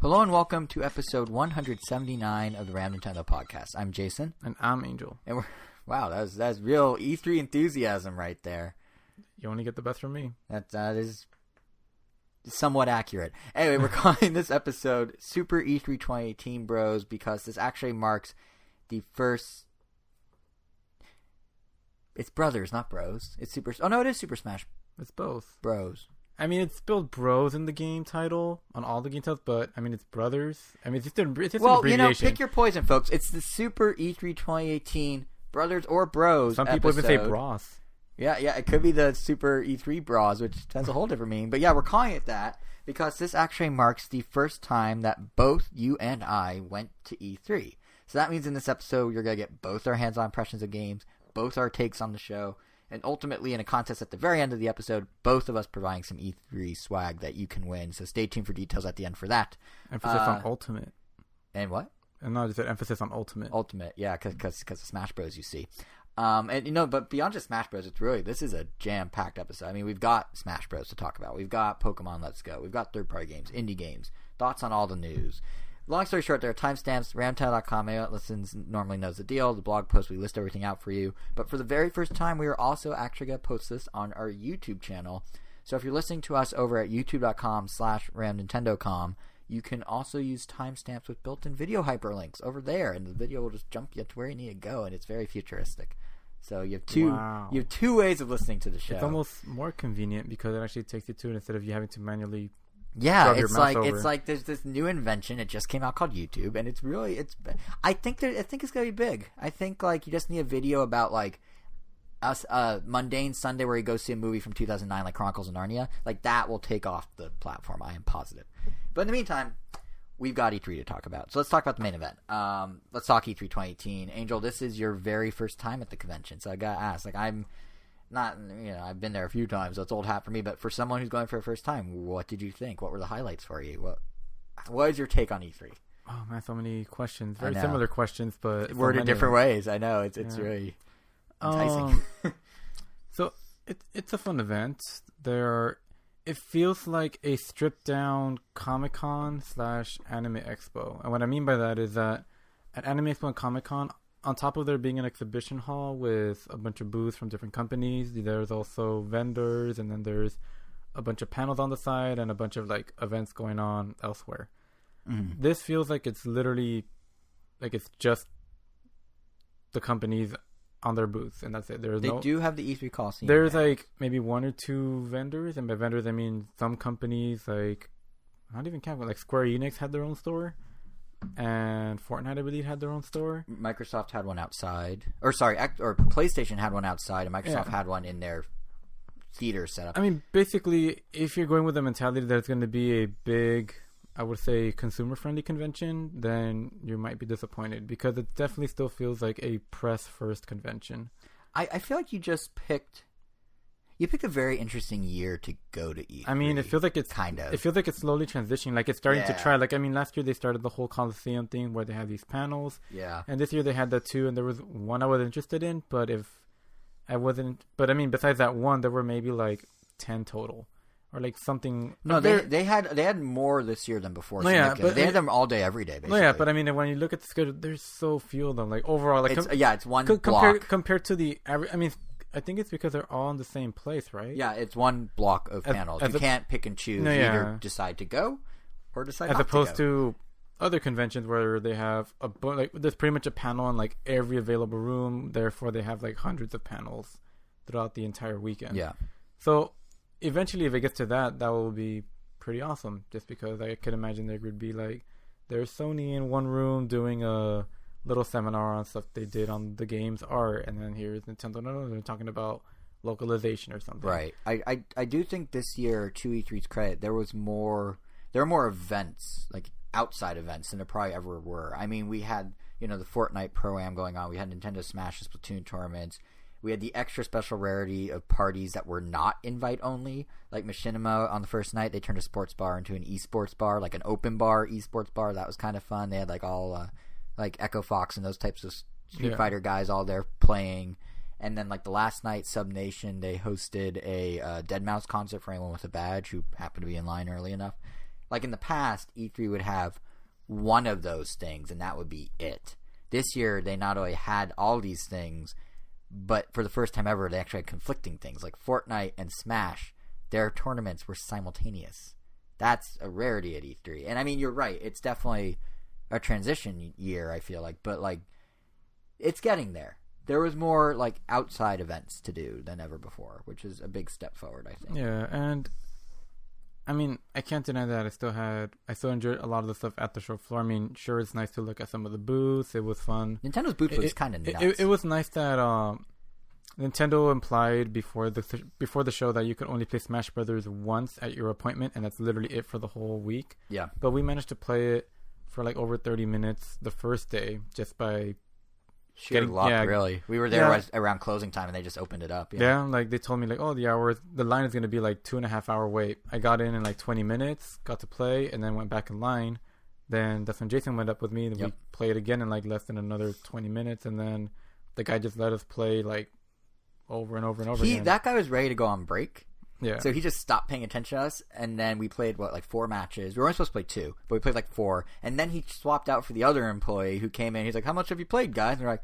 Hello and welcome to episode 179 of the Ram Nintendo podcast. I'm Jason. And I'm Angel. And wow, that's real E3 enthusiasm right there. You only get the best from me. That is somewhat accurate. Anyway, we're calling this episode Super E3 2018 Bros because this actually marks the first... It's brothers, not bros. It's Super... Oh, no, it is Super Smash. It's both. Bros. I mean, it's spelled bros in the game title, on all the game titles, but, I mean, it's brothers. I mean, it's just an abbreviation. Well, you know, pick your poison, folks. It's the Super E3 2018 Brothers or Bros Some people episode. even say bros. Yeah, it could be the Super E3 Bros, which has a whole different meaning. But yeah, we're calling it that because this actually marks the first time that both you and I went to E3. So that means in this episode, you're going to get both our hands-on impressions of games, both our takes on the show, and ultimately in a contest at the very end of the episode, both of us providing some E3 swag that you can win. So stay tuned for details at the end for that. Emphasis on ultimate. And what? And no, just an emphasis on ultimate. Ultimate, yeah, because of Smash Bros, you see. And, you know, but beyond just Smash Bros, this is a jam-packed episode. I mean, we've got Smash Bros to talk about. We've got Pokemon Let's Go. We've got third-party games, indie games, thoughts on all the news. Long story short, there are timestamps. Ramtown.com, anyone that listens normally knows the deal. The blog post, we list everything out for you. But for the very first time, we are also actually going to post this on our YouTube channel. So if you're listening to us over at youtube.com/ramnintendo.com, you can also use timestamps with built-in video hyperlinks over there, and the video will just jump you to where you need to go, and it's very futuristic. So you have two ways of listening to the show. It's almost more convenient because it actually takes you to it instead of you having to manually. Yeah, it's like there's this new invention. It just came out called YouTube, and I think it's gonna be big. I think like you just need a video about like mundane Sunday where you go see a movie from 2009 like Chronicles of Narnia. Like that will take off the platform. I am positive. But in the meantime, we've got E3 to talk about. So let's talk about the main event. Let's talk E3 2018. Angel, this is your very first time at the convention, so I gotta ask. Like I'm not, I've been there a few times, so it's old hat for me. But for someone who's going for the first time, what did you think? What were the highlights for you? What is your take on E3? Oh man, so many questions. Very similar questions, but worded different ways. I know it's really enticing. So it's a fun event. It feels like a stripped down Comic-Con / Anime Expo, and what I mean by that is that at Anime Expo and Comic-Con, on top of there being an exhibition hall with a bunch of booths from different companies, there's also vendors, and then there's a bunch of panels on the side and a bunch of like events going on elsewhere. Mm. This feels like it's literally like it's just the companies on their booths, and that's it. They do have the E3 Coliseum. There's like maybe one or two vendors, and by vendors I mean some companies like not even counting like Square Enix had their own store. And Fortnite, I believe, had their own store. Microsoft had one outside. Or PlayStation had one outside, and Microsoft had one in their theater setup. I mean, basically, if you're going with the mentality that it's going to be a big, I would say, consumer-friendly convention, then you might be disappointed. Because it definitely still feels like a press-first convention. I feel like you just picked... You picked a very interesting year to go to E3. I mean, it feels like it's It feels like it's slowly transitioning. Like it's starting to try. Like I mean, last year they started the whole Coliseum thing where they had these panels. Yeah. And this year they had that too, and there was one I was interested in, but I mean, besides that one, there were maybe like 10 total, or like something. No, they had more this year than before. No, yeah, but they had them all day, every day. Basically. No, yeah, but I mean, when you look at the schedule, there's so few of them. Like overall, like it's one block compared to the average. I mean. I think it's because they're all in the same place, right? Yeah, it's one block of panels. You can't pick and choose. Either decide to go or decide not to go. As opposed to other conventions where they have there's pretty much a panel in like every available room. Therefore, they have like hundreds of panels throughout the entire weekend. Yeah. So eventually, if it gets to that will be pretty awesome. Just because I could imagine there would be like there's Sony in one room doing a little seminar on stuff they did on the game's art, and then here's Nintendo. No, they're talking about localization or something. Right. I do think this year, to E3's credit, there were more events, like outside events, than there probably ever were. I mean, we had the Fortnite Pro-Am going on. We had Nintendo Smash and Splatoon tournaments. We had the extra special rarity of parties that were not invite only, like Machinima on the first night. They turned a sports bar into an esports bar, like an open bar esports bar. That was kind of fun. They had like all like Echo Fox and those types of Street Fighter guys all there playing. And then like the last night, Sub Nation, they hosted a Dead Mouse concert for anyone with a badge who happened to be in line early enough. Like in the past, E3 would have one of those things, and that would be it. This year, they not only had all these things, but for the first time ever, they actually had conflicting things. Like Fortnite and Smash, their tournaments were simultaneous. That's a rarity at E3. And I mean, you're right. It's definitely a transition year, I feel like. But, like, it's getting there. There was more, like, outside events to do than ever before, which is a big step forward, I think. Yeah, and I mean, I can't deny that I still enjoyed a lot of the stuff at the show floor. I mean, sure, it's nice to look at some of the booths. It was fun. Nintendo's booth was kind of nuts. It was nice that Nintendo implied before the show that you could only play Smash Brothers once at your appointment, and that's literally it for the whole week. Yeah. But we managed to play it for like over 30 minutes the first day just by sheer luck, really. We were there around closing time, and they just opened it up. Yeah, like they told me, like, oh, the line is going to be like 2.5 hour wait. I got in like 20 minutes, got to play, and then went back in line. Then that's when Jason went up with me, and we played again in like less than another 20 minutes, and then the guy just let us play like over and over and over again. That guy was ready to go on break. Yeah. So he just stopped paying attention to us, and then we played, like 4 matches. We were only supposed to play 2, but we played like 4. And then he swapped out for the other employee who came in. He's like, how much have you played, guys? And we're like,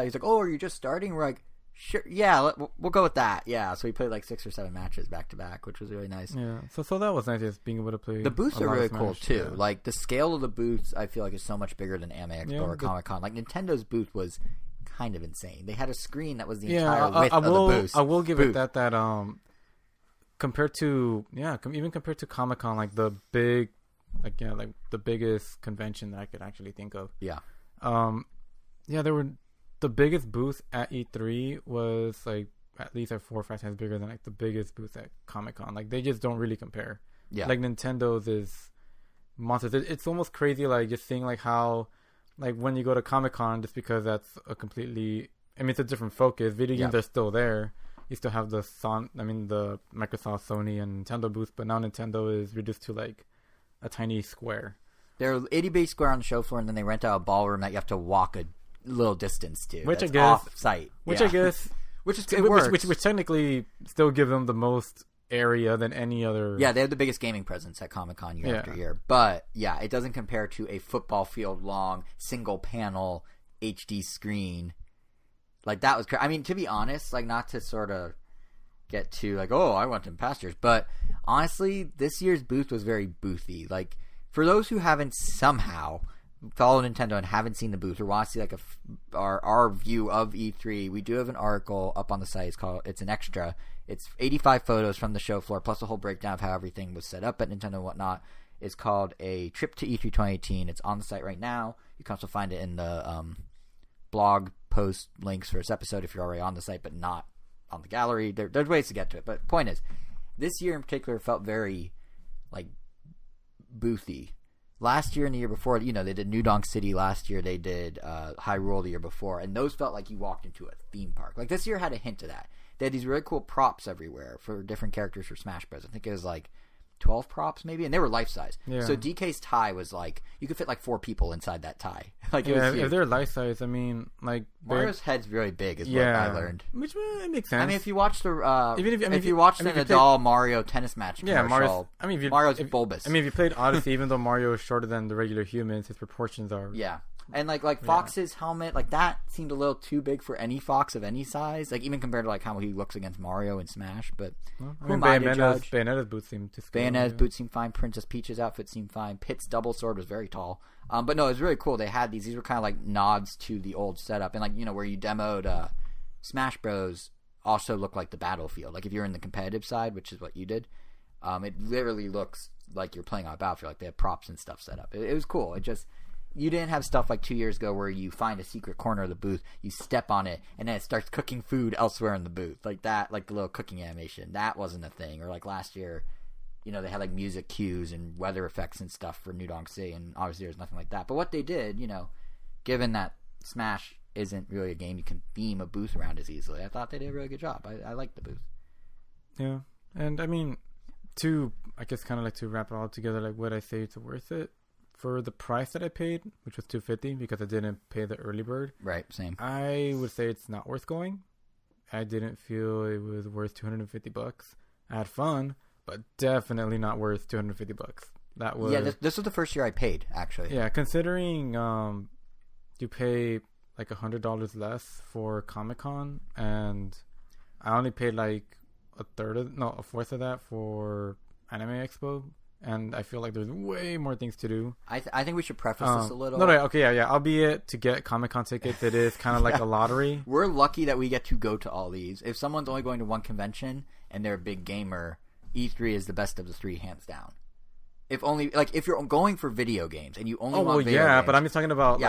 he's like, oh, are you just starting? We're like, sure, yeah, we'll go with that. Yeah, so we played like 6 or 7 matches back to back, which was really nice. Yeah, so that was nice, just being able to play. The booths are really cool too. Yeah. Like the scale of the booths, I feel like is so much bigger than Anime Expo or Comic Con. Like Nintendo's booth was kind of insane. They had a screen that was the entire width of the booth. I will give it that compared to Comic Con, like the big, like the biggest convention that I could actually think of. Yeah. The biggest booth at E3 was like at least like 4 or 5 times bigger than like the biggest booth at Comic Con. Like they just don't really compare. Yeah. Like Nintendo's is monsters. It's almost crazy, like just seeing like how, like when you go to Comic Con, just because that's a completely, I mean, it's a different focus. Video games are still there. You still have the Microsoft, Sony, and Nintendo booth, but now Nintendo is reduced to like a tiny square. They're itty-bitty square on the show floor, and then they rent out a ballroom that you have to walk a little distance to. Which that's I guess off-site. Which I guess which technically still give them the most area than any other. Yeah, they have the biggest gaming presence at Comic-Con year after year. But yeah, it doesn't compare to a football field long single panel HD screen. Like that was crazy. I mean, to be honest, like not to sort of get to like, oh, I went in past years, but honestly, this year's booth was very boothy. Like for those who haven't somehow follow Nintendo and haven't seen the booth or want to see like our view of E3, we do have an article up on the site. It's an extra. It's 85 photos from the show floor plus a whole breakdown of how everything was set up at Nintendo and whatnot. It's called A Trip to E3 2018. It's on the site right now. You can also find it in the blog post links for this episode if you're already on the site but not on the gallery. There's ways to get to it. But the point is, this year in particular felt very like boothy. Last year and the year before, they did New Donk City last year. They did Hyrule the year before. And those felt like you walked into a theme park. Like this year had a hint of that. They had these really cool props everywhere for different characters for Smash Bros. I think it was like 12 props maybe, and they were life size. Yeah. So DK's tie was like you could fit like 4 people inside that tie. Like if they're life size, I mean, like Mario's head's really big, is what I learned. Which makes sense. I mean, if you watch the if you watch the Nadal Mario tennis match, Mario's bulbous. I mean, if you played Odyssey, even though Mario is shorter than the regular humans, his proportions are And like Fox's helmet, like that seemed a little too big for any Fox of any size. Like even compared to like how he looks against Mario in Smash. But Bayonetta's boots seemed to scale. Bayonetta's boots seemed fine. Princess Peach's outfit seemed fine. Pit's double sword was very tall. But no, it was really cool. They had these. These were kind of like nods to the old setup, and like where you demoed Smash Bros. Also looked like the battlefield. Like if you're in the competitive side, which is what you did, it literally looks like you're playing on a battlefield. Like they have props and stuff set up. It was cool. It just. You didn't have stuff like 2 years ago where you find a secret corner of the booth, you step on it, and then it starts cooking food elsewhere in the booth. Like that, like the little cooking animation. That wasn't a thing. Or like last year, they had like music cues and weather effects and stuff for New Donk City, and obviously there's nothing like that. But what they did, given that Smash isn't really a game you can theme a booth around as easily, I thought they did a really good job. I liked the booth. Yeah. And I mean, I guess kind of like to wrap it all together, like would I say it's worth it? For the price that I paid, which was $250 because I didn't pay the early bird. Right, same. I would say it's not worth going. I didn't feel it was worth $250. I had fun, but definitely not worth $250. That was this was the first year I paid, actually. Yeah, considering you pay like $100 less for Comic-Con, and I only paid like a fourth of that for Anime Expo, and I feel like there's way more things to do. I think we should preface this a little. Yeah. Albeit to get Comic-Con tickets, it is kind of like a lottery. We're lucky that we get to go to all these. If someone's only going to one convention and they're a big gamer, E3 is the best of the three, hands down. If you're going for video games and you only want video games, but I'm just talking about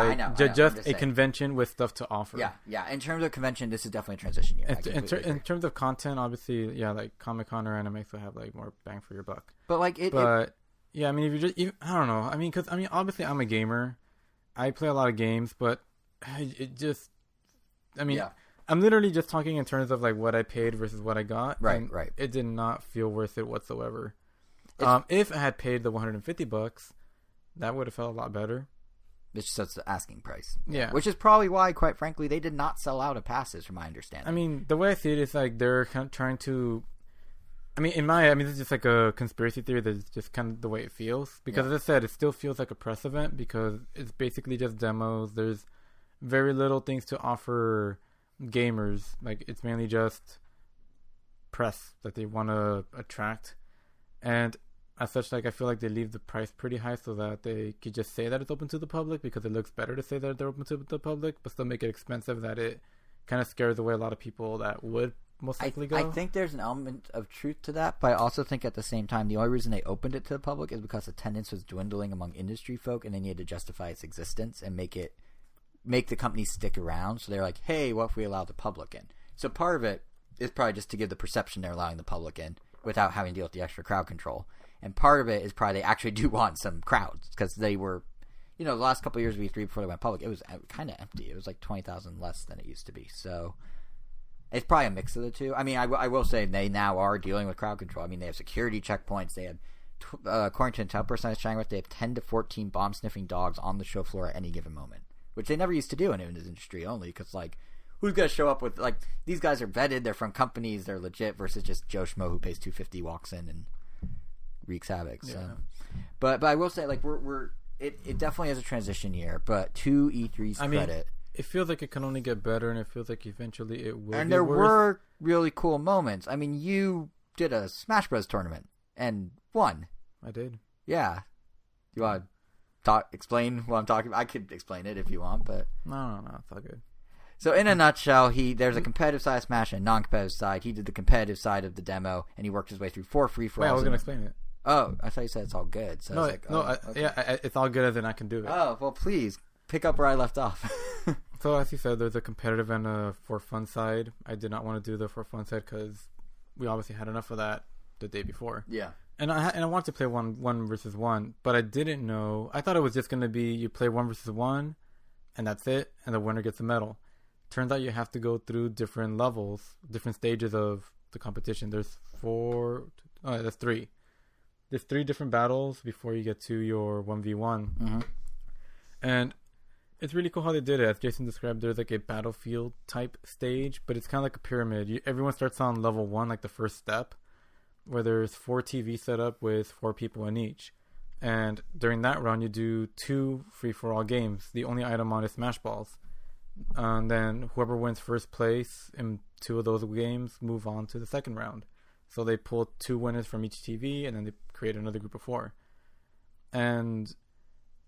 just a convention with stuff to offer. Yeah. In terms of convention, this is definitely a transition year. In terms of content, obviously, like Comic-Con or Anime will have like more bang for your buck. But I mean, I don't know. I mean, because obviously, I'm a gamer. I play a lot of games, but I'm literally just talking in terms of like what I paid versus what I got. Right. It did not feel worth it whatsoever. If I had paid the $150, that would have felt a lot better. It's just the asking price. Yeah. Which is probably why, quite frankly, they did not sell out of passes, from my understanding. I mean, the way I see it is like they're kind of trying to... this is just like a conspiracy theory that's just kind of the way it feels. Because as I said, it still feels like a press event because it's basically just demos. There's very little things to offer gamers. Like, it's mainly just press that they want to attract. And as such, like, I feel like they leave the price pretty high so that they could just say that it's open to the public because it looks better to say that they're open to the public, but still make it expensive that it kind of scares away a lot of people that would most likely go. I think there's an element of truth to that, but I also think at the same time the only reason they opened it to the public is because attendance was dwindling among industry folk, and they needed to justify its existence and make the company stick around. So they're like, hey, what if we allow the public in? So part of it is probably just to give the perception they're allowing the public in without having to deal with the extra crowd control. And part of it is probably they actually do want some crowds because they were, the last couple of years of E3 before they went public, it was kind of empty. It was like 20,000 less than it used to be. So it's probably a mix of the two. I mean, I will say they now are dealing with crowd control. I mean, they have security checkpoints. They have, according to intel person I was chatting with, they have 10 to 14 bomb-sniffing dogs on the show floor at any given moment, which they never used to do in this industry only because, like, who's going to show up with, like, these guys are vetted, they're from companies, they're legit, versus just Joe Schmo who pays $250, walks in and wreaks havoc. So. Yeah. But I will say, like, it definitely is a transition year, but to E3's credit, it feels like it can only get better, and it feels like eventually it will. And there were really cool moments. I mean, you did a Smash Bros. Tournament and won. I did. Yeah. You want to explain what I'm talking about? I could explain it if you want, but no, it's all good. So in a nutshell, there's a competitive side of Smash and a non-competitive side. He did the competitive side of the demo, and he worked his way through 4 free-for-alls. Wait, I was going to explain it. Oh, I thought you said it's all good. So it's all good as in I can do it. Oh, well, please, pick up where I left off. So as you said, there's a competitive and a for fun side. I did not want to do the for fun side because we obviously had enough of that the day before. Yeah. And I wanted to play one versus one, but I didn't know. I thought it was just going to be you play 1 versus 1, and that's it, and the winner gets a medal. Turns out you have to go through different levels, different stages of the competition. There's 3. There's 3 different battles before you get to your 1v1. Mm-hmm. And it's really cool how they did it. As Jason described, there's like a battlefield type stage, but it's kind of like a pyramid. Everyone starts on level 1, like the first step, where there's 4 TVs set up with 4 people in each. And during that round, you do 2 free-for-all games. The only item on is Smash Balls. And then whoever wins first place in 2 of those games move on to the second round. So they pull 2 winners from each TV, and then they create another group of 4. And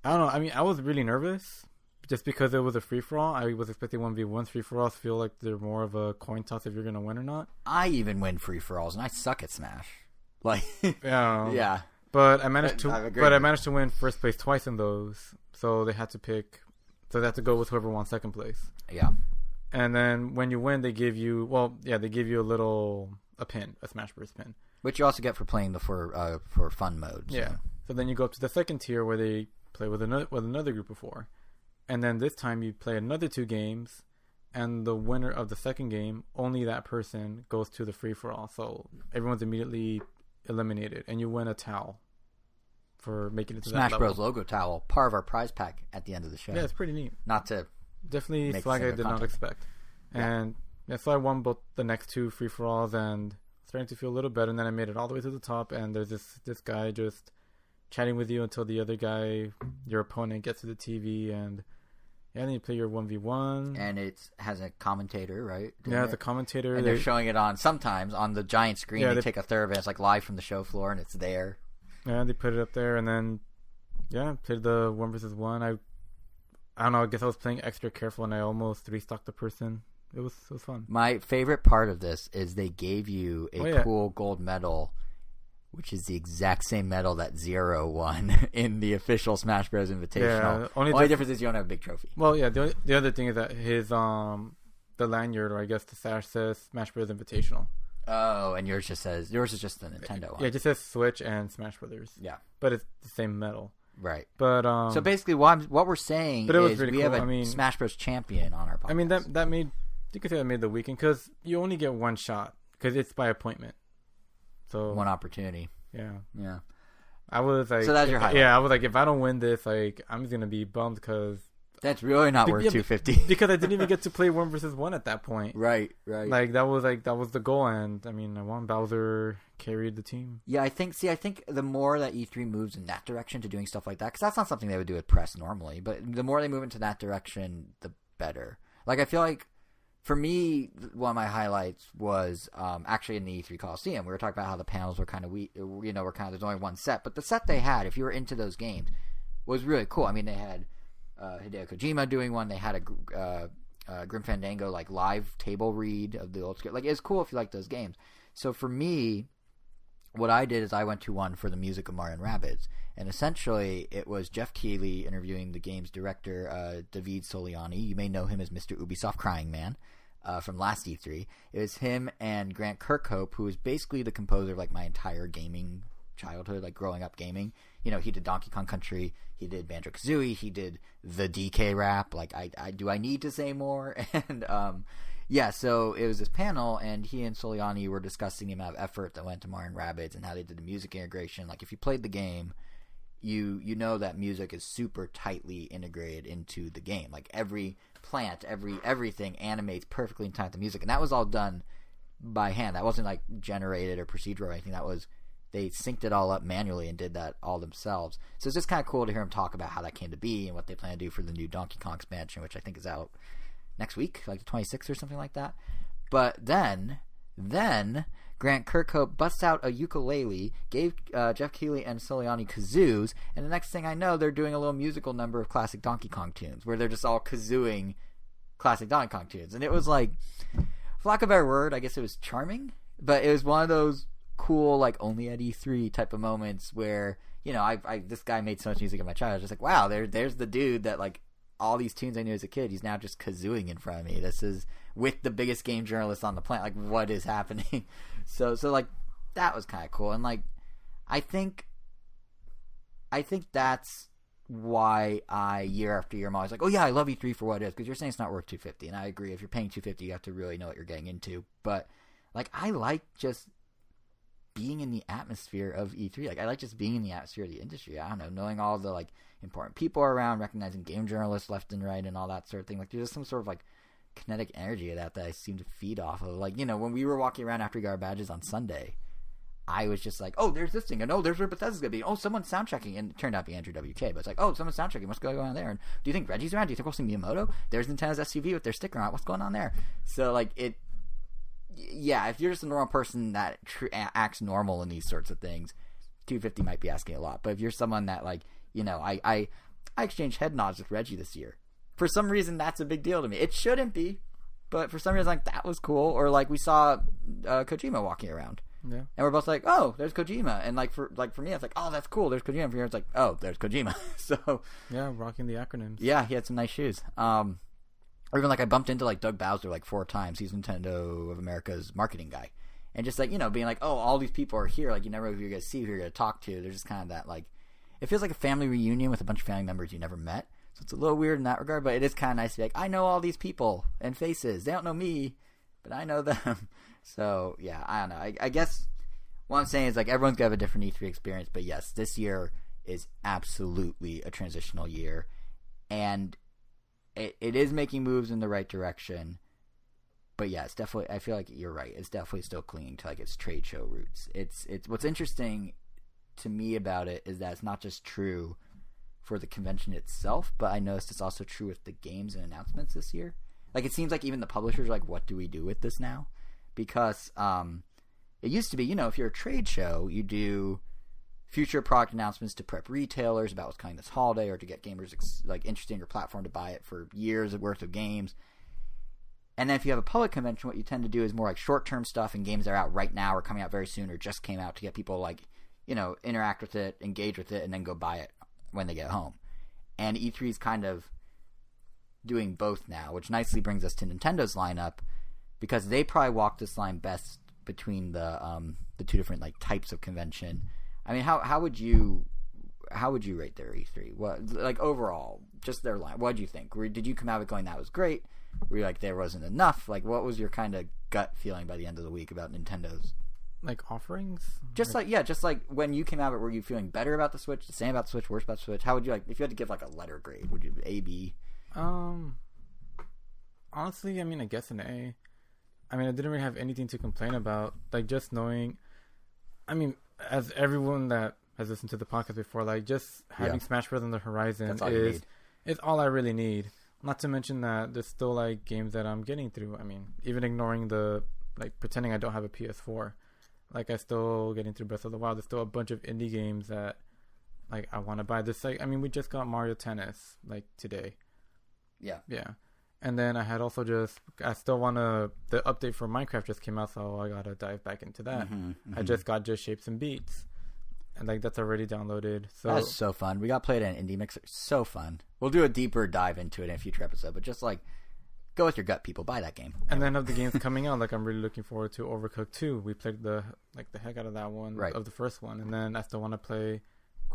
I don't know. I mean, I was really nervous just because it was a free-for-all. I was expecting 1v1s. Free-for-alls feel like they're more of a coin toss if you're going to win or not. I even win free-for-alls, and I suck at Smash. Like, yeah. But I managed to win first place twice in those. So they had to pick. So they had to go with whoever won second place. Yeah. And then when you win, they give you a pin, a Smash Bros. Pin. Which you also get for playing the for fun mode. So. Yeah. So then you go up to the second tier where they play with another group of 4. And then this time you play another 2 games, and the winner of the second game, only that person goes to the free-for-all. So everyone's immediately eliminated, and you win a towel for making it to Smash that Bros. level. Logo towel, part of our prize pack at the end of the show. Yeah, it's pretty neat. Not to definitely flag I did not expect. And so I won both the next 2 free-for-alls, and starting to feel a little better, and then I made it all the way to the top, and there's this guy just chatting with you until the other guy, your opponent, gets to the TV, and then you play your 1v1. And it has a commentator, right? Yeah, the commentator. And they're showing it sometimes on the giant screen. They take a third of it. It's like live from the show floor, and it's there. Yeah, they put it up there, and then, played the 1v1. I don't know, I guess I was playing extra careful, and I almost restocked the person. It was fun. My favorite part of this is they gave you a cool gold medal, which is the exact same medal that Zero won in the official Smash Bros. Invitational. Yeah, only difference is you don't have a big trophy. Well, yeah, the other thing is that his the lanyard, or I guess the sash, says Smash Bros. Invitational. Oh, and yours is just the Nintendo one. Yeah, it just says Switch and Smash Brothers. Yeah. But it's the same medal. Right. But so basically what we're saying is really we have a Smash Bros. Champion on our podcast. I mean, that made, you could say that made the weekend, because you only get one shot, because it's by appointment. So one opportunity. Yeah. I was like, so that's your highlight. Yeah, I was like, if I don't win this, like, I'm just gonna be bummed, because that's really not worth $250. Because I didn't even get to play 1v1 at that point. Right. Like that was the goal, and I mean, I won. Bowser carried the team. Yeah, I think the more that E3 moves in that direction to doing stuff like that, because that's not something they would do with press normally, but the more they move into that direction, the better. Like, I feel like, for me, one of my highlights was actually in the E3 Coliseum. We were talking about how the panels were kind of weak, were kind of, there's only one set, but the set they had, if you were into those games, was really cool. I mean, they had Hideo Kojima doing one. They had a Grim Fandango like live table read of the old script. Like, it's cool if you like those games. So for me, what I did is I went to one for the music of Mario & Rabbids, and essentially it was Jeff Keighley interviewing the game's director, David Soliani. You may know him as Mr. Ubisoft Crying Man from last E3. It was him and Grant Kirkhope, who is basically the composer of like my entire gaming childhood, like growing up gaming. He did Donkey Kong Country, he did Banjo-Kazooie, he did the DK rap. Like, do I need to say more? And so it was this panel, and he and Soliani were discussing the amount of effort that went to Mario & Rabbids and how they did the music integration. Like, if you played the game, you know that music is super tightly integrated into the game. Like, every plant, everything animates perfectly in time with the music, and that was all done by hand. That wasn't like generated or procedural or anything. That was, they synced it all up manually and did that all themselves. So it's just kind of cool to hear him talk about how that came to be and what they plan to do for the new Donkey Kong expansion, which I think is out next week, like the 26th or something like that. But then Grant Kirkhope busts out a ukulele, gave Jeff Keighley and Soliani kazoos, and the next thing I know, they're doing a little musical number of classic Donkey Kong tunes, where they're just all kazooing classic Donkey Kong tunes. And it was like, for lack of a better word, I guess it was charming, but it was one of those cool, like, only at E3 type of moments where, this guy made so much music in my childhood. I was just like, wow, there's the dude that, like, all these tunes I knew as a kid, he's now just kazooing in front of me. This is with the biggest game journalist on the planet. Like, what is happening? So like, that was kind of cool. And, like, I think that's why year after year, I'm always like, oh yeah, I love E3 for what it is, because you're saying it's not worth $250, and I agree. If you're paying $250, you have to really know what you're getting into. But, like, I like just being in the atmosphere of E3. Like, I like just being in the atmosphere of the industry. I don't know, knowing all the, like, important people around, recognizing game journalists left and right and all that sort of thing. Like, there's just some sort of, like, kinetic energy of that I seem to feed off of. Like, when we were walking around after we got our badges on Sunday, I was just like, oh, there's this thing, and oh, there's where Bethesda's gonna be. Oh, someone's soundchecking, and it turned out to be Andrew WK. But it's like, oh, someone's soundchecking. What's going on there? And do you think Reggie's around? Do you think we'll see Miyamoto? There's Nintendo's SUV with their sticker on it. What's going on there? So, like, if you're just a normal person that acts normal in these sorts of things, $250 might be asking a lot. But if you're someone that, like, I exchanged head nods with Reggie this year. For some reason, that's a big deal to me. It shouldn't be, but for some reason, like, that was cool. Or, like, we saw Kojima walking around. Yeah. And we're both like, oh, there's Kojima. And, like, for me, it's like, oh, that's cool, there's Kojima. And for you, it's like, oh, there's Kojima. So, yeah, rocking the acronyms. Yeah, he had some nice shoes. Or even, like, I bumped into, like, Doug Bowser, like, 4 times. He's Nintendo of America's marketing guy. And just, like, being like, oh, all these people are here. Like, you never know who you're going to see, who you're going to talk to. There's just kind of that, like, it feels like a family reunion with a bunch of family members you never met. So it's a little weird in that regard, but it is kind of nice to be like, I know all these people and faces. They don't know me, but I know them. So, yeah, I don't know. I guess what I'm saying is, like, everyone's going to have a different E3 experience. But, yes, this year is absolutely a transitional year. And it is making moves in the right direction. but yeah, it's definitely. I feel like you're right. It's definitely still clinging to like its trade show roots. It's what's interesting to me about it is that it's not just true for the convention itself, but I noticed it's also true with the games and announcements this year. Like it seems like even the publishers are like, what do we do with this now? Because it used to be, if you're a trade show, you do future product announcements to prep retailers about what's coming this holiday, or to get gamers like interested in your platform to buy it for years worth of games. And then if you have a public convention, what you tend to do is more like short-term stuff and games that are out right now or coming out very soon or just came out to get people like, interact with it, engage with it, and then go buy it when they get home. And E3 is kind of doing both now, which nicely brings us to Nintendo's lineup, because they probably walk this line best between the two different like types of convention. I mean, how would you rate their E3? What, like, overall, just their line? What did you think? Did you come out of it going, that was great? Were you like, there wasn't enough? Like, what was your kind of gut feeling by the end of the week about Nintendo's like offerings? Just like when you came out of it, were you feeling better about the Switch, the same about the Switch, worse about the Switch? How would you, like, if you had to give like a letter grade, would you A, B? Honestly, I mean, I guess an A. I mean, I didn't really have anything to complain about. Like, just knowing, I mean, as everyone that has listened to the podcast before, like, just having Smash Bros. On the horizon is all I really need. Not to mention that there's still, like, games that I'm getting through. I mean, even ignoring pretending I don't have a PS4. Like, I still getting through Breath of the Wild. There's still a bunch of indie games that, like, I want to buy. This, like, I mean, we just got Mario Tennis, like, today. Yeah. Yeah. And then I had also I still want to, the update for Minecraft just came out, so I got to dive back into that. I just got Just Shapes and Beats. And, like, that's already downloaded. So that's so fun. We got played at an indie mixer. So fun. We'll do a deeper dive into it in a future episode, but just, like, go with your gut, people. Buy that game. And then of the games coming out, like, I'm really looking forward to Overcooked 2. We played the heck out of that one, of the first one. And then I still want to play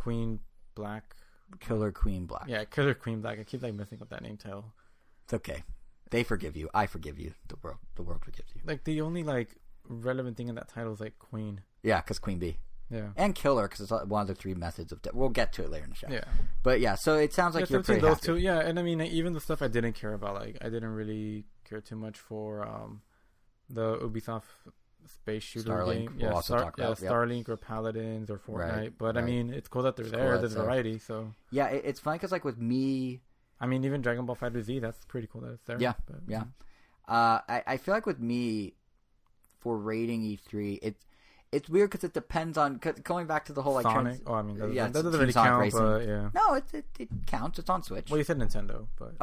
Killer Queen Black. Yeah, Killer Queen Black. I keep, like, messing up that name title. It's okay. They forgive you. I forgive you. The world forgives you. Like, the only, like, relevant thing in that title is, like, Queen. Yeah, because Queen Bee. Yeah. And Killer, because it's one of the three methods of death. We'll get to it later in the show. Yeah. But yeah, so it sounds like you're pretty those happy. two, yeah. And I mean, even the stuff I didn't care about, like, I didn't really care too much for the Ubisoft space shooter Starlink, game. we'll also talk about. Starlink or Paladins or Fortnite. Right, but I mean, it's cool that they're there. There's variety. So yeah, it's funny because, like, with me, I mean, even Dragon Ball FighterZ, that's pretty cool that it's there. Yeah, but, yeah. I feel like with me, for rating E3, it's weird because it depends on, going back to the whole, like, Sonic. I mean, that doesn't really Sonic count, Racing. but yeah. No, it counts. It's on Switch. Well, you said Nintendo, but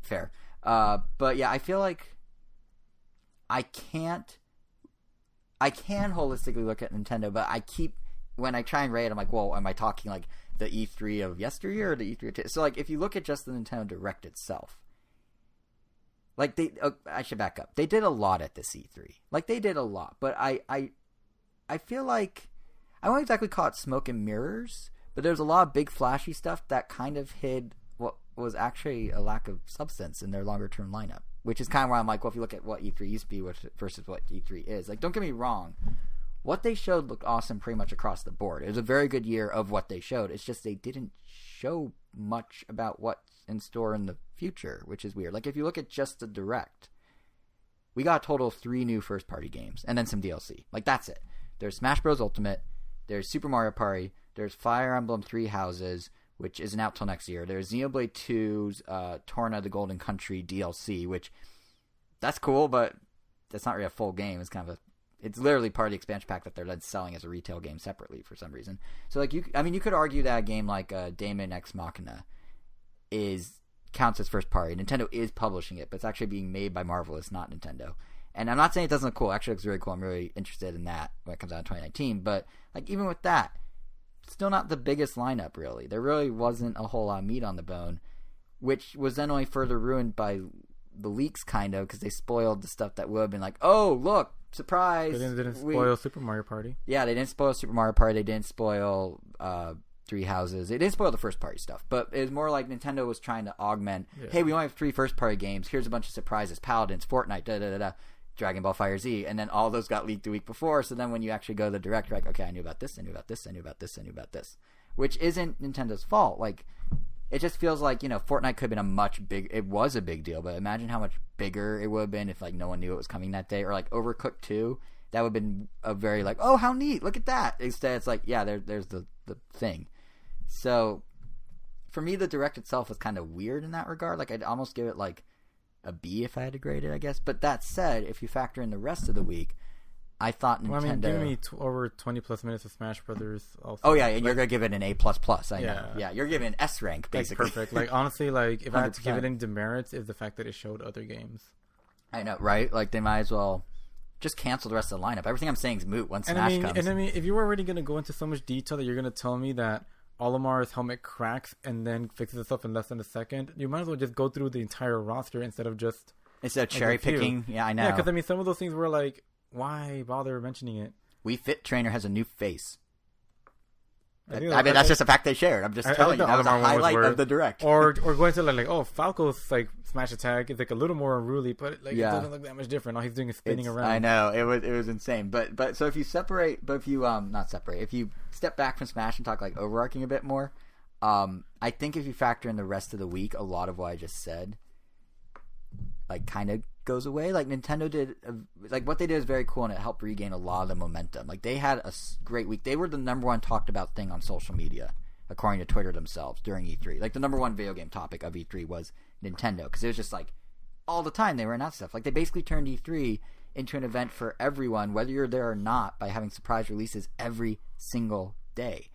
fair. But yeah, I feel like I can holistically look at Nintendo, but when I try and rate, I'm like, whoa, am I talking like the E3 of yesteryear or the E3 of so, like, if you look at just the Nintendo Direct itself, like, I should back up. They did a lot at this E3. Like, they did a lot, but I feel like I won't exactly call it smoke and mirrors, but there's a lot of big flashy stuff that kind of hid what was actually a lack of substance in their longer term lineup, which is kind of why I'm like, well, if you look at what E3 used to be versus what E3 is, like, don't get me wrong, what they showed looked awesome pretty much across the board. It was a very good year of what they showed. It's just they didn't show much about what's in store in the future, which is weird. Like, if you look at just the Direct, we got a total of 3 new first party games and then some DLC. Like, that's it. There's Smash Bros. Ultimate, there's Super Mario Party, there's Fire Emblem 3 Houses, which isn't out till next year. There's Xenoblade 2's Torna the Golden Country DLC, which, that's cool, but that's not really a full game. It's literally part of the expansion pack that they're then selling as a retail game separately for some reason. So, like, you could argue that a game like Daemon Ex Machina counts as first party. Nintendo is publishing it, but it's actually being made by Marvel. It's not Nintendo. And I'm not saying it doesn't look cool. Actually, it looks really cool. I'm really interested in that when it comes out in 2019. But, like, even with that, still not the biggest lineup, really. There really wasn't a whole lot of meat on the bone, which was then only further ruined by the leaks, kind of, because they spoiled the stuff that would have been like, oh, look, surprise. They didn't spoil Super Mario Party. Yeah, they didn't spoil Super Mario Party. They didn't spoil 3 Houses. They didn't spoil the first party stuff. But it was more like Nintendo was trying to augment, hey, we only have 3 first party games. Here's a bunch of surprises. Paladins, Fortnite, da-da-da-da. Dragon Ball FireZ, and then all those got leaked the week before, so then when you actually go to the Direct, you're like, okay, I knew about this, I knew about this, I knew about this, I knew about this, which isn't Nintendo's fault. Like, it just feels like, Fortnite could have been it was a big deal, but imagine how much bigger it would have been if, like, no one knew it was coming that day. Or, like, Overcooked 2, that would have been a very, like, oh, how neat, look at that. Instead, it's like, yeah, there's the thing. So, for me, the Direct itself was kind of weird in that regard. Like, I'd almost give it, like, a B if I had to grade it, I guess. But that said, if you factor in the rest of the week, I thought Nintendo... Well, I mean, give me over 20-plus minutes of Smash Brothers also. Oh, yeah, and you're going to give it an A++, I know. Yeah, you're giving an S rank, basically. Like, perfect. Like, honestly, like, if 100%. I had to give it any demerits, is the fact that it showed other games. I know, right? Like, they might as well just cancel the rest of the lineup. Everything I'm saying is moot once Smash comes. And I mean, if you were already going to go into so much detail that you're going to tell me that Olimar's helmet cracks and then fixes itself in less than a second, you might as well just go through the entire roster instead of cherry picking. Yeah, I know. Yeah, because I mean, some of those things were like, why bother mentioning it? Wii Fit Trainer has a new face. I mean, that's just a fact they shared. I'm just telling you. That was a highlight of the Direct. Or going to like, oh, Falco's like smash attack is like a little more unruly, but like it doesn't look that much different. All he's doing is spinning around. I know it was insane. But so if you if you step back from Smash and talk like overarching a bit more, I think if you factor in the rest of the week, a lot of what I just said, like, kind of goes away. Like, Nintendo did, like, what they did is very cool, and it helped regain a lot of the momentum. Like, they had a great week. They were the number one talked about thing on social media, according to Twitter themselves, during E3. Like, the number one video game topic of E3 was Nintendo, because it was just, like, all the time they were announcing stuff. Like, they basically turned E3 into an event for everyone, whether you're there or not, by having surprise releases every single day.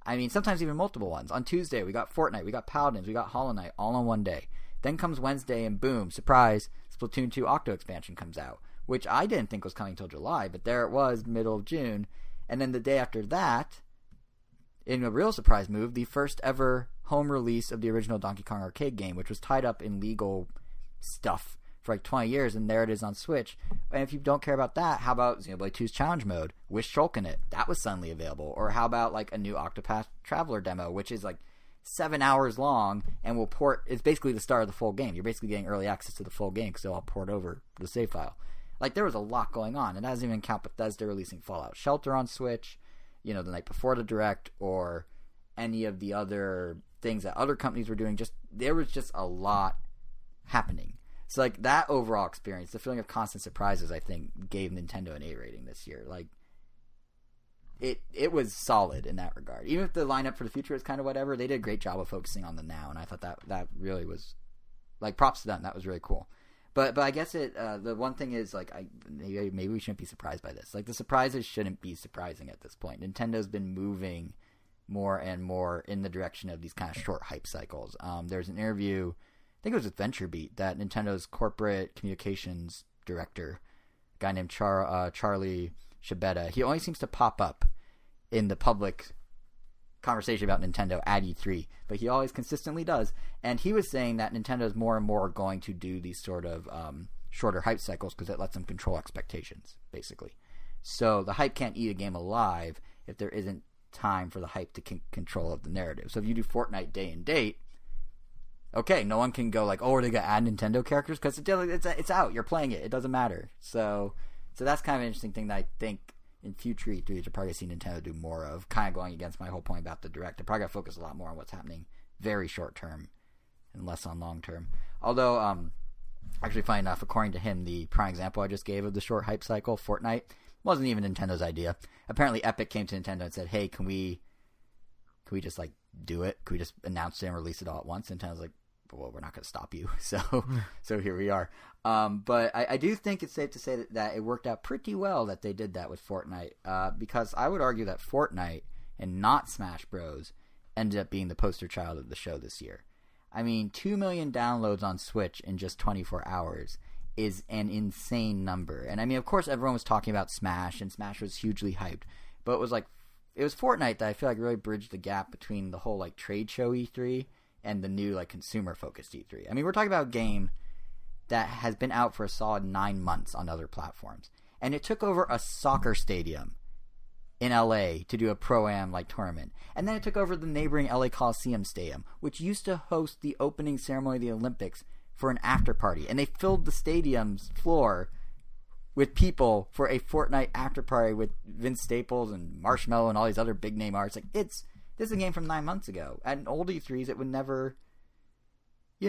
I mean, sometimes even multiple ones. On Tuesday, we got Fortnite, we got Paladins, we got Hollow Knight, all on one day. Then comes Wednesday, and boom, surprise, Splatoon 2 Octo expansion comes out, which I didn't think was coming till July, but there it was, middle of June. And then the day after that, in a real surprise move, the first ever home release of the original Donkey Kong arcade game, which was tied up in legal stuff for like 20 years, and there it is on Switch. And if you don't care about that, how about Xenoblade 2's Challenge Mode with Shulk in it? That was suddenly available. Or how about like a new Octopath Traveler demo, which is like 7 hours long and will port. It's basically the start of the full game. You're basically getting early access to the full game because they'll all port over the save file. Like, there was a lot going on, and that doesn't even count Bethesda releasing Fallout Shelter on Switch, the night before the Direct, or any of the other things that other companies were doing. There was just a lot happening. So, like, that overall experience, the feeling of constant surprises, I think, gave Nintendo an A rating this year. Like, it was solid in that regard. Even if the lineup for the future is kind of whatever, they did a great job of focusing on the now, and I thought that really was, like, props to them. That was really cool. But I guess the one thing is, like, maybe we shouldn't be surprised by this. Like, the surprises shouldn't be surprising at this point. Nintendo's been moving more and more in the direction of these kind of short hype cycles. There's an interview, I think it was with VentureBeat, that Nintendo's corporate communications director, a guy named Charlie Shabeta, he only seems to pop up in the public conversation about Nintendo at E3, but he always consistently does. And he was saying that Nintendo is more and more going to do these sort of shorter hype cycles because it lets them control expectations, basically. So the hype can't eat a game alive if there isn't time for the hype to control of the narrative. So if you do Fortnite day and date, okay, no one can go like, oh, are they going to add Nintendo characters? Because it's out. You're playing it. It doesn't matter. So that's kind of an interesting thing that I think in future E3s you'll probably see Nintendo do more of, kind of going against my whole point about the Direct. They're probably going to focus a lot more on what's happening very short term and less on long term. Although, actually funny enough, according to him, the prime example I just gave of the short hype cycle, Fortnite, wasn't even Nintendo's idea. Apparently Epic came to Nintendo and said, hey, can we just like do it? Can we just announce it and release it all at once? And Nintendo's like, well, we're not going to stop you. So here we are. But I do think it's safe to say that it worked out pretty well that they did that with Fortnite, because I would argue that Fortnite and not Smash Bros. Ended up being the poster child of the show this year. I mean, 2 million downloads on Switch in just 24 hours is an insane number. And I mean, of course, everyone was talking about Smash, and Smash was hugely hyped. But it was Fortnite that I feel like really bridged the gap between the whole like trade show E3 and the new like consumer-focused E3. I mean, we're talking about a game that has been out for a solid 9 months on other platforms. And it took over a soccer stadium in LA to do a Pro-Am like tournament. And then it took over the neighboring LA Coliseum Stadium, which used to host the opening ceremony of the Olympics, for an after party. And they filled the stadium's floor with people for a Fortnite after party with Vince Staples and Marshmello and all these other big name artists. Like, this is a game from 9 months ago. At an old E3s, it would never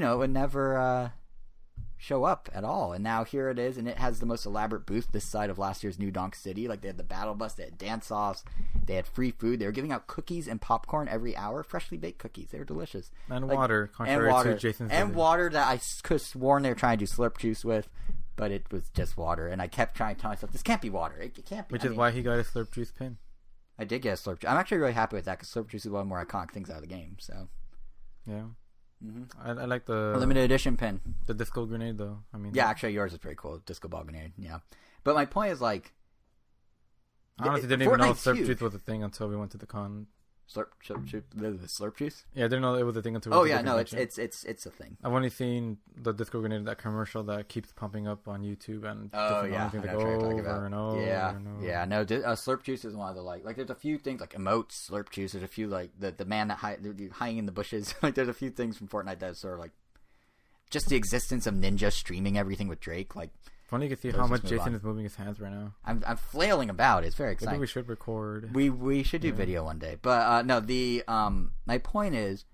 it would never show up at all. And now here it is, and it has the most elaborate booth this side of last year's New Donk City. Like, they had the battle bus, they had dance-offs, they had free food. They were giving out cookies and popcorn every hour, freshly baked cookies. They were delicious. And water, contrary to Jason's and water that I could have sworn they were trying to do slurp juice with, but it was just water. And I kept trying to tell myself, this can't be water. It can't be. Which is why he got a slurp juice pin. I did get a slurp juice. I'm actually really happy with that, because slurp juice is one of the more iconic things out of the game. So, yeah. Mm-hmm. I like the limited edition pin. The disco grenade, though. Yeah, actually, yours is pretty cool. Disco ball grenade. Yeah, but my point is, like, I honestly didn't even know slurp juice was a thing until we went to the con. The slurp juice? Yeah, I didn't know it was a thing until. It's a thing. I've only seen the disco grenade, that commercial that keeps popping up on YouTube, and over and over. Yeah. No, slurp juice is one of the like. There's a few things like emotes, slurp juice. There's a few like the man that hiding in the bushes. Like, there's a few things from Fortnite that sort of like just the existence of Ninja streaming everything with Drake. Like, funny to see how much Jason is moving his hands right now. I'm flailing about. It's very exciting. I think we should record. We should do video one day. But no, my point is,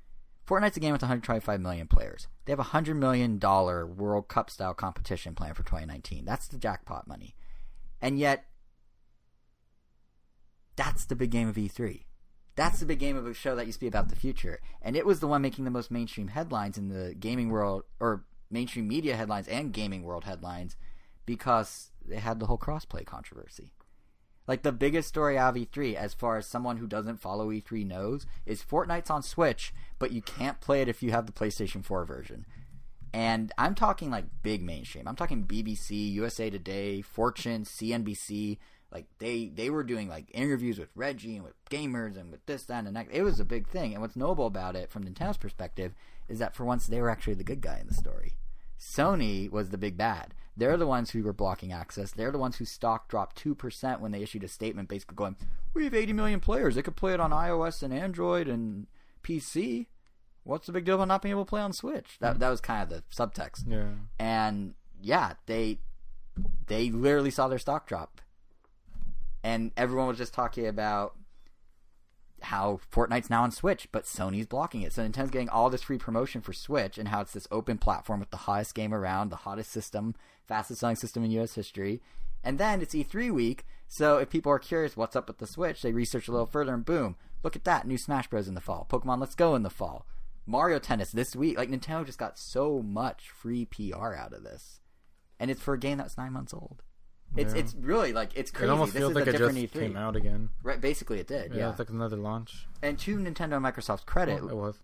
Fortnite's a game with 125 million players. They have a $100 million World Cup style competition planned for 2019. That's the jackpot money, and yet that's the big game of E3. That's the big game of a show that used to be about the future, and it was the one making the most mainstream headlines in the gaming world, or mainstream media headlines and gaming world headlines, because they had the whole crossplay controversy. Like, the biggest story out of E3, as far as someone who doesn't follow E3 knows, is Fortnite's on Switch, but you can't play it if you have the PlayStation 4 version. And I'm talking, like, big mainstream. I'm talking BBC, USA Today, Fortune, CNBC. Like, they were doing, like, interviews with Reggie and with gamers and with this, that, and the next. It was a big thing. And what's notable about it, from Nintendo's perspective, is that for once they were actually the good guy in the story. Sony was the big bad. They're the ones who were blocking access. They're the ones whose stock dropped 2% when they issued a statement basically going, we have 80 million players. They could play it on iOS and Android and PC. What's the big deal about not being able to play on Switch? That was kind of the subtext. Yeah. And, yeah, they literally saw their stock drop. And everyone was just talking about how Fortnite's now on Switch, but Sony's blocking it. So Nintendo's getting all this free promotion for Switch, and how it's this open platform with the hottest game around, the hottest system, fastest selling system in US history. And then it's E3 week, so if people are curious what's up with the Switch, they research a little further, and boom, look at that, new Smash Bros. In the fall. Pokemon Let's Go in the fall. Mario Tennis this week. Like, Nintendo just got so much free PR out of this. And it's for a game that was 9 months old. It's really, like, it's crazy. It almost this feels is like a it different just E3. came out again. Right, basically it did, yeah. It's like another launch. And to Nintendo and Microsoft's credit... Well, it was.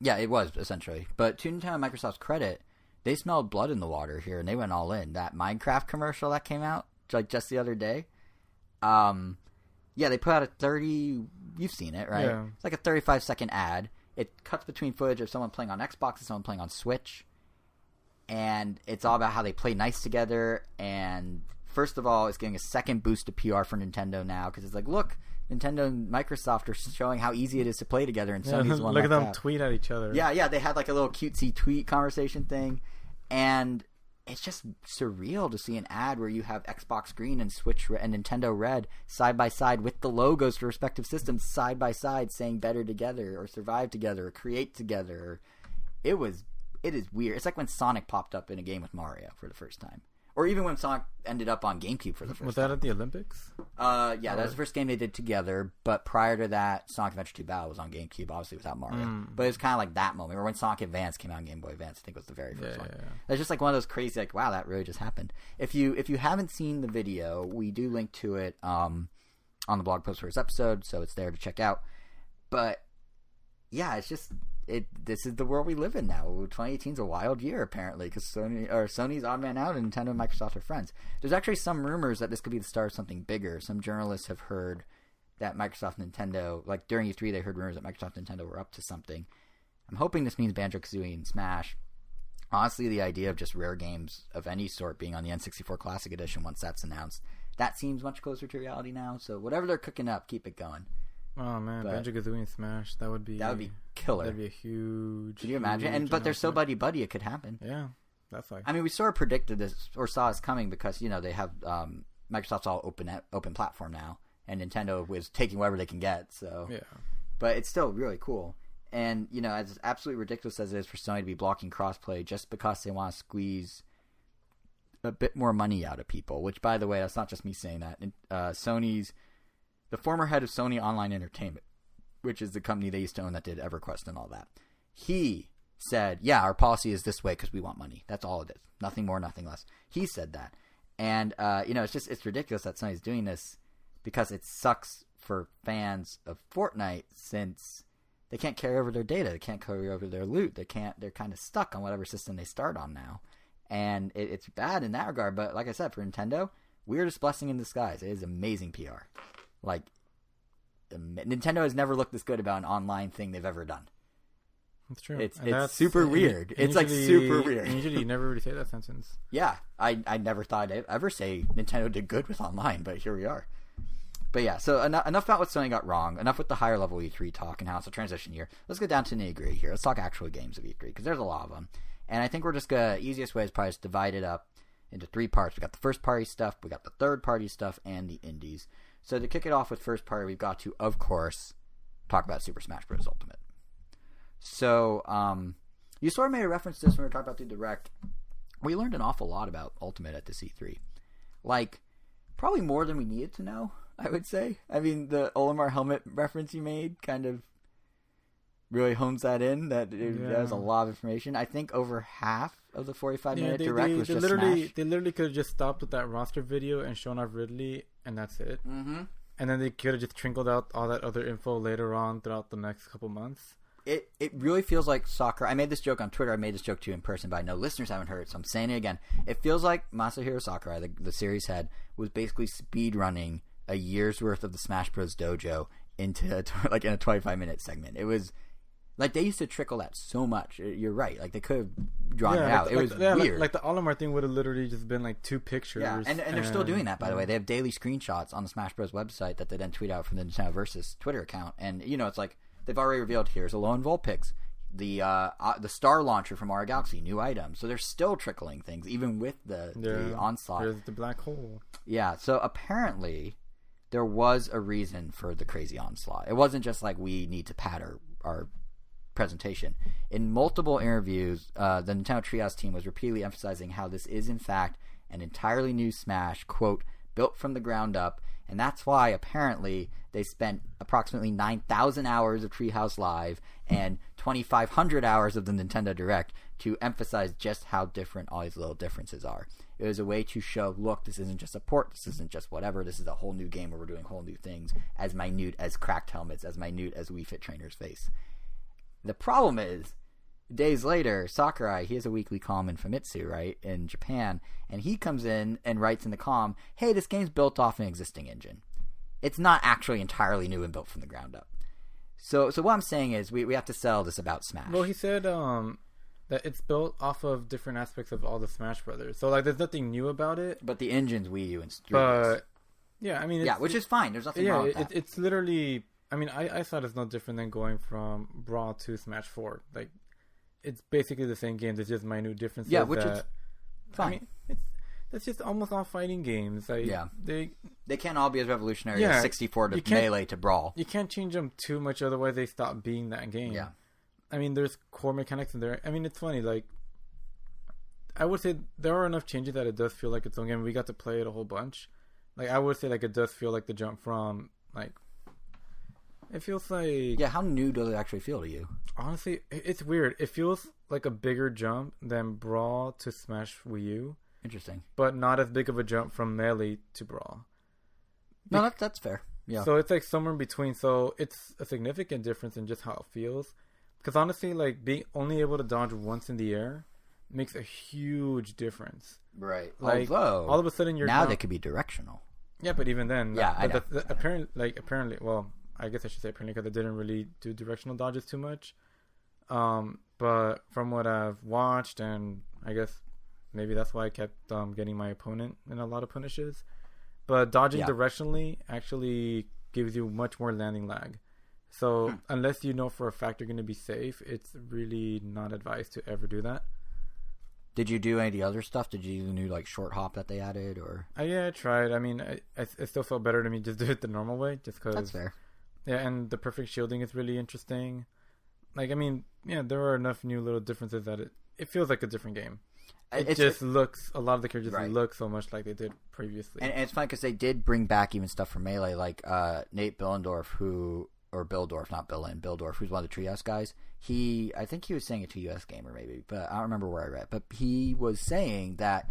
Yeah, it was, essentially. But to Nintendo and Microsoft's credit, they smelled blood in the water here, and they went all in. That Minecraft commercial that came out, like, just the other day, they put out a 30... You've seen it, right? Yeah. It's like a 35-second ad. It cuts between footage of someone playing on Xbox and someone playing on Switch. And it's all about how they play nice together. And first of all, it's getting a second boost of PR for Nintendo now, because it's like, look, Nintendo and Microsoft are showing how easy it is to play together, and Sony's one. Look at them tweet at each other. Yeah, they had like a little cutesy tweet conversation thing, and it's just surreal to see an ad where you have Xbox Green and Switch and Nintendo Red side by side with the logos for respective systems side by side, saying "better together" or "survive together" or "create together." It is weird. It's like when Sonic popped up in a game with Mario for the first time. Or even when Sonic ended up on GameCube for the first time. Was that at the Olympics? Yeah, that was the first game they did together. But prior to that, Sonic Adventure 2 Battle was on GameCube, obviously without Mario. But it was kind of like that moment. Or when Sonic Advance came out on Game Boy Advance, I think was the very first one. Yeah. It's just like one of those crazy, like, wow, that really just happened. If you haven't seen the video, we do link to it on the blog post for this episode, so it's there to check out. But, yeah, it's just... This is the world we live in now. 2018 is a wild year, apparently, because Sony's odd man out and Nintendo and Microsoft are friends. There's actually some rumors that this could be the start of something bigger. Some journalists have heard that Microsoft and Nintendo, like during E3, they heard rumors that Microsoft and Nintendo were up to something. I'm hoping this means Banjo-Kazooie and Smash. Honestly, the idea of just rare games of any sort being on the N64 Classic Edition once that's announced, that seems much closer to reality now. So whatever they're cooking up, keep it going. Oh man, Banjo-Kazooie and Smash, that would be killer. That'd be a huge. Can you imagine? But they're so buddy, it could happen. Yeah, that's like. I mean, we sort of predicted this or saw this coming because they have Microsoft's all open platform now, and Nintendo was taking whatever they can get. So yeah, but it's still really cool. And, you know, as absolutely ridiculous as it is for Sony to be blocking crossplay just because they want to squeeze a bit more money out of people, which, by the way, that's not just me saying that. The former head of Sony Online Entertainment, which is the company they used to own that did EverQuest and all that, he said, yeah, our policy is this way because we want money. That's all it is. Nothing more, nothing less. He said that. And, you know, it's ridiculous that Sony's doing this because it sucks for fans of Fortnite since they can't carry over their data. They can't carry over their loot. They're kind of stuck on whatever system they start on now. And it's bad in that regard. But like I said, for Nintendo, weirdest blessing in disguise. It is amazing PR. Like, Nintendo has never looked this good about an online thing they've ever done. That's true. It's super weird. It's like super weird. Usually you never really say that sentence. Yeah. I never thought I'd ever say Nintendo did good with online, but here we are. But yeah, so enough about what Sony got wrong. Enough with the higher level E3 talk and how it's a transition year. Let's get down to nitty-gritty here. Let's talk actual games of E3 because there's a lot of them. And I think we're just going to, easiest way is probably just divide it up into 3 parts. We got the first party stuff, we got the third party stuff, and the indies. So to kick it off with first party, we've got to, of course, talk about Super Smash Bros. Ultimate. So, you sort of made a reference to this when we were talking about the Direct. We learned an awful lot about Ultimate at the C3. Like, probably more than we needed to know, I would say. I mean, the Olimar helmet reference you made kind of really hones that in. That was a lot of information. I think over half of the 45-minute Direct was just Smash. They literally could have just stopped with that roster video and shown off Ridley, and that's it. Mm-hmm. And then they could have just trickled out all that other info later on throughout the next couple months. It really feels like Sakurai. I made this joke on Twitter. I made this joke to you in person, but I know listeners haven't heard it, so I'm saying it again. It feels like Masahiro Sakurai, the series head, was basically speed running a year's worth of the Smash Bros. Dojo into in a 25-minute segment. It was like they used to trickle that so much. You're right. Like they could have drawn it out. It was weird. Like the Olimar thing would have literally just been like 2 pictures. Yeah, and they're still doing that, by the way. They have daily screenshots on the Smash Bros. Website that they then tweet out from the Nintendo Versus Twitter account. And, you know, it's like they've already revealed here's a Alolan Vulpix, the Star Launcher from Mario Galaxy, new item. So they're still trickling things, even with the onslaught. There's the black hole. Yeah, so apparently there was a reason for the crazy onslaught. It wasn't just like we need to pad our presentation. In multiple interviews, the Nintendo Treehouse team was repeatedly emphasizing how this is in fact an entirely new Smash, quote, built from the ground up, and that's why apparently they spent approximately 9,000 hours of Treehouse Live and 2,500 hours of the Nintendo Direct to emphasize just how different all these little differences are. It was a way to show, look, this isn't just a port, this isn't just whatever, this is a whole new game where we're doing whole new things, as minute as cracked helmets, as minute as Wii Fit Trainer's face. The problem is, days later, Sakurai, he has a weekly column in Famitsu, right, in Japan, and he comes in and writes in the column, hey, this game's built off an existing engine. It's not actually entirely new and built from the ground up. So what I'm saying is, we have to sell this about Smash. Well, he said that it's built off of different aspects of all the Smash Brothers. So, like, there's nothing new about it. But the engine's Wii U and 3DS. But, yeah, I mean... Yeah, which is fine. There's nothing wrong with that. It's literally... I mean, I thought it's no different than going from Brawl to Smash 4. Like, it's basically the same game. There's just minute differences. Yeah, which is fine. I mean, that's just almost all fighting games. Like, yeah. They can't all be as revolutionary as 64 to Melee to Brawl. You can't change them too much, otherwise they stop being that game. Yeah. I mean, there's core mechanics in there. I mean, it's funny. Like, I would say there are enough changes that it does feel like its own game. We got to play it a whole bunch. Like, I would say, like, it does feel like the jump from, like... It feels like... Yeah, how new does it actually feel to you? Honestly, it's weird. It feels like a bigger jump than Brawl to Smash Wii U. Interesting. But not as big of a jump from Melee to Brawl. No, that's fair. Yeah. So it's like somewhere in between. So it's a significant difference in just how it feels. Because honestly, like, being only able to dodge once in the air makes a huge difference. Right. Like, although, all of a sudden you're... Now they could be directional. Yeah, but even then... Yeah, I know. Apparently, well... I guess I should say apparently because I didn't really do directional dodges too much. But from what I've watched, and I guess maybe that's why I kept getting my opponent in a lot of punishes. But dodging directionally actually gives you much more landing lag. So unless you know for a fact you're going to be safe, it's really not advised to ever do that. Did you do any of the other stuff? Did you do the new like short hop that they added? Or yeah, I tried. I mean, it still felt better to me just do it the normal way, just because. That's fair. Yeah, and the perfect shielding is really interesting. Like, I mean, yeah, there are enough new little differences that it feels like a different game. It just looks, a lot of the characters look so much like they did previously. And it's funny because they did bring back even stuff from Melee, like Nate Billendorf, not Billin, Bildorf, who's one of the Treehouse guys. I think he was saying it to US Gamer maybe, but I don't remember where I read. But he was saying that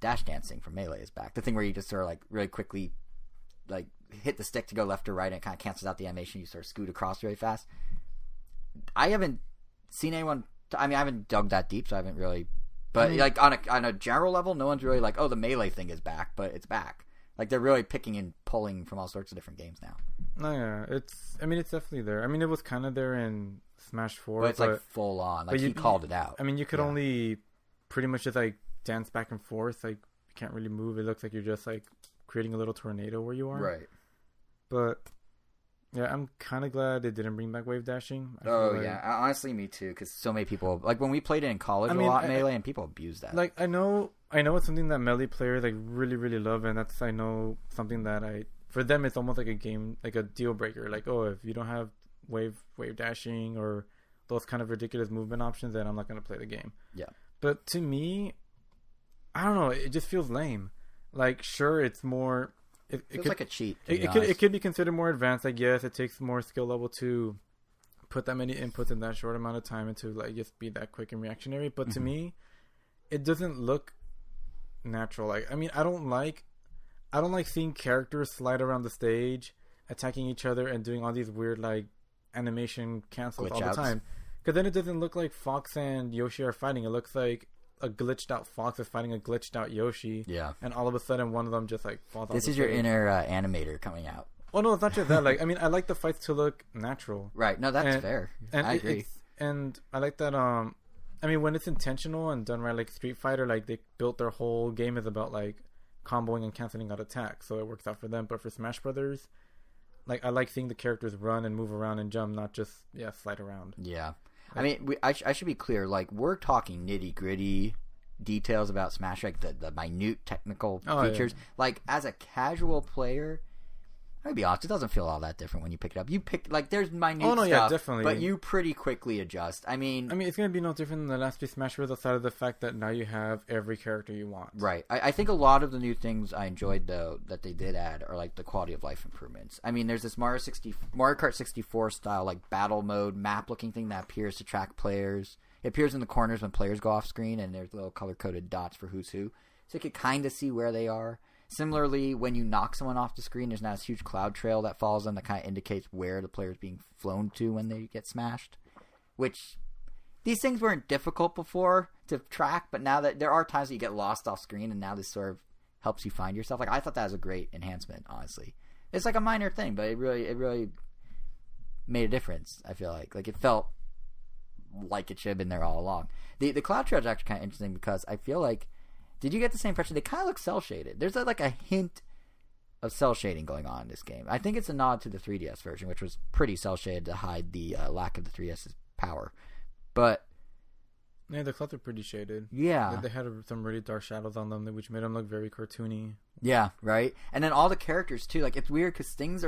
dash dancing from Melee is back. The thing where you just sort of like really quickly like hit the stick to go left or right and it kind of cancels out the animation. You sort of scoot across really fast. I haven't seen anyone. I haven't dug that deep, so I haven't really. But like on a general level, no one's really like, oh, the Melee thing is back, but it's back. Like they're really picking and pulling from all sorts of different games now. No, yeah, it's definitely there. I mean, it was kind of there in Smash 4, but it's like full on. Like he called it out. I mean, you could only pretty much just like dance back and forth. Like you can't really move. It looks like you're just like creating a little tornado where you are. Right. But yeah, I'm kind of glad they didn't bring back wave dashing. Yeah, honestly, me too. Because so many people, like when we played it in college a lot, Melee, and people abused that. Like I know it's something that Melee players like really, really love, and that's something that for them it's almost like a game, like a deal breaker. Like, oh, if you don't have wave dashing or those kind of ridiculous movement options, then I'm not gonna play the game. Yeah. But to me, I don't know. It just feels lame. Like, sure, it's more. It feels like a cheat. It could be considered more advanced. Like, yes, it takes more skill level to put that many inputs in that short amount of time and to like just be that quick and reactionary. But to me, it doesn't look natural. Like, I mean, I don't like seeing characters slide around the stage, attacking each other, and doing all these weird like animation cancels all the time. Because then it doesn't look like Fox and Yoshi are fighting. It looks like a glitched out Fox is fighting a glitched out Yoshi. Yeah. And all of a sudden one of them just like falls off. This is your inner animator coming out. Well, no, it's not just that. Like, I mean, I like the fights to look natural. Right. No, that's fair. And I agree. And I like that. I mean, when it's intentional and done right, like Street Fighter, like they built their whole game is about like comboing and canceling out attacks, so it works out for them. But for Smash Brothers, like I like seeing the characters run and move around and jump, not just slide around. Yeah. I mean, I should be clear. Like, we're talking nitty gritty details about Smash, like the minute technical features. Yeah. Like, as a casual player, I'll be honest, it doesn't feel all that different when you pick it up. You pick like there's minute stuff, yeah, definitely. But you pretty quickly adjust. I mean, it's gonna be no different than the last three Smash Bros. Outside of the fact that now you have every character you want. Right. I think a lot of the new things I enjoyed though that they did add are like the quality of life improvements. I mean, there's this Mario Kart 64 style like battle mode map looking thing that appears to track players. It appears in the corners when players go off screen, and there's little color coded dots for who's who, so you can kind of see where they are. Similarly, when you knock someone off the screen, there's now this huge cloud trail that follows them that kind of indicates where the player is being flown to when they get smashed. Which, these things weren't difficult before to track, but now that there are times that you get lost off screen, and now this sort of helps you find yourself. Like, I thought that was a great enhancement, honestly. It's like a minor thing, but it really made a difference, I feel like. Like, it felt like it should have been there all along. The cloud trail is actually kind of interesting because I feel like, did you get the same impression? They kind of look cel-shaded. There's like a hint of cel shading going on in this game. I think it's a nod to the 3DS version, which was pretty cel-shaded to hide the lack of the 3DS's power. But yeah, the clouds are pretty shaded. Yeah. They had some really dark shadows on them, which made them look very cartoony. Yeah, right? And then all the characters, too. Like, it's weird because things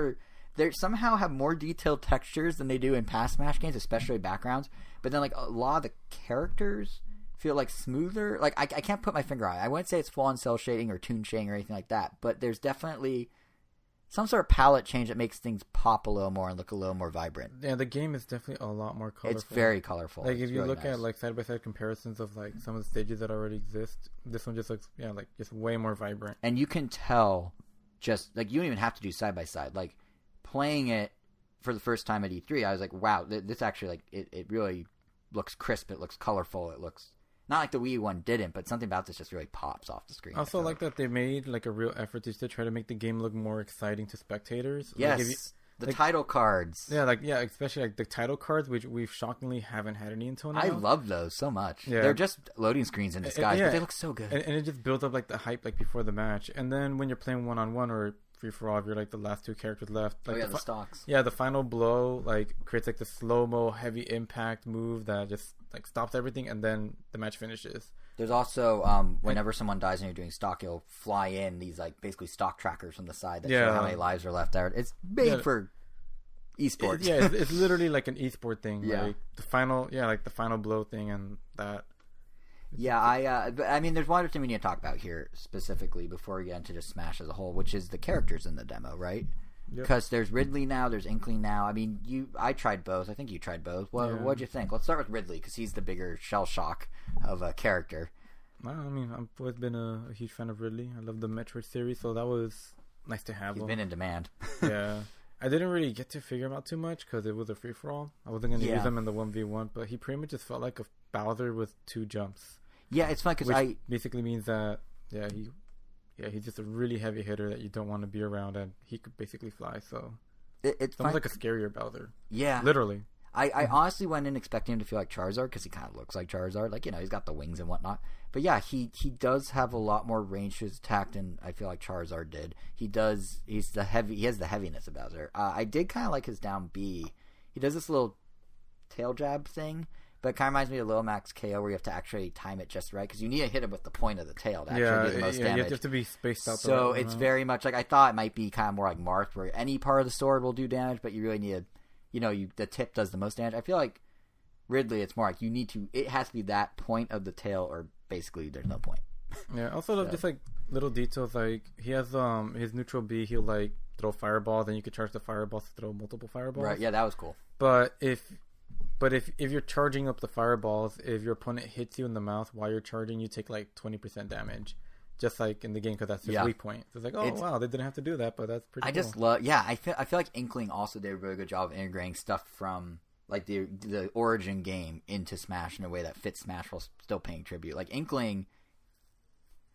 they somehow have more detailed textures than they do in past Smash games, especially backgrounds. But then, like, a lot of the characters feel like smoother. Like, I can't put my finger on it. I wouldn't say it's full-on cell shading or toon shading or anything like that, but there's definitely some sort of palette change that makes things pop a little more and look a little more vibrant. Yeah, the game is definitely a lot more colorful. It's very colorful. Like, if you really look at like side-by-side comparisons of like some of the stages that already exist, this one just looks like just way more vibrant. And you can tell, just like, you don't even have to do side-by-side. Like, playing it for the first time at E3, I was like, wow, this actually, like, it really looks crisp. It looks colorful. It looks not like the Wii one didn't, but something about this just really pops off the screen. I also like that they made like a real effort to try to make the game look more exciting to spectators. Yes, like, the title cards. Yeah, especially like the title cards, which we shockingly haven't had any until now. I love those so much. Yeah. They're just loading screens in disguise, but they look so good. And it just builds up like the hype like before the match. And then when you're playing one-on-one or free-for-all, if you're like the last two characters left. Like, the stocks. Yeah, the final blow like creates like the slow-mo heavy impact move that just like stops everything, and then the match finishes. There's also whenever someone dies and you're doing stock, you'll fly in these like basically stock trackers from the side that show how many lives are left out. It's made for esports. It's literally like an esport thing. Yeah. Like the final blow thing and that. Yeah, I mean, there's one other thing we need to talk about here specifically before we get into just Smash as a whole, which is the characters in the demo, right? Because there's Ridley now, there's Inkling now. I mean, I tried both. I think you tried both. What'd you think? Let's start with Ridley because he's the bigger shell shock of a character. Well, I mean, I've always been a huge fan of Ridley. I love the Metroid series, so that was nice to have. He's been in demand. Yeah. I didn't really get to figure him out too much because it was a free-for-all. I wasn't going to use him in the 1v1, but he pretty much just felt like a Bowser with 2 jumps. Yeah, it's fun because basically means that he's just a really heavy hitter that you don't want to be around, and he could basically fly. So it's almost like a scarier Bowser. Yeah, literally. I honestly went in expecting him to feel like Charizard because he kind of looks like Charizard, like he's got the wings and whatnot. But yeah, he does have a lot more range to his attack than I feel like Charizard did. He has the heaviness of Bowser. I did kind of like his down B. He does this little tail jab thing. But it kind of reminds me of Lil Max KO where you have to actually time it just right because you need to hit him with the point of the tail to actually do the most damage. You have to be spaced out. So it's very much like I thought it might be kind of more like Marth where any part of the sword will do damage, but you really need the tip does the most damage. I feel like Ridley, it's more like it has to be that point of the tail or basically there's no point. Yeah, also love just like little details like he has his neutral B, he'll like throw fireballs and you could charge the fireballs to throw multiple fireballs. Right, yeah, that was cool. But if you're charging up the fireballs, if your opponent hits you in the mouth while you're charging, you take like 20% damage, just like in the game because that's his weak point. So it's like, wow, they didn't have to do that, but that's pretty. Just love, I feel like Inkling also did a really good job of integrating stuff from like the origin game into Smash in a way that fits Smash while still paying tribute. Like Inkling,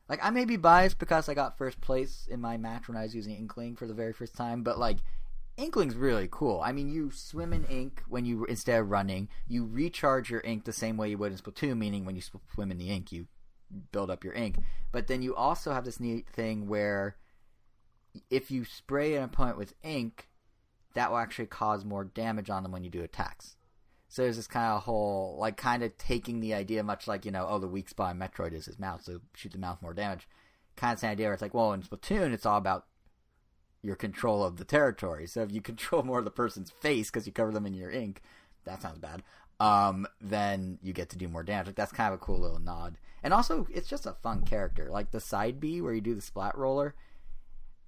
like I may be biased because I got first place in my match when I was using Inkling for the very first time, but like. Inkling's really cool. I mean, you swim in ink instead of running. You recharge your ink the same way you would in Splatoon, meaning when you swim in the ink, you build up your ink. But then you also have this neat thing where if you spray an opponent with ink, that will actually cause more damage on them when you do attacks. So there's this kind of whole, like, kind of taking the idea, much like, the weak spot in Metroid is his mouth, so shoot the mouth more damage. Kind of same idea where it's like, well, in Splatoon, it's all about your control of the territory. So if you control more of the person's face because you cover them in your ink, that sounds bad, then you get to do more damage. Like, that's kind of a cool little nod. And also, it's just a fun character. Like the side B where you do the splat roller,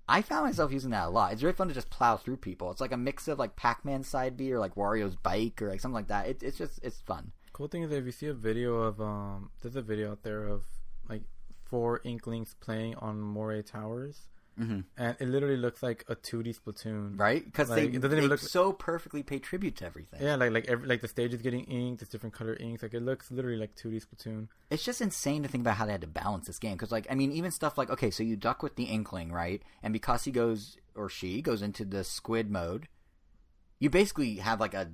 I found myself using that a lot. It's really fun to just plow through people. It's like a mix of like Pac-Man side B or like Wario's bike or like something like that. It's fun. Cool thing is that if you see a video of there's a video out there of like 4 Inklings playing on Moray Towers. Mm-hmm. And it literally looks like a 2D Splatoon, right? Because like, they so perfectly pay tribute to everything. Yeah, like the stage is getting inked. It's different color inks. Like it looks literally like 2D Splatoon. It's just insane to think about how they had to balance this game. Because like I mean, even stuff like okay, so you duck with the Inkling, right? And because he goes or she goes into the squid mode, you basically have like a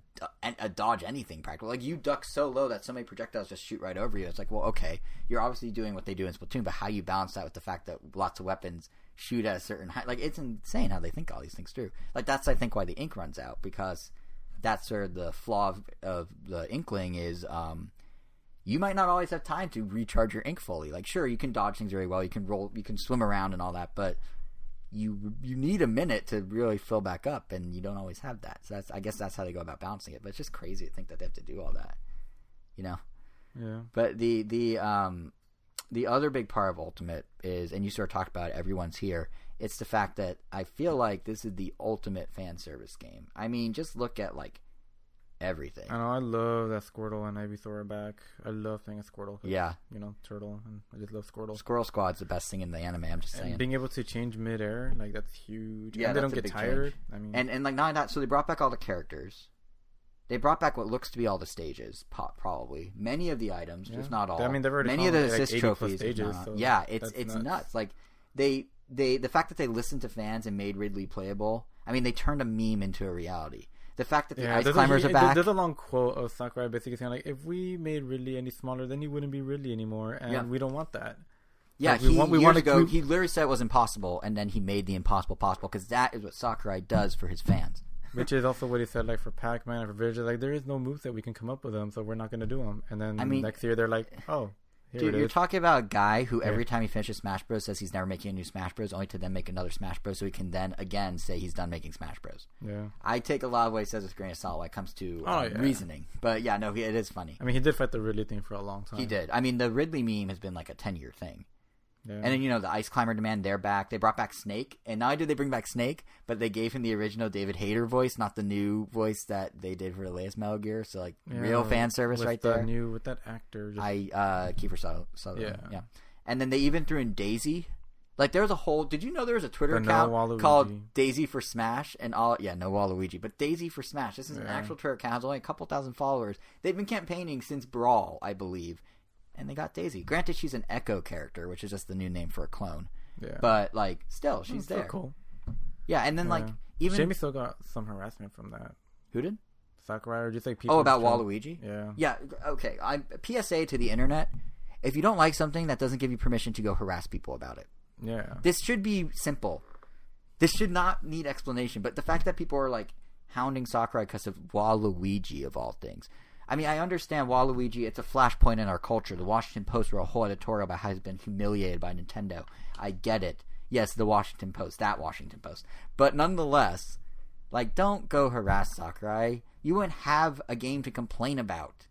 dodge anything practical. Like you duck so low that so many projectiles just shoot right over you. It's like, well, okay, you're obviously doing what they do in Splatoon, but how you balance that with the fact that lots of weapons shoot at a certain height. Like, it's insane how they think all these things through. Like, that's, I think, why the ink runs out, because that's sort of the flaw of the Inkling is you might not always have time to recharge your ink fully. Like, sure, you can dodge things very well, you can roll, you can swim around and all that, but you need a minute to really fill back up, and you don't always have that. So I guess that's how they go about balancing it, but it's just crazy to think that they have to do all that, Yeah. But the other big part of Ultimate is, and you sort of talked about it, everyone's here, it's the fact that I feel like this is the ultimate fan service game. I mean, just look at, like, everything. I know, I love that Squirtle and Ivysaur are back. I love playing a Squirtle. Yeah. Turtle, and I just love Squirtle. Squirrel Squad's the best thing in the anime, I'm just saying. And being able to change mid-air, like, that's huge. Yeah, and they don't get tired. Change. I mean, and like, not that, so they brought back all the characters. They brought back what looks to be all the stages, probably. Many of the items, just not all. I mean, they've already many of the like assist trophies. Stages, so yeah, it's nuts. Like the fact that they listened to fans and made Ridley playable. I mean, they turned a meme into a reality. The fact that the ice climbers are back. There's a long quote of Sakurai basically saying like, if we made Ridley any smaller, then he wouldn't be Ridley anymore, and we don't want that. Yeah, like, we want to go. He literally said it was impossible, and then he made the impossible possible, because that is what Sakurai does for his fans. Which is also what he said, like, for Pac-Man and for Vegeta. Like, there is no moves that we can come up with them, so we're not going to do them. And then next year they're like, oh. Dude, you're talking about a guy who every time he finishes Smash Bros. Says he's never making a new Smash Bros. Only to then make another Smash Bros. So he can then again say he's done making Smash Bros. Yeah. I take a lot of what he says with a grain of salt when it comes to reasoning. But yeah, no, it is funny. I mean, he did fight the Ridley thing for a long time. He did. I mean, the Ridley meme has been like a 10-year thing. Yeah. And then, the Ice Climber Demand, they're back. They brought back Snake. And not only did they bring back Snake, but they gave him the original David Hayter voice, not the new voice that they did for the latest Metal Gear. So, like, real fan service right there. With that actor. Kiefer Sutherland. Yeah. And then they even threw in Daisy. Like, there was a whole... Did you know there was a Twitter account called Daisy for Smash? And all... Yeah, no Waluigi. But Daisy for Smash. This is an actual Twitter account. It has only a couple thousand followers. They've been campaigning since Brawl, I believe. And they got Daisy. Granted, she's an Echo character, which is just the new name for a clone. Yeah. But, like, still, she's there. So cool. Yeah, and then, like, even... Jamie still got some harassment from that. Who did? Sakurai, or just, like, people... Oh, about Waluigi? Yeah. Yeah, okay. PSA to the internet. If you don't like something, that doesn't give you permission to go harass people about it. Yeah. This should be simple. This should not need explanation. But the fact that people are, like, hounding Sakurai because of Waluigi, of all things... I mean, I understand Waluigi. It's a flashpoint in our culture. The Washington Post wrote a whole editorial about how he's been humiliated by Nintendo. I get it. Yes, the Washington Post. That Washington Post. But nonetheless, like, don't go harass Sakurai. You wouldn't have a game to complain about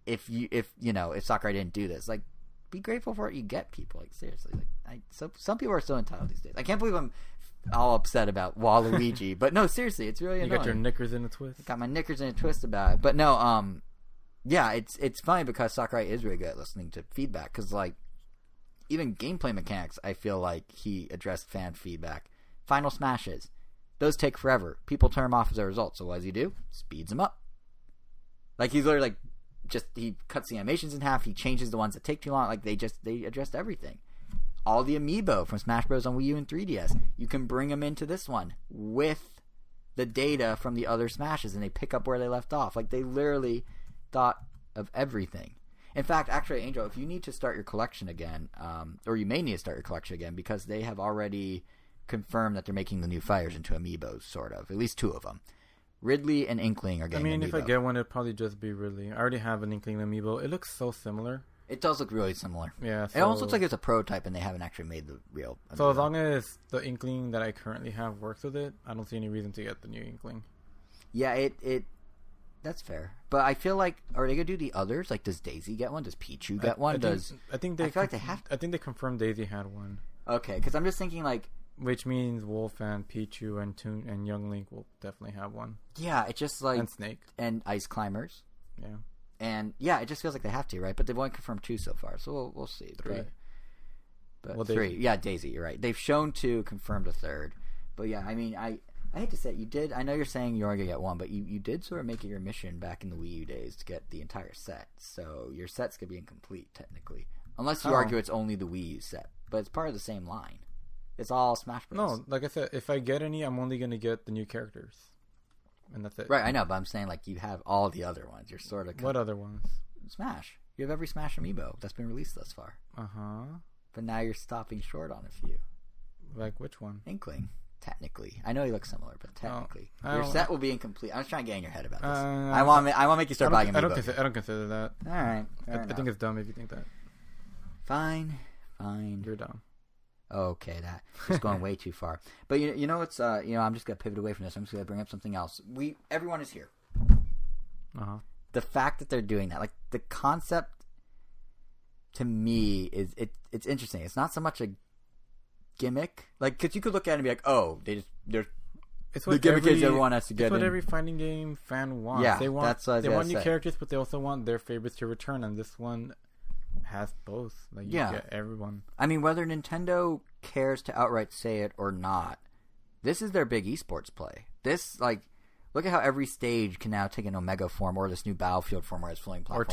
if Sakurai didn't do this. Like, be grateful for what you get, people. Like, seriously. Like, some people are so entitled these days. I can't believe I'm all upset about Waluigi, but no, seriously, it's really annoying. You got your knickers in a twist. I got my knickers in a twist about it, but no, yeah, it's funny because Sakurai is really good at listening to feedback. Because like even gameplay mechanics, I feel like he addressed fan feedback. Final smashes, those take forever. People turn them off as a result. So what does he do? Speeds them up. Like he's literally like he cuts the animations in half. He changes the ones that take too long. Like they addressed everything. All the amiibo from Smash Bros. On Wii U and 3DS, you can bring them into this one with the data from the other Smashes, and they pick up where they left off. Like, they literally thought of everything. In fact, actually, Angel, if you need to start your collection again, or you may need to start your collection again, because they have already confirmed that they're making the new fighters into amiibos, sort of. At least 2 of them. Ridley and Inkling are getting amiibo. If I get one, it'd probably just be Ridley. I already have an Inkling amiibo. It looks so similar. It does look really similar. Yeah. It almost looks like it's a prototype and they haven't actually made the real... So as long as the Inkling that I currently have works with it, I don't see any reason to get the new Inkling. Yeah, it that's fair. But I feel like, are they going to do the others? Like, does Daisy get one? Does Pichu get one? I feel like they have to. I think they confirmed Daisy had one. Okay, because I'm just thinking like... Which means Wolf and Pichu and Toon and Young Link will definitely have one. Yeah, it's just like... And Snake. And Ice Climbers. Yeah. And yeah, it just feels like they have to, right? But they've only confirmed 2 so far, so we'll see. 3. But 3. Daisy. Yeah, Daisy, you're right. They've shown 2, confirmed a 3rd. But yeah, I mean, I hate to say it, you did. I know you're saying you're going to get one, but you did sort of make it your mission back in the Wii U days to get the entire set. So your set's going to be incomplete, technically. Unless you argue it's only the Wii U set. But it's part of the same line. It's all Smash Bros. No, like I said, if I get any, I'm only going to get the new characters. And that's it. Right, I know, but I'm saying like you have all the other ones. You're sort of... What other ones? Smash. You have every Smash amiibo that's been released thus far. Uh-huh. But now you're stopping short on a few. Like which one? Inkling. Technically. I know he looks similar, but technically. Your set will be incomplete. I'm just trying to get in your head about this. I want to make you start buying amiibo. I don't consider that. Alright. I think it's dumb if you think that. Fine. You're dumb. Okay, that's going way too far. But you know what's I'm just gonna pivot away from this. I'm just gonna bring up something else. Everyone is here. Uh-huh. The fact that they're doing that, like the concept, to me is it's interesting. It's not so much a gimmick, like because you could look at it and be like, oh, the gimmick is everyone has to get. It's what in. Every fighting game fan wants. Yeah, they want new say. characters, but they also want their favorites to return, and this one has both. Like you get everyone. I mean, whether Nintendo cares to outright say it or not, this is their big esports play. This, like, look at how every stage can now take an Omega form or this new Battlefield form where it's floating platforms.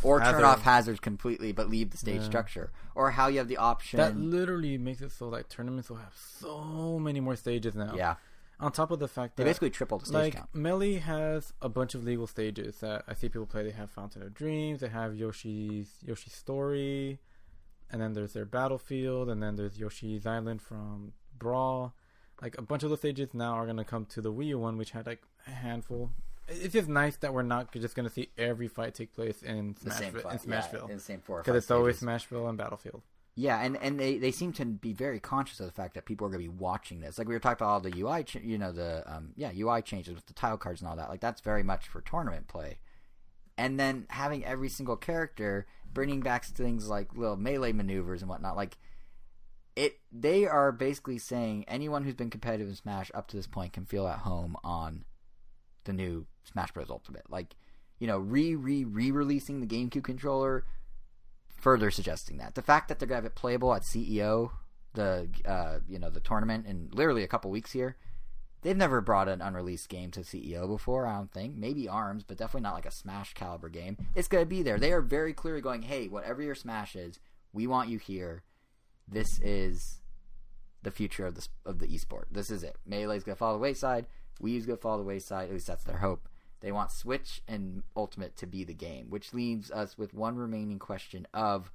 Or turn off hazards completely but leave the stage structure. Or how you have the option. That literally makes it so like tournaments will have so many more stages now. Yeah. On top of the fact that they basically tripled the stage count. Melee has a bunch of legal stages that I see people play. They have Fountain of Dreams, they have Yoshi's Story, and then there's their Battlefield, and then there's Yoshi's Island from Brawl. Like a bunch of those stages now are going to come to the Wii U one, which had like a handful it's just nice that we're not just going to see every fight take place in Smashville. In the same 4 or 5 because it's always stages. Smashville and Battlefield. Yeah, and they seem to be very conscious of the fact that people are going to be watching this. Like we were talking about all the UI, UI changes with the tile cards and all that. Like that's very much for tournament play. And then having every single character bringing back things like little melee maneuvers and whatnot. Like they are basically saying anyone who's been competitive in Smash up to this point can feel at home on the new Smash Bros. Ultimate. Like, re-releasing the GameCube controller. Further suggesting that the fact that they're gonna have it playable at CEO, the tournament in literally a couple weeks here, they've never brought an unreleased game to CEO before. I don't think. Maybe ARMS, but definitely not like a Smash caliber game. It's gonna be there. They are very clearly going, hey, whatever your Smash is, we want you here. This is the future of the esport. This is it. Melee's gonna follow the wayside. Wii U's gonna follow the wayside. At least that's their hope. They want Switch and Ultimate to be the game, which leaves us with one remaining question of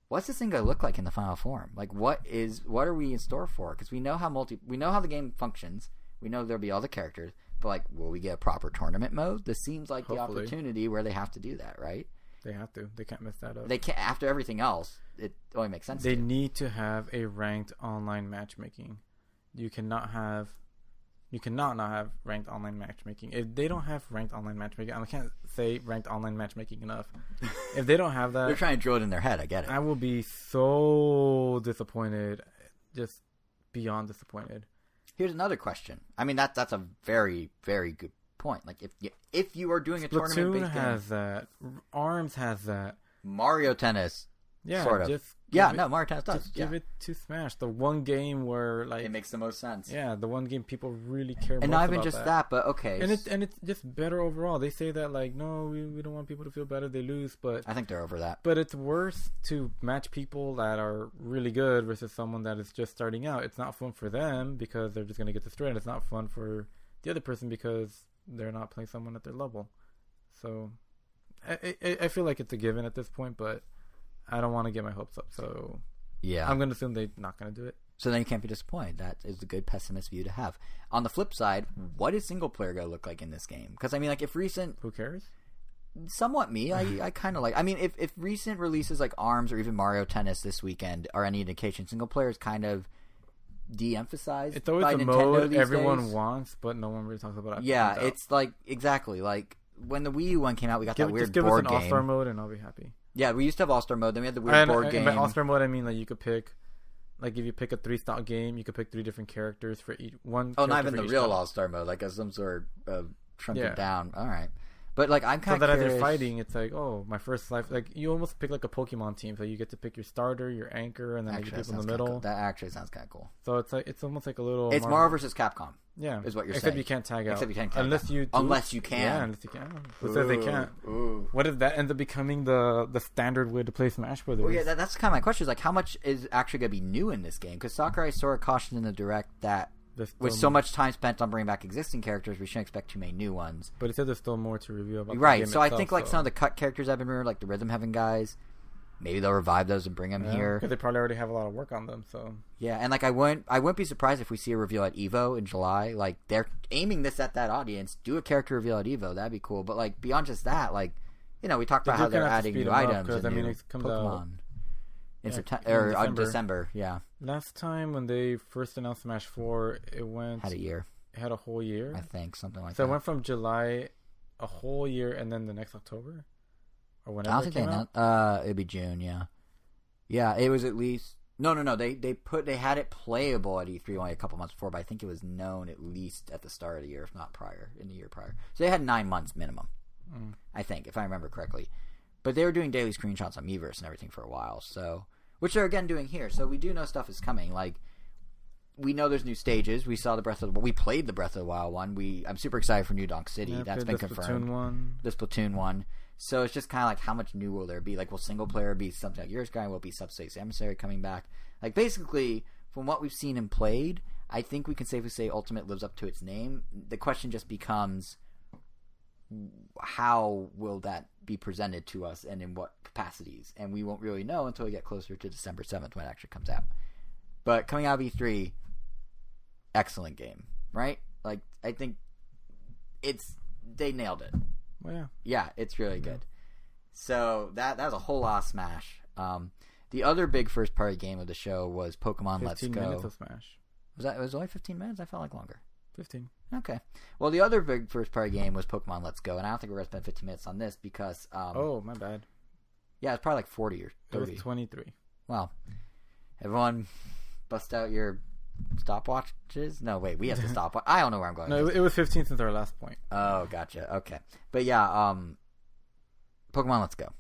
what's this thing going to look like in the final form? Like, what are we in store for? Because we know how the game functions. We know there'll be all the characters, but like, will we get a proper tournament mode? This seems like the opportunity where they have to do that, right? They have to. They can't mess that up. They can't. After everything else, it only makes sense. They need to have a ranked online matchmaking. You cannot not have ranked online matchmaking. If they don't have ranked online matchmaking, I can't say ranked online matchmaking enough. If they don't have that, they're trying to drill it in their head. I get it. I will be so disappointed, just beyond disappointed. Here's another question. I mean, that's a very, very good point. Like, if you are doing a tournament-based game, has that. ARMS has that. Mario Tennis. Yeah, sort of. Mario Tennis does. Just give it to Smash. The one game where it makes the most sense. Yeah, the one game people really care about. And not even just that, but okay. And it's just better overall. They say that like, no, we don't want people to feel better they lose, but I think they're over that. But it's worse to match people that are really good versus someone that is just starting out. It's not fun for them because they're just going to get destroyed. And it's not fun for the other person because they're not playing someone at their level. So I feel like it's a given at this point, but I don't want to get my hopes up, so yeah, I'm going to assume they're not going to do it. So then you can't be disappointed. That is a good pessimist view to have. On the flip side, what is single player going to look like in this game? Because I mean, like, if recent, who cares? Somewhat me. I kind of like. I mean, if recent releases like ARMS or even Mario Tennis this weekend are any indication, single player is kind of de-emphasized. It's always by the Nintendo mode these everyone days. wants, but no one really talks about it. Yeah, it's like exactly like when the Wii U one came out, we got that weird just give board us an game. All-Star mode, and I'll be happy. Yeah, we used to have All-Star mode. Then we had the weird board game. By All-Star mode, I mean like you could pick, like if you pick a 3-style game, you could pick 3 different characters for each one. Oh, not even the real All-Star mode, like some sort of shrunk it down. All right, but like I'm kind of so that as you're fighting, it's like, oh, my first life. Like you almost pick like a Pokemon team, so you get to pick your starter, your anchor, and then you people in the middle. That actually sounds kind of cool. So it's like it's almost like a little. It's Marvel versus Capcom. Yeah, is what you're except saying. you can't tag out. Except you can't tag unless out. you do. Unless you can. Yeah, unless you can. Who says they can't? Ooh. What if that ends up becoming the standard way to play Smash Brothers? Well, yeah, that's kind of my question. Is like, how much is actually going to be new in this game? Because Sakurai sort of cautioned in the direct that with so much time spent on bringing back existing characters, we shouldn't expect too many new ones. But it said there's still more to review about. Right. The game so itself, I think like some of the cut characters have been rumored, like the Rhythm Heaven guys. Maybe they'll revive those and bring them here because they probably already have a lot of work on them. So yeah, and like I wouldn't be surprised if we see a reveal at Evo in July. Like they're aiming this at that audience. Do a character reveal at Evo, that'd be cool. But like beyond just that, like we talked about how they're adding new items and new Pokemon in September or December. Yeah. Last time when they first announced Smash 4, it had a year. It had a whole year. I think something like that. So it went from July, a whole year, and then the next October. Or whenever I don't think it'd be June, yeah, it was at least no. They had it playable at E3 only a couple months before, but I think it was known at least at the start of the year, if not prior, in the year prior. So they had 9 months minimum, I think, if I remember correctly. But they were doing daily screenshots on Miiverse and everything for a while, so which they're again doing here. So we do know stuff is coming. Like we know there's new stages. We saw we played the Breath of the Wild one. I'm super excited for New Donk City. That's been confirmed. The Splatoon one. So it's just kind of like how much new will there be? Like, will single player be something like Yours Guy? Will it be Subspace Emissary coming back? Like, basically, from what we've seen and played, I think we can safely say Ultimate lives up to its name. The question just becomes, how will that be presented to us and in what capacities? And we won't really know until we get closer to December 7th when it actually comes out. But coming out of E3, excellent game, right? Like, I think it's they nailed it. Well, yeah. Yeah, it's really good. So that was a whole lot of Smash. The other big first party game of the show was Pokemon Let's Go. 15 minutes of Smash. It was only 15 minutes? I felt like longer. 15. Okay. Well, the other big first party game was Pokemon Let's Go, and I don't think we're going to spend 15 minutes on this because... oh, my bad. Yeah, it's probably like 40 or 30. It was 23. Wow. Everyone bust out your stopwatches? No, wait, we have to stop. I don't know where I'm going. No, it was 15 since our last point. Oh, gotcha. Okay. But yeah, Pokemon Let's Go.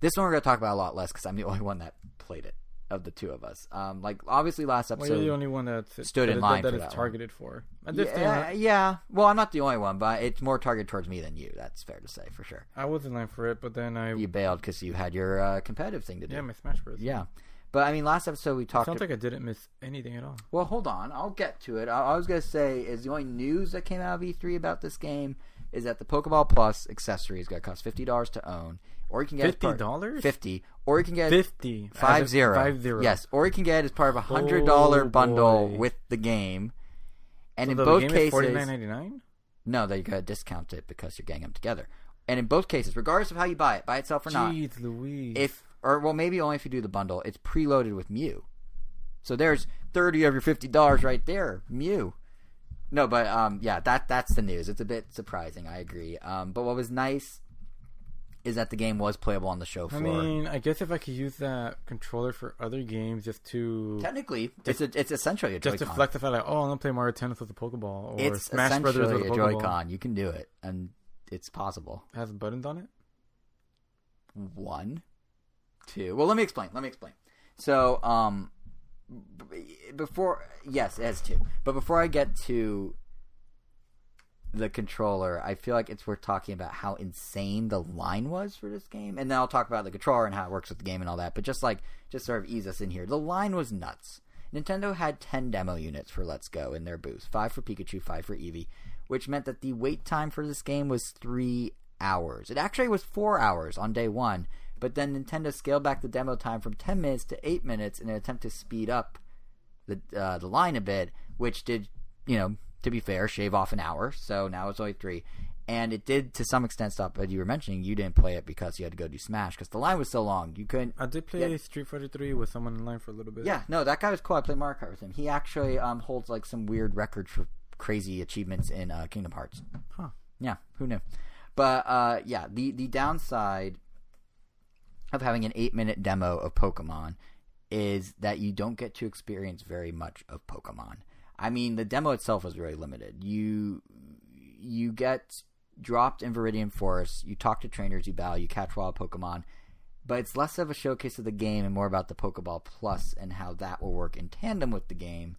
This one we're going to talk about a lot less because I'm the only one that played it of the two of us. Like, obviously last episode... Well, you're the only one that stood in line that for it's that targeted for. Yeah. Well, I'm not the only one, but it's more targeted towards me than you. That's fair to say, for sure. I was in line for it, but then You bailed because you had your competitive thing to do. Yeah, my Smash Bros. Yeah. But, I mean, last episode we talked... It sounds like I didn't miss anything at all. Well, hold on. I'll get to it. I was going to say is the only news that came out of E3 about this game is that the Pokeball Plus accessory is going to cost $50 to own. Or you can get $50? $50. Or you can get 50. 50. Yes. Or you can get it as part of a $100 bundle with the game. And so in the both game cases, is $49.99? No, they got to discount it because you're getting them together. And in both cases, regardless of how you buy it, by itself or not, Jeez Louise. Maybe only if you do the bundle, it's preloaded with Mew. So there's 30 of your $50 right there, Mew. No, but yeah, that's the news. It's a bit surprising, I agree. But what was nice is that the game was playable on the show floor. I mean, I guess if I could use that controller for other games just to... Technically, it's essentially a Joy-Con. Just to flex the fact like, oh, I'm going to play Mario Tennis with a Pokeball. Or it's Smash Brothers with a Pokeball. Joy-Con. You can do it, and it's possible. It has buttons on it? 1, 2... Well, let me explain. So, yes, it has 2. But before I get to the controller, I feel like it's worth talking about how insane the line was for this game, and then I'll talk about the controller and how it works with the game and all that. But just sort of ease us in here, the line was nuts. Nintendo had 10 demo units for Let's Go in their booth, 5 for Pikachu, 5 for Eevee, which meant that the wait time for this game was 3 hours. It actually was 4 hours on day 1, but then Nintendo scaled back the demo time from 10 minutes to 8 minutes in an attempt to speed up the line a bit, which did, to be fair, shave off an hour, so now it's only 3. And it did, to some extent, stop, but you were mentioning you didn't play it because you had to go do Smash, because the line was so long, you couldn't... I did play Street Fighter 3 with someone in line for a little bit. Yeah, no, that guy was cool. I played Mario Kart with him. He actually holds, some weird record for crazy achievements in Kingdom Hearts. Huh. Yeah, who knew? But, yeah, the downside of having an 8-minute demo of Pokemon is that you don't get to experience very much of Pokemon. I mean, the demo itself was really limited. You get dropped in Viridian Forest, you talk to trainers, you battle, you catch wild Pokemon, but it's less of a showcase of the game and more about the Pokeball Plus and how that will work in tandem with the game.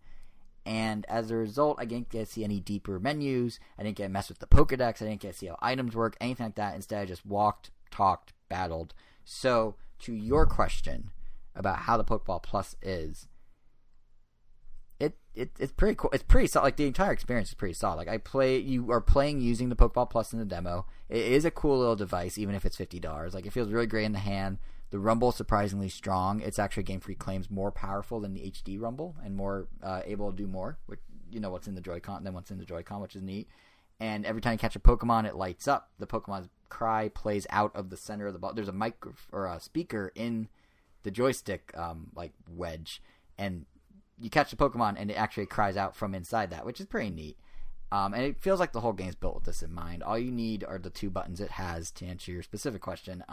And as a result, I didn't get to see any deeper menus, I didn't get to mess with the Pokedex, I didn't get to see how items work, anything like that. Instead, I just walked, talked, battled. So, to your question about how the Pokeball Plus is, it's pretty cool. It's pretty solid. Like, the entire experience is pretty solid. Like, you are playing using the Pokeball Plus in the demo. It is a cool little device, even if it's $50. Like, it feels really great in the hand. The Rumble is surprisingly strong. It's actually, Game Freak claims, more powerful than the HD Rumble and more able to do more. Which, what's in the Joy-Con than what's in the Joy-Con, which is neat. And every time you catch a Pokemon, it lights up. The Pokemon's cry plays out of the center of the ball. There's a mic or a speaker in the joystick, wedge, and you catch the Pokemon, and it actually cries out from inside that, which is pretty neat. And it feels like the whole game's built with this in mind. All you need are the 2 buttons it has to answer your specific question.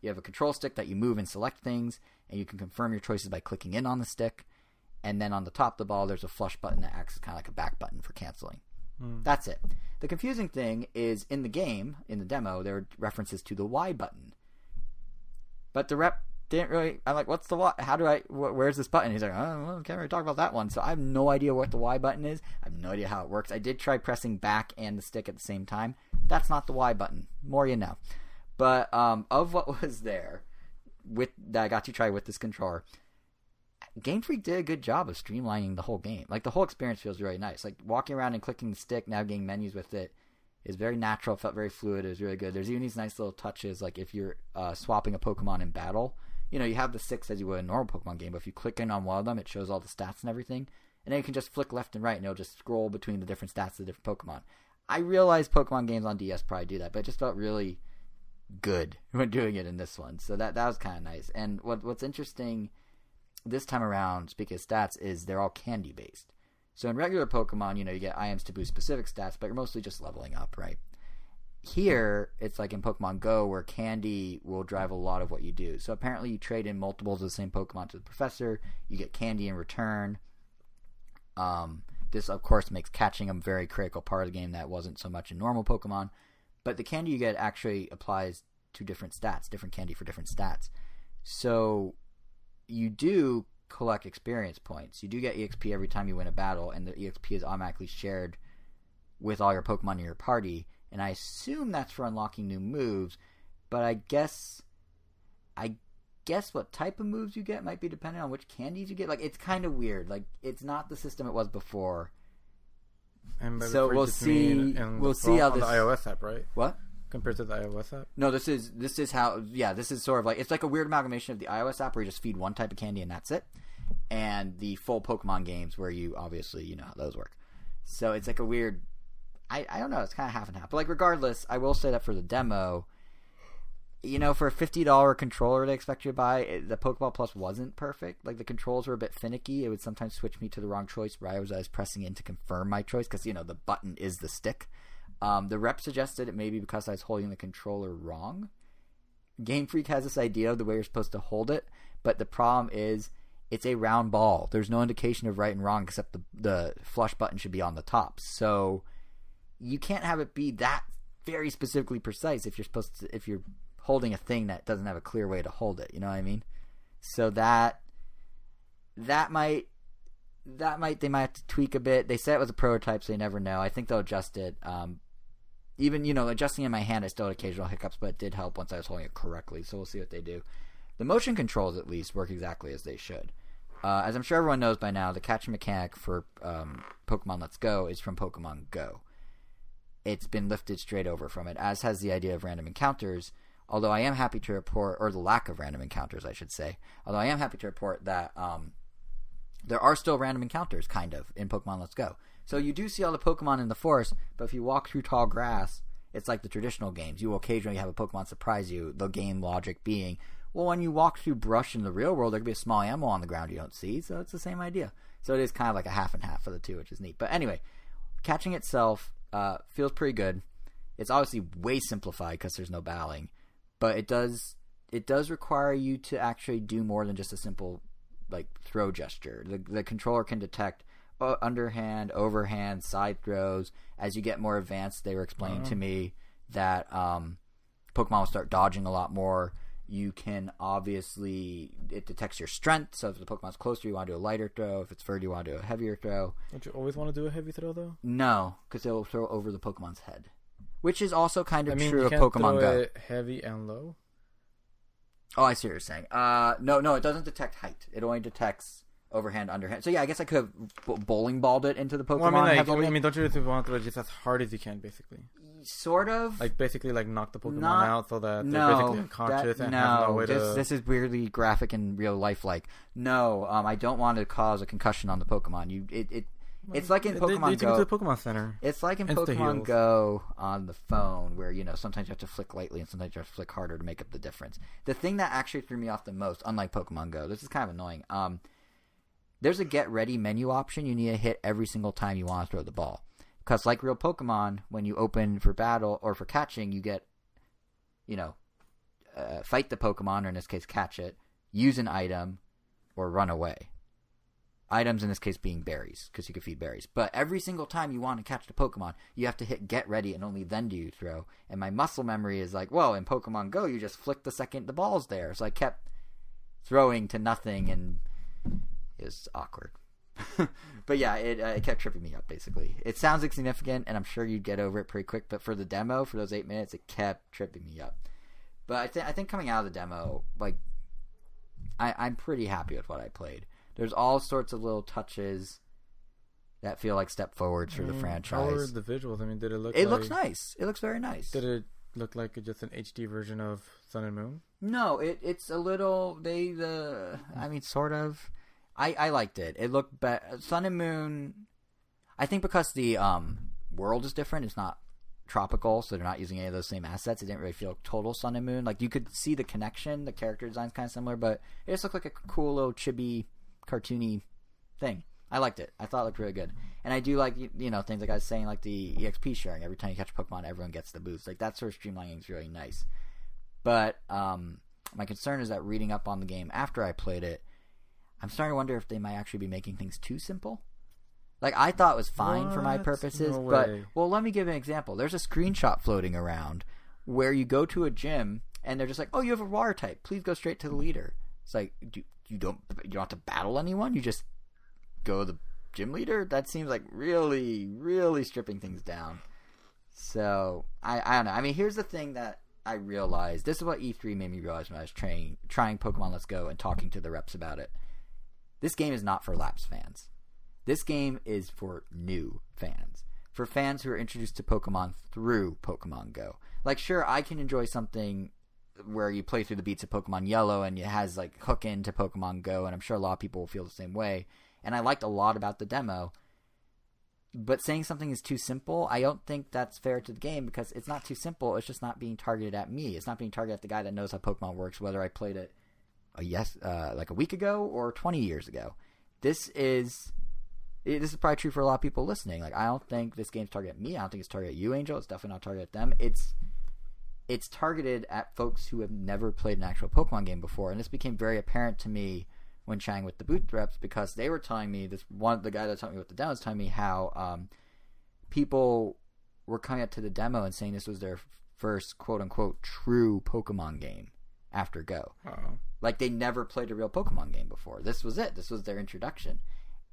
You have a control stick that you move and select things, and you can confirm your choices by clicking in on the stick. And then on the top of the ball, there's a flush button that acts as kind of like a back button for canceling. That's it. The confusing thing is, in the game, in the demo, there are references to the Y button. But the rep didn't really... I'm like, what's the Y? How do I... Where's this button? He's like, oh, can't really talk about that one. So I have no idea what the Y button is. I have no idea how it works. I did try pressing back and the stick at the same time. That's not the Y button. More you know. But of what was there that I got to try with this controller, Game Freak did a good job of streamlining the whole game. Like, the whole experience feels really nice. Like, walking around and clicking the stick, navigating menus with it is very natural. Felt very fluid. It was really good. There's even these nice little touches, like if you're swapping a Pokemon in battle. You have the 6 as you would in a normal Pokemon game, but if you click in on one of them, it shows all the stats and everything. And then you can just flick left and right, and it'll just scroll between the different stats of the different Pokemon. I realize Pokemon games on DS probably do that, but it just felt really good when doing it in this one. So that was kind of nice. And what's interesting this time around, speaking of stats, is they're all candy based. So in regular Pokemon, you get IMs to boost specific stats, but you're mostly just leveling up, right? Here, it's like in Pokemon Go, where candy will drive a lot of what you do. So apparently you trade in multiples of the same Pokemon to the professor, you get candy in return. This, of course, makes catching a very critical part of the game that wasn't so much in normal Pokemon. But the candy you get actually applies to different stats, different candy for different stats. So you do collect experience points. You do get EXP every time you win a battle, and the EXP is automatically shared with all your Pokemon in your party. And I assume that's for unlocking new moves, but I guess what type of moves you get might be dependent on which candies you get. Like, it's kind of weird. Like, it's not the system it was before. And so we'll see. We'll see how this on the iOS app, right? What? Compared to the iOS app? No, this is how. Yeah, this is sort of like, it's like a weird amalgamation of the iOS app where you just feed one type of candy and that's it, and the full Pokemon games where you obviously how those work. So it's like a weird. I don't know. It's kind of half and half. But like, regardless, I will say that for the demo, for a $50 controller they expect you to buy, the Pokeball Plus wasn't perfect. Like, the controls were a bit finicky. It would sometimes switch me to the wrong choice where I was pressing in to confirm my choice because, the button is the stick. The rep suggested it may be because I was holding the controller wrong. Game Freak has this idea of the way you're supposed to hold it, but the problem is it's a round ball. There's no indication of right and wrong except the flush button should be on the top. So you can't have it be that very specifically precise if you're holding a thing that doesn't have a clear way to hold it. You know what I mean? So that might they might have to tweak a bit. They said it was a prototype, so you never know. I think they'll adjust it. Even adjusting in my hand, I still had occasional hiccups, but it did help once I was holding it correctly. So we'll see what they do. The motion controls, at least, work exactly as they should. As I'm sure everyone knows by now, the catching mechanic for Pokemon Let's Go is from Pokemon Go. It's been lifted straight over from it, as has the idea of random encounters. Although I am happy to report, or the lack of random encounters, I should say. Although I am happy to report that there are still random encounters, kind of, in Pokemon Let's Go. So you do see all the Pokemon in the forest, but if you walk through tall grass, it's like the traditional games. You will occasionally have a Pokemon surprise you, the game logic being, well, when you walk through brush in the real world, there could be a small animal on the ground you don't see, so it's the same idea. So it is kind of like a half and half of the two, which is neat. But anyway, catching itself feels pretty good. It's obviously way simplified because there's no battling, but it does require you to actually do more than just a simple throw gesture. The controller can detect underhand, overhand, side throws. As you get more advanced, they were explaining to me that Pokemon will start dodging a lot more. You can it detects your strength, so if the Pokemon's closer, you want to do a lighter throw. If it's further, you want to do a heavier throw. Don't you always want to do a heavy throw, though? No, because it'll throw over the Pokemon's head. Which is also kind of true you of can't Pokemon throw Go. It heavy and low? Oh, I see what you're saying. No, it doesn't detect height. It only detects overhand, underhand. So yeah, I guess I could have bowling balled it into the Pokemon. Well, heavily. Don't you want to throw it just as hard as you can, basically? Sort of. Basically, knock the Pokemon out so that they're basically unconscious and have no way to... This is weirdly graphic and real life-like. No, I don't want to cause a concussion on the Pokemon. It's like in Pokemon Go. To the Pokemon Center. It's like in Pokemon Go on the phone where, sometimes you have to flick lightly and sometimes you have to flick harder to make up the difference. The thing that actually threw me off the most, unlike Pokemon Go, this is kind of annoying. There's a get ready menu option you need to hit every single time you want to throw the ball. Because like real Pokemon, when you open for battle or for catching, you get, fight the Pokemon, or in this case catch it, use an item, or run away. Items in this case being berries, because you can feed berries. But every single time you want to catch the Pokemon, you have to hit get ready, and only then do you throw. And my muscle memory is like, well, in Pokemon Go, you just flick the second the ball's there. So I kept throwing to nothing, and it was awkward. But yeah, it kept tripping me up, basically. It sounds insignificant, and I'm sure you'd get over it pretty quick, but for the demo, for those 8 minutes, it kept tripping me up. But I think coming out of the demo, I'm pretty happy with what I played. There's all sorts of little touches that feel like step forwards for the franchise. How were the visuals? Did it look It looks nice. It looks very nice. Did it look like just an HD version of Sun and Moon? No, it's a little... sort of... I liked it. It looked better. Sun and Moon, I think because the world is different. It's not tropical, so they're not using any of those same assets. It didn't really feel total sun and moon. Like, you could see the connection. The character design's kind of similar, but it just looked like a cool little chibi, cartoony thing. I liked it. I thought it looked really good. And I do like, things like I was saying, like the EXP sharing. Every time you catch a Pokemon, everyone gets the boost. Like, that sort of streamlining is really nice. But my concern is that reading up on the game after I played it, I'm starting to wonder if they might actually be making things too simple. Like, I thought it was fine for my purposes, but, well, let me give an example. There's a screenshot floating around where you go to a gym, and they're just like, oh, you have a water type. Please go straight to the leader. It's like, you don't have to battle anyone? You just go to the gym leader? That seems like really, really stripping things down. So, I don't know. I mean, here's the thing that I realized. This is what E3 made me realize when I was trying Pokemon Let's Go and talking to the reps about it. This game is not for lapsed fans. This game is for new fans. For fans who are introduced to Pokemon through Pokemon Go. Like, sure, I can enjoy something where you play through the beats of Pokemon Yellow and it has, like, hook into Pokemon Go, and I'm sure a lot of people will feel the same way. And I liked a lot about the demo. But saying something is too simple, I don't think that's fair to the game, because it's not too simple. It's just not being targeted at me. It's not being targeted at the guy that knows how Pokemon works, whether I played it like a week ago or 20 years ago. This is probably true for a lot of people listening. Like, I don't think this game's targeted at me. I don't think it's targeted at you, Angel. It's definitely not targeted at them. It's targeted at folks who have never played an actual Pokemon game before, and this became very apparent to me when chatting with the booth reps, because they were telling me the guy that taught me what the demo was telling me how people were coming up to the demo and saying this was their first quote unquote true Pokemon game after Go. Uh-oh. Like, they never played a real Pokemon game before. This was it. This was their introduction.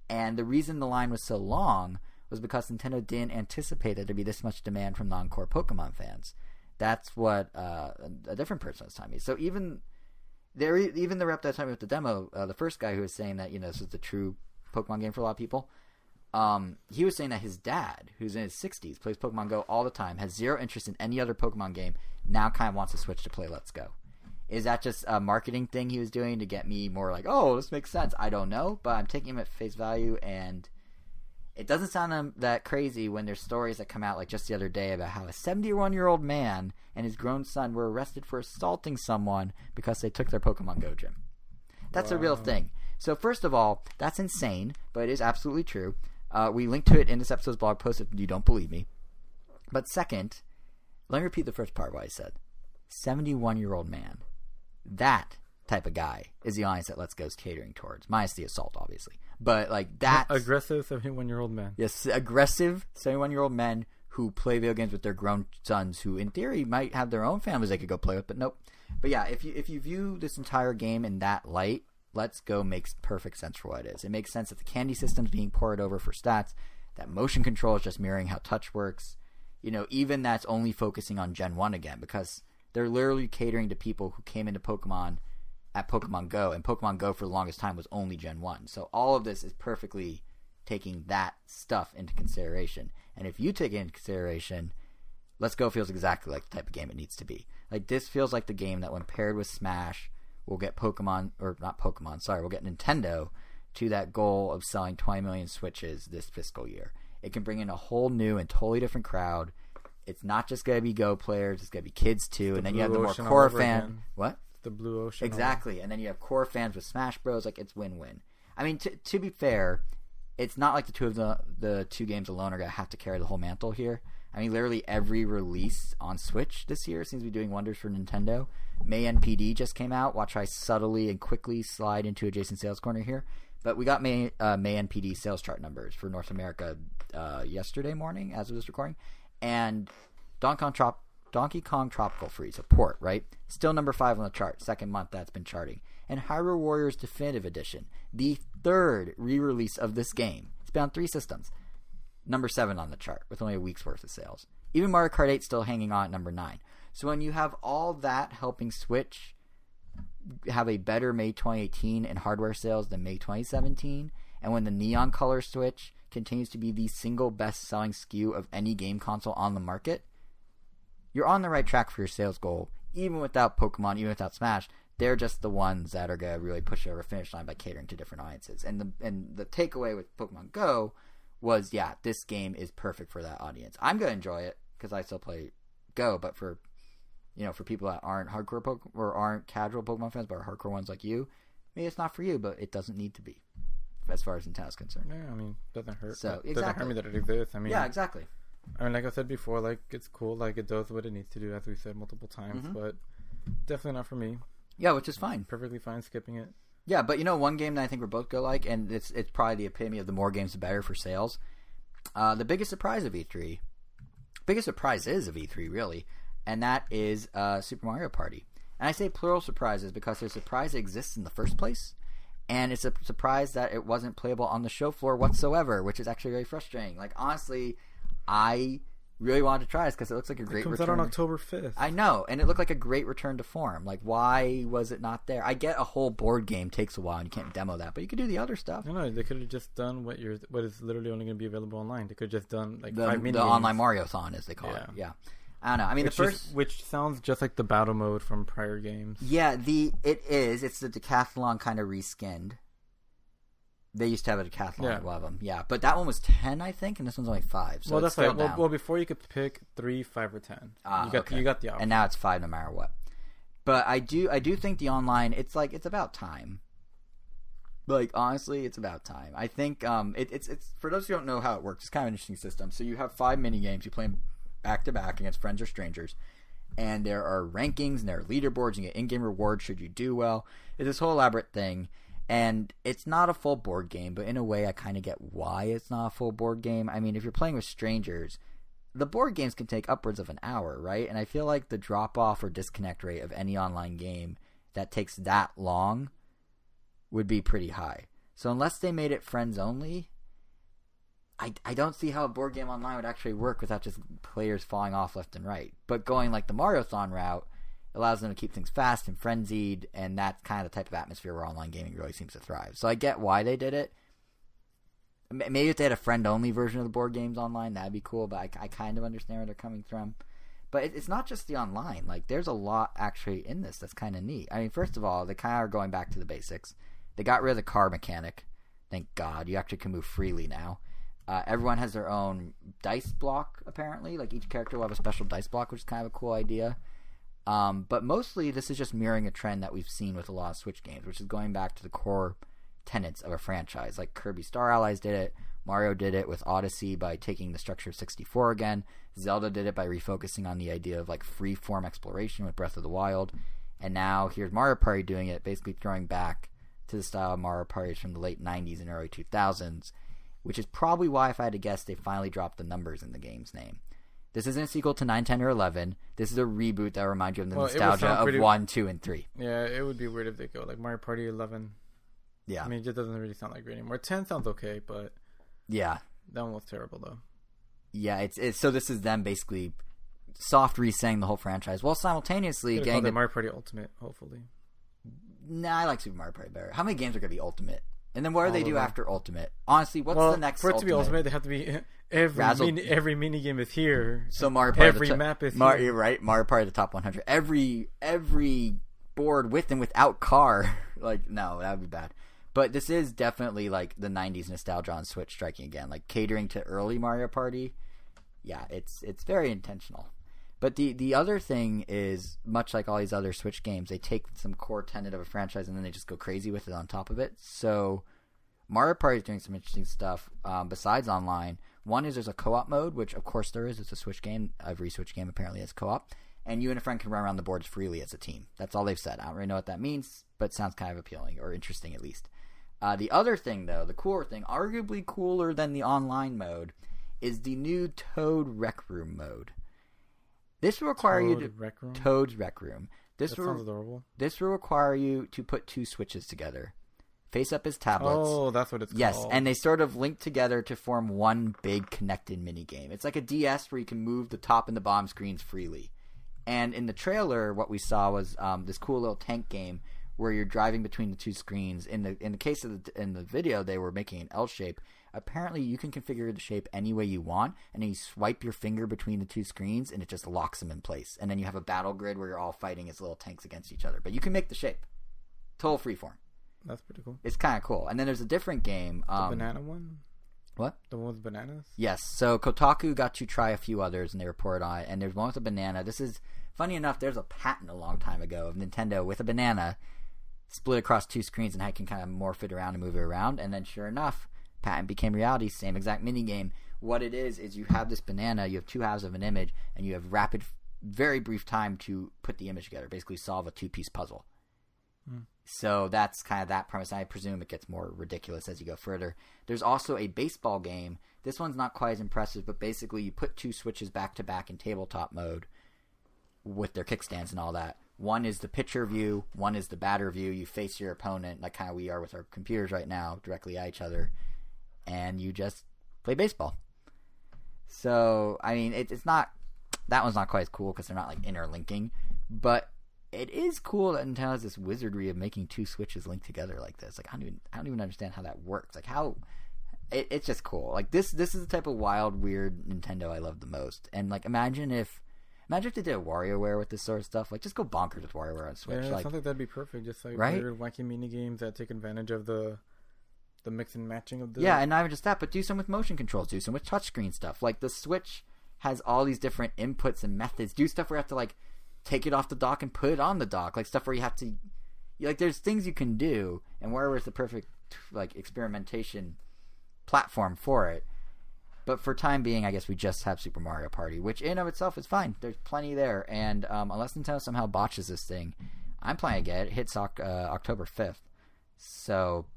And the reason the line was so long was because Nintendo didn't anticipate there to be this much demand from non-core Pokemon fans. That's what a different person was telling me. So even the rep that told me with the demo, the first guy who was saying that, this was the true Pokemon game for a lot of people, he was saying that his dad, who's in his 60s, plays Pokemon Go all the time, has zero interest in any other Pokemon game, now kind of wants to switch to play Let's Go. Is that just a marketing thing he was doing to get me more like, oh, this makes sense? I don't know, but I'm taking him at face value, and it doesn't sound that crazy when there's stories that come out, like just the other day, about how a 71-year-old man and his grown son were arrested for assaulting someone because they took their Pokemon Go gym. That's a real thing. So first of all, that's insane, but it is absolutely true. We linked to it in this episode's blog post if you don't believe me. But second, let me repeat the first part of what I said. 71-year-old man. That type of guy is the audience that Let's Go's catering towards. Minus the assault, obviously. But, like, that... Aggressive 71-year-old men. Yes, aggressive 71-year-old men who play video games with their grown sons who, in theory, might have their own families they could go play with, but nope. But yeah, if you view this entire game in that light, Let's Go makes perfect sense for what it is. It makes sense that the candy system's being poured over for stats, that motion control is just mirroring how touch works. Even that's only focusing on Gen 1 again, because they're literally catering to people who came into Pokemon at Pokemon Go, and Pokemon Go for the longest time was only Gen 1. So all of this is perfectly taking that stuff into consideration. And if you take it into consideration, Let's Go feels exactly like the type of game it needs to be. Like, this feels like the game that when paired with Smash will get we'll get Nintendo to that goal of selling 20 million Switches this fiscal year. It can bring in a whole new and totally different crowd. It's not just going to be Go players. It's going to be kids, too. And then you have the more core fan... What? The blue ocean. Exactly. And then you have core fans with Smash Bros. Like, it's win-win. I mean, to be fair, it's not like the two games alone are going to have to carry the whole mantle here. I mean, literally every release on Switch this year seems to be doing wonders for Nintendo. May NPD just came out. Watch I subtly and quickly slide into adjacent sales corner here. But we got May NPD sales chart numbers for North America yesterday morning as of this recording. And Donkey Kong Tropical Freeze, a port, right? Still number 5 on the chart, second month that's been charting. And Hyrule Warriors Definitive Edition, the third re-release of this game. It's been on 3 systems. Number 7 on the chart, with only a week's worth of sales. Even Mario Kart 8 still hanging on at number 9. So when you have all that helping Switch have a better May 2018 in hardware sales than May 2017, and when the neon color Switch continues to be the single best-selling SKU of any game console on the market, you're on the right track for your sales goal. Even without Pokemon, even without Smash, they're just the ones that are going to really push it over the finish line by catering to different audiences. And the takeaway with Pokemon Go was, yeah, this game is perfect for that audience. I'm going to enjoy it because I still play Go, but for people that aren't hardcore or aren't casual Pokemon fans, but are hardcore ones like you, maybe it's not for you, but it doesn't need to be, as far as Nintendo's concerned. Yeah, I mean, it doesn't hurt. So, it doesn't hurt me that it exists. I mean, yeah, exactly. I mean, like I said before, like, it's cool. Like, it does what it needs to do, as we said multiple times, but definitely not for me. Yeah, which is fine. Perfectly fine skipping it. Yeah, but one game that I think we're both go like, and it's probably the epitome of the more games the better for sales. The biggest surprise of E3, really, and that is Super Mario Party. And I say plural surprises because there's a surprise that exists in the first place, and it's a surprise that it wasn't playable on the show floor whatsoever, which is actually very frustrating. Like, honestly, I really wanted to try this because it looks like a great return. It comes out on October 5th. I know, and it looked like a great return to form. Like, why was it not there? I get a whole board game takes a while and you can't demo that, but you could do the other stuff. No, they could have just done what is literally only going to be available online. They could have just done like 5 mini the games. online Mario-thon, as they call it. Yeah. I don't know. I mean, which sounds just like the battle mode from prior games. Yeah, it is. It's the decathlon kind of reskinned. They used to have a decathlon at one of them. Yeah, but that one was 10, I think, and this one's only 5. So that's right. Well, before you could pick 3, 5, or 10. You got the option. And now it's 5 no matter what. But I do think the online, it's about time. Like, honestly, it's about time. I think it's for those who don't know how it works, it's kind of an interesting system. So you have 5 mini games. You play them back to back against friends or strangers, and there are rankings and there are leaderboards. You get in-game rewards should you do well. It's this whole elaborate thing. And it's not a full board game, but in a way I kind of get why it's not a full board game. I mean, if you're playing with strangers, the board games can take upwards of an hour, right? And I feel like the drop-off or disconnect rate of any online game that takes that long would be pretty high. So unless they made it friends only, I don't see how a board game online would actually work without just players falling off left and right. But going like the Mario-thon route allows them to keep things fast and frenzied, and that's kind of the type of atmosphere where online gaming really seems to thrive. So I get why they did it. Maybe if they had a friend-only version of the board games online, that'd be cool, but I kind of understand where they're coming from. But it's not just the online. Like, there's a lot actually in this that's kind of neat. I mean, first of all, they kind of are going back to the basics. They got rid of the car mechanic. Thank God. You actually can move freely now. Everyone has their own dice block, apparently. Like, each character will have a special dice block, which is kind of a cool idea. But mostly this is just mirroring a trend that we've seen with a lot of Switch games, which is going back to the core tenets of a franchise. Like Kirby Star Allies did it, Mario did it with Odyssey by taking the structure of 64 again, Zelda did it by refocusing on the idea of like free-form exploration with Breath of the Wild, and now here's Mario Party doing it, basically throwing back to the style of Mario Party from the late 90s and early 2000s, which is probably why, if I had to guess, they finally dropped the numbers in the game's name. This isn't a sequel to 9, 10, or 11. This is a reboot that reminds you of the nostalgia of 1, 2, and 3. Yeah, it would be weird if they go like Mario Party 11. Yeah. I mean, it just doesn't really sound like great anymore. 10 sounds okay, but yeah, that one was terrible, though. Yeah, it's so this is them basically soft re-saying the whole franchise, while simultaneously getting the Mario Party Ultimate, hopefully. Nah, I like Super Mario Party better. How many games are going to be Ultimate? And then what do they do after Ultimate? Honestly, what's the next for it to be Ultimate, they have to be every mini game is here. So Mario Party every map is here. You're right. Mario Party the top 100. Every board with and without car. Like, no, that would be bad. But this is definitely like the 90s nostalgia on Switch striking again, like catering to early Mario Party. Yeah, it's very intentional. But the other thing is, much like all these other Switch games, they take some core tenet of a franchise and then they just go crazy with it on top of it. So Mario Party is doing some interesting stuff besides online. One is there's a co-op mode, which of course there is. It's a Switch game. Every Switch game apparently has co-op. And you and a friend can run around the boards freely as a team. That's all they've said. I don't really know what that means, but it sounds kind of appealing, or interesting at least. The other thing, though, the cooler thing, arguably cooler than the online mode, is the new Toad Rec Room mode. This will require Toad's Rec Room. That sounds adorable. This will require you to put 2 Switches together. Face up as tablets. Oh, that's what it's called. Yes, and they sort of link together to form one big connected minigame. It's like a DS where you can move the top and the bottom screens freely. And in the trailer, what we saw was this cool little tank game where you're driving between the 2 screens. In the case of in the video, they were making an L shape. Apparently, you can configure the shape any way you want, and then you swipe your finger between the 2 screens, and it just locks them in place. And then you have a battle grid where you're all fighting as little tanks against each other. But you can make the shape. Total freeform. That's pretty cool. It's kind of cool. And then there's a different game. The banana one? What? The one with bananas? Yes. So Kotaku got to try a few others, and they report on it. And there's one with a banana. This is funny enough. There's a patent a long time ago of Nintendo with a banana split across two screens, and how you can kind of morph it around and move it around. And then, sure enough, patent became reality. Same exact mini game. What it is you have this banana. You have two halves of an image, and you have rapid, very brief time to put the image together. Basically, solve a two-piece puzzle. So that's kind of that premise. I presume it gets more ridiculous as you go further. There's also a baseball game. This one's not quite as impressive, but basically you put two switches back to back in tabletop mode with their kickstands and all that. One is the pitcher view, one is the batter view. You face your opponent, like how we are with our computers right now, directly at each other, and you just play baseball. So, I mean, it's not, that one's not quite as cool because they're not like interlinking, but it is cool that Nintendo has this wizardry of making two switches linked together like this. Like I don't even understand how that works. Like how it's just cool. Like this is the type of wild, weird Nintendo I love the most. And like imagine if they did a WarioWare with this sort of stuff. Like just go bonkers with WarioWare on Switch. Yeah, like, sounds like that'd be perfect. Just like right? weird, wacky mini games that take advantage of the mix and matching of the. Yeah, and not even just that, but do some with motion controls. Do some with touchscreen stuff. Like the Switch has all these different inputs and methods. Do stuff where you have to like take it off the dock and put it on the dock, like stuff where you have to, like, there's things you can do, and WarioWare is the perfect like experimentation platform for it. But for time being, I guess we just have Super Mario Party, which in of itself is fine. There's plenty there, and unless Nintendo somehow botches this thing, I'm playing it. It hits October 5th, so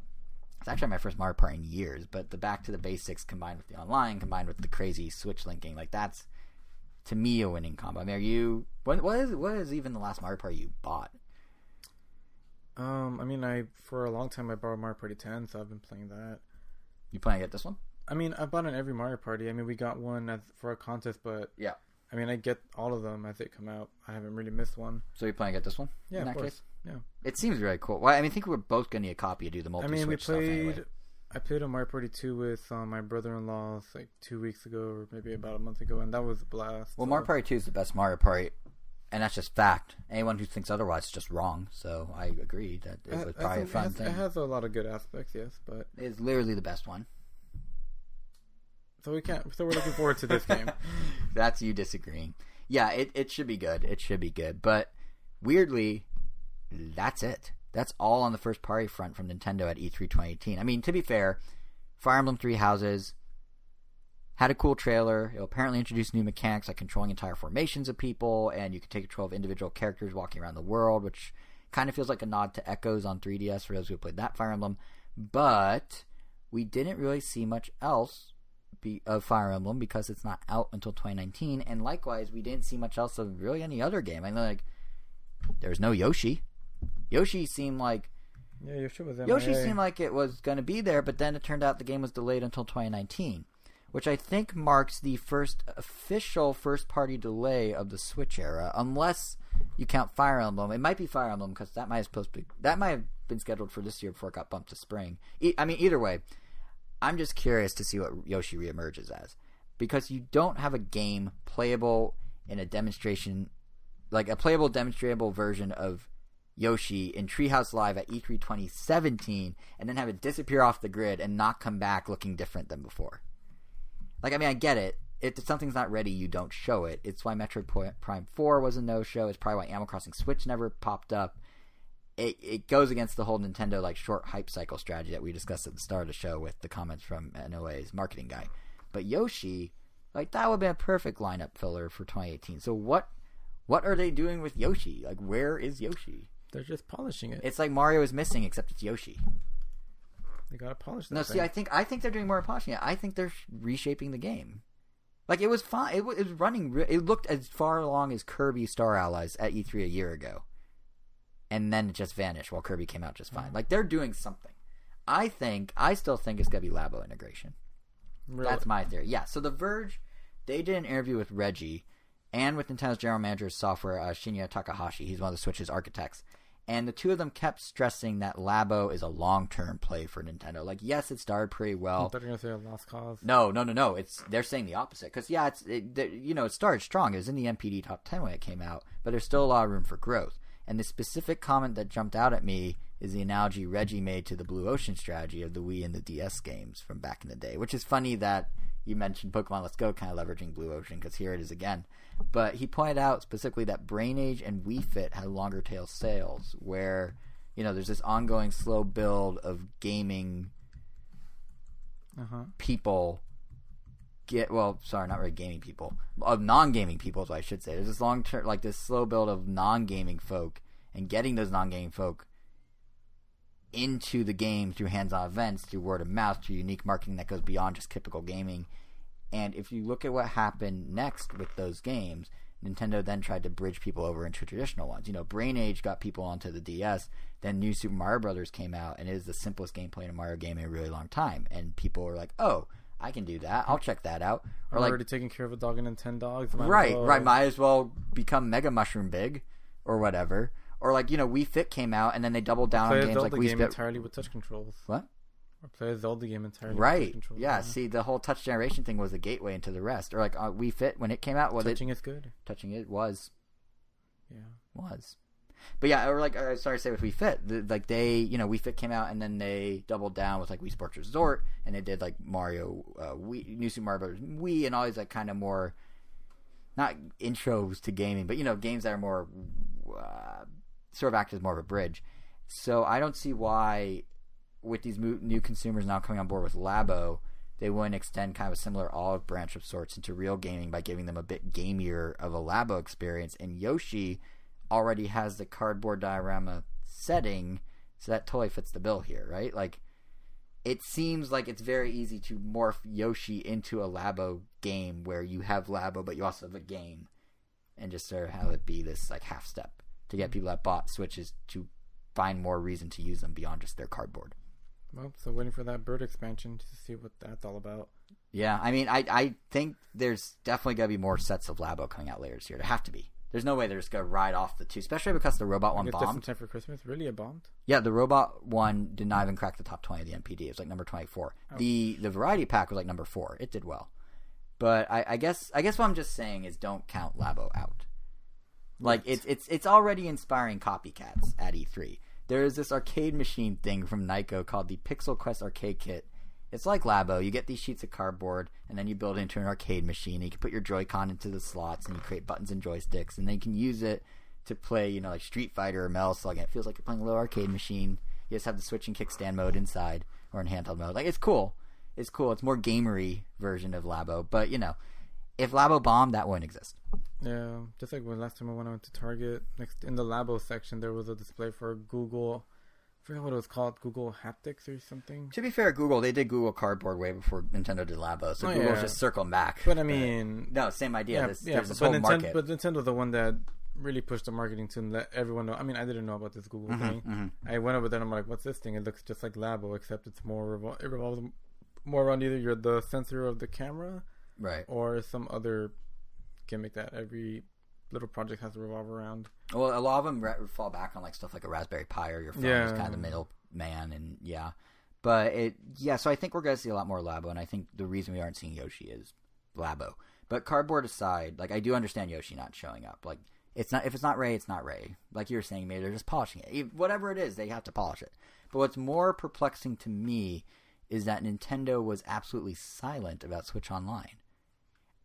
it's actually my first Mario Party in years. But the back to the basics combined with the online, combined with the crazy Switch linking, like that's, to me, a winning combo. I mean, are you? What is even the last Mario Party you bought? I mean, for a long time I borrowed Mario Party 10, so I've been playing that. You planning to get this one? I mean, I bought in every Mario Party. I mean, we got one for a contest, but yeah. I mean, I get all of them as they come out. I haven't really missed one. So you planning to get this one? Yeah, in that of course. Case? Yeah. It seems really cool. Well, I mean, I think we're both going to need a copy to do the multi-Switch stuff anyway. I played a Mario Party 2 with my brother-in-law like 2 weeks ago, or maybe about a month ago, and that was a blast. Well, Mario Party 2 is the best Mario Party, and that's just fact. Anyone who thinks otherwise is just wrong. So I agree that it was probably a fun thing. It has a lot of good aspects, yes, but it's literally the best one. So we're looking forward to this game. That's you disagreeing. Yeah, it should be good. It should be good, but weirdly, that's it. That's all on the first party front from Nintendo at E3 2018. I mean, to be fair, Fire Emblem Three Houses had a cool trailer. It'll apparently introduce new mechanics like controlling entire formations of people, and you can take control of individual characters walking around the world, which kind of feels like a nod to Echoes on 3DS for those who played that Fire Emblem. But we didn't really see much else of Fire Emblem because it's not out until 2019, and likewise, we didn't see much else of really any other game. I mean, like, there's no Yoshi. Yoshi seemed like Yoshi seemed like it was going to be there, but then it turned out the game was delayed until 2019, which I think marks the first official first-party delay of the Switch era, unless you count Fire Emblem. It might be Fire Emblem because that might have been scheduled for this year before it got bumped to spring. I mean, either way, I'm just curious to see what Yoshi reemerges as, because you don't have a game playable in a demonstration, like a playable demonstrable version of Yoshi in Treehouse Live at E3 2017, and then have it disappear off the grid and not come back looking different than before. Like, I mean, I get it. If something's not ready, you don't show it. It's why Metroid Prime 4 was a no-show. It's probably why Animal Crossing Switch never popped up. It goes against the whole Nintendo like short hype cycle strategy that we discussed at the start of the show with the comments from NOA's marketing guy. But Yoshi, like, that would be a perfect lineup filler for 2018. So what are they doing with Yoshi? Like, where is Yoshi? They're just polishing it. It's like Mario is missing, except it's Yoshi. They gotta polish that. No, see, I think they're doing more polishing it. I think they're reshaping the game. Like, it was fine. It was running. It looked as far along as Kirby Star Allies at E3 a year ago, and then it just vanished while Kirby came out just fine. Like, they're doing something. I still think it's gonna be Labo integration. Really? That's my theory. Yeah. So The Verge, they did an interview with Reggie and with Nintendo's general manager of software, Shinya Takahashi. He's one of the Switch's architects. And the two of them kept stressing that Labo is a long-term play for Nintendo. Like, yes, it started pretty well. I thought you were going to say a lost cause. No. They're saying the opposite. Because, yeah, it started strong. It was in the NPD Top 10 when it came out. But there's still a lot of room for growth. And the specific comment that jumped out at me is the analogy Reggie made to the Blue Ocean strategy of the Wii and the DS games from back in the day, which is funny that you mentioned Pokemon Let's Go kind of leveraging Blue Ocean, because here it is again. But he pointed out specifically that Brain Age and Wii Fit had longer tail sales, where, there's this ongoing slow build of gaming people not really gaming people, of non-gaming people is what I should say. There's this long-term, like this slow build of non-gaming folk, and getting those non-gaming folk into the game through hands-on events, through word of mouth, through unique marketing that goes beyond just typical gaming. And if you look at what happened next with those games, Nintendo then tried to bridge people over into traditional ones. Brain Age got people onto the DS, then New Super Mario Brothers came out, and it is the simplest gameplay in a Mario game in a really long time. And people were like, oh, I can do that. I'll check that out. Or I'm already taking care of a dog and 10 dogs. Right. Might as well become Mega Mushroom big or whatever. Or Wii Fit came out, and then they doubled down on games like Wii Fit. Play a Zelda game entirely with touch controls. What? Or play a Zelda game entirely with touch controls. Yeah, see, the whole touch generation thing was a gateway into the rest. Or Wii Fit, when it came out, touching is good. Touching it was. Yeah. Was. But yeah, or sorry to say with Wii Fit, Wii Fit came out, and then they doubled down with Wii Sports Resort, and they did Mario, New Super Mario Brothers Wii, and all these kind of more, not intros to gaming, but games that are more sort of act as more of a bridge. So I don't see why, with these new consumers now coming on board with Labo, they wouldn't extend kind of a similar olive branch of sorts into real gaming by giving them a bit gamier of a Labo experience. And Yoshi already has the cardboard diorama setting, so that totally fits the bill here, right? It seems like it's very easy to morph Yoshi into a Labo game where you have Labo, but you also have a game, and just sort of have it be this half step to get people that bought Switches to find more reason to use them beyond just their cardboard. Well, so waiting for that bird expansion to see what that's all about. Yeah, I mean, I think there's definitely going to be more sets of Labo coming out later this year. There have to be. There's no way they're just going to ride off the two, especially because the robot one bombed. Just in time for Christmas? Really? It bombed? Yeah, the robot one did not even crack the top 20 of the NPD. It was number 24. Oh. The variety pack was number 4. It did well. But I guess what I'm just saying is don't count Labo out. It's already inspiring copycats at E3. There is this arcade machine thing from Nyko called the Pixel Quest Arcade Kit. It's like Labo. You get these sheets of cardboard, and then you build it into an arcade machine. And you can put your Joy-Con into the slots, and you create buttons and joysticks, and then you can use it to play, Street Fighter or Metal Slug. And it feels like you're playing a little arcade machine. You just have the switch and kickstand mode inside, or in handheld mode. It's cool. It's cool. It's more gamery version of Labo. But, if Labo bombed, that wouldn't exist. Yeah, just like when last time I went to Target, next in the Labo section, there was a display for Google. I forget what it was called, Google Haptics or something. To be fair, Google, they did Google Cardboard way before Nintendo did Labo, so Google's just circling back. But I mean... no, same idea. Yeah, there's this whole market. But Nintendo's the one that really pushed the marketing to let everyone know. I mean, I didn't know about this Google thing. Mm-hmm. I went over there and I'm like, what's this thing? It looks just like Labo, except it's more it revolves more around either the sensor of the camera, right, or some other gimmick that every little project has to revolve around. Well, a lot of them fall back on stuff like a Raspberry Pi or your phone is kind of the middle man, and so I think we're going to see a lot more Labo, and I think the reason we aren't seeing Yoshi is Labo. But cardboard aside, I do understand Yoshi not showing up. If it's not Ray, it's not Ray. Like you were saying, maybe they're just polishing it. Whatever it is, they have to polish it. But what's more perplexing to me is that Nintendo was absolutely silent about Switch Online.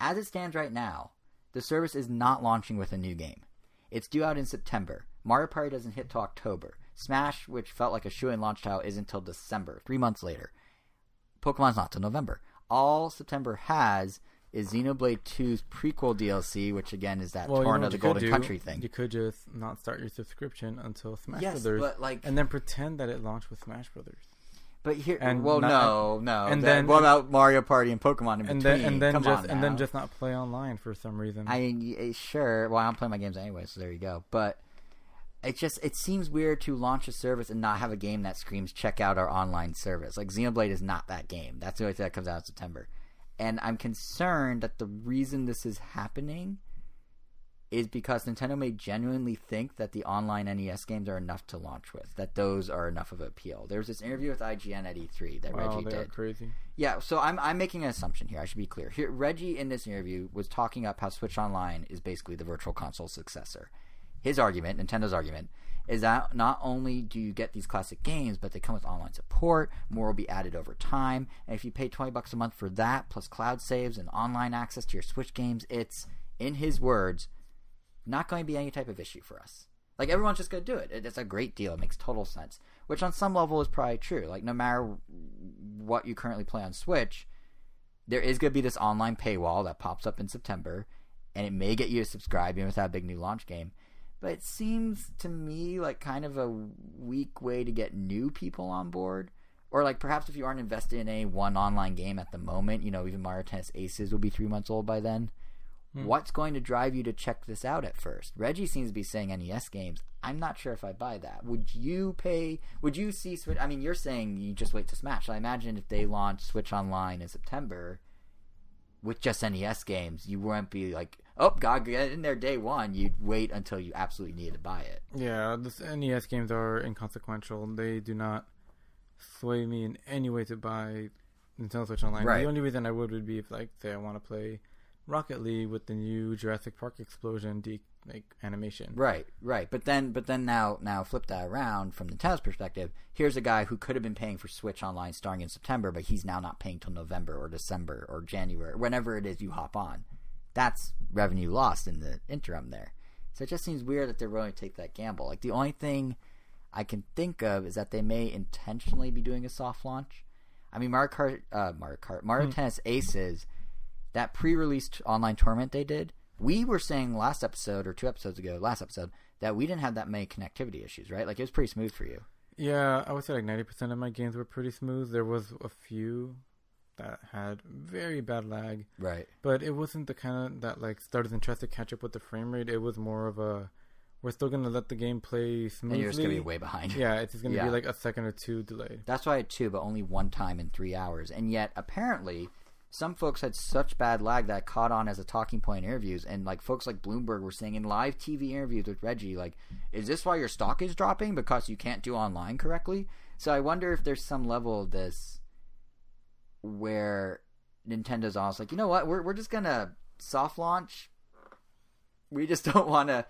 As it stands right now, the service is not launching with a new game. It's due out in September. Mario Party doesn't hit till October. Smash, which felt like a shoe-in launch title, isn't till December, 3 months later. Pokemon's not till November. All September has is Xenoblade 2's prequel DLC, which again is that Torn of the Golden Country thing. You could just not start your subscription until Smash Brothers, but and then pretend that it launched with Smash Brothers. But here, no. And then what about Mario Party and Pokemon in between? And then just not play online for some reason. Sure. Well, I don't play my games anyway, so there you go. But it seems weird to launch a service and not have a game that screams check out our online service. Xenoblade is not that game. That's the only thing that comes out in September. And I'm concerned that the reason this is happening is because Nintendo may genuinely think that the online NES games are enough to launch with, that those are enough of an appeal. There was this interview with IGN at E3 that Reggie did. Are crazy. Yeah, so I'm making an assumption here. I should be clear. Here, Reggie in this interview was talking up how Switch Online is basically the Virtual Console successor. Nintendo's argument, is that not only do you get these classic games, but they come with online support, more will be added over time, and if you pay $20 a month for that, plus cloud saves and online access to your Switch games, it's, in his words, not going to be any type of issue for us. Like, everyone's just going to do it. It's a great deal. It makes total sense, which on some level is probably true. Like, no matter what you currently play on Switch, there is going to be this online paywall that pops up in September, and it may get you to subscribe even without a big new launch game. But it seems to me like kind of a weak way to get new people on board. Or like perhaps if you aren't invested in one online game at the moment, even Mario Tennis Aces will be 3 months old by then. What's going to drive you to check this out at first? Reggie seems to be saying NES games. I'm not sure if I buy that. Would you see Switch? I mean, you're saying you just wait to Smash. So I imagine if they launch Switch Online in September with just NES games, you wouldn't be like, oh, God, get in there day one. You'd wait until you absolutely needed to buy it. Yeah, the NES games are inconsequential. They do not sway me in any way to buy Nintendo Switch Online. Right. The only reason I would be if, like, say I want to play Rocket League with the new Jurassic Park explosion animation. Right. But then now flip that around from Nintendo's perspective. Here's a guy who could have been paying for Switch Online starting in September, but he's now not paying till November or December or January, whenever it is you hop on. That's revenue lost in the interim there. So it just seems weird that they're willing to take that gamble. Like, the only thing I can think of is that they may intentionally be doing a soft launch. I mean, Mario Tennis Aces, that pre-released online tournament they did, we were saying last episode that we didn't have that many connectivity issues, right? Like, it was pretty smooth for you. Yeah, I would say like 90% of my games were pretty smooth. There was a few that had very bad lag. Right. But it wasn't the kind of that like started and tries to catch up with the frame rate. It was more of a, we're still going to let the game play smoothly. And you're just going to be way behind. Yeah, it's just going to be like a second or two delayed. That's why I had 2, but only one time in 3 hours. And yet, apparently, some folks had such bad lag that caught on as a talking point in interviews. And like folks like Bloomberg were saying in live TV interviews with Reggie, like, is this why your stock is dropping? Because you can't do online correctly? So I wonder if there's some level of this where Nintendo's almost like, you know what, we're just going to soft launch. We just don't want to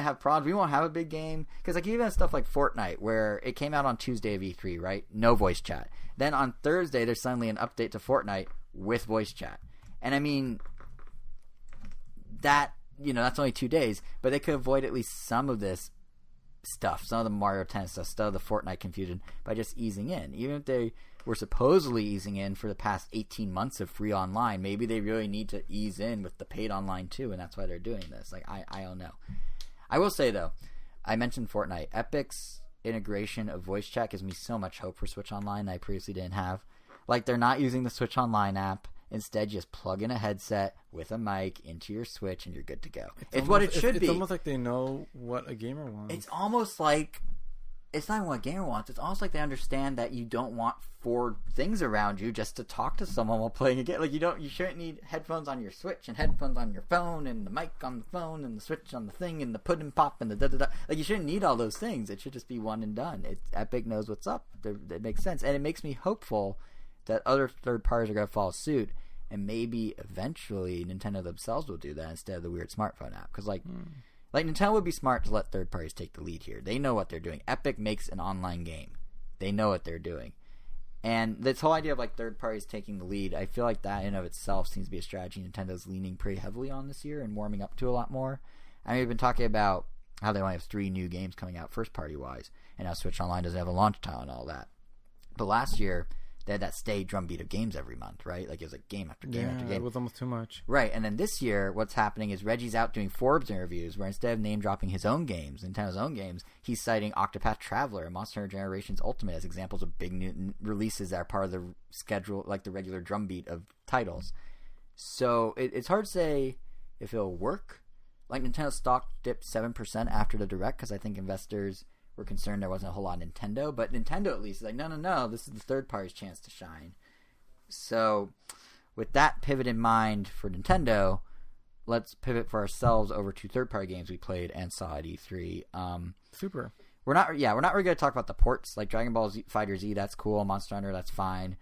have problems. We won't have a big game. Because like even stuff like Fortnite, where it came out on Tuesday of E3, right? No voice chat. Then on Thursday, there's suddenly an update to Fortnite with voice chat. And I mean, that, that's only 2 days. But they could avoid at least some of this stuff. Some of the Mario Tennis stuff, some of the Fortnite confusion by just easing in. Even if they were supposedly easing in for the past 18 months of free online, maybe they really need to ease in with the paid online too, and that's why they're doing this. Like, I don't know. I will say though, I mentioned Fortnite. Epic's integration of voice chat gives me so much hope for Switch Online that I previously didn't have. Like, they're not using the Switch Online app. Instead, you just plug in a headset with a mic into your Switch and you're good to go. It's what it should be. It's almost like they know what a gamer wants. It's almost like, it's not even what a gamer wants. It's almost like they understand that you don't want 4 things around you just to talk to someone while playing a game. Like, you shouldn't need headphones on your Switch and headphones on your phone and the mic on the phone and the Switch on the thing and the put and pop and the da-da-da. Like, you shouldn't need all those things. It should just be one and done. Epic knows what's up. It makes sense. And it makes me hopeful that other third parties are going to follow suit, and maybe eventually Nintendo themselves will do that instead of the weird smartphone app. Because, like Nintendo would be smart to let third parties take the lead here. They know what they're doing. Epic makes an online game. They know what they're doing. And this whole idea of, like, third parties taking the lead, I feel like that in and of itself seems to be a strategy Nintendo's leaning pretty heavily on this year and warming up to a lot more. I mean, we've been talking about how they only have 3 new games coming out first-party-wise, and how Switch Online doesn't have a launch title and all that. But last year, they had that steady drumbeat of games every month, right? Like, it was like game after game after game. It was almost too much. Right, and then this year, what's happening is Reggie's out doing Forbes interviews where instead of name-dropping his own games, Nintendo's own games, he's citing Octopath Traveler and Monster Hunter Generations Ultimate as examples of big new releases that are part of the schedule, like the regular drumbeat of titles. So it's hard to say if it'll work. Like, Nintendo's stock dipped 7% after the Direct because I think investors were concerned there wasn't a whole lot of Nintendo, but Nintendo at least is like, no, this is the third party's chance to shine. So with that pivot in mind for Nintendo, let's pivot for ourselves over to third party games we played and saw at E3. Super. We're not really going to talk about the ports, like Dragon Ball Z, Fighter Z, that's cool, Monster Hunter, that's fine.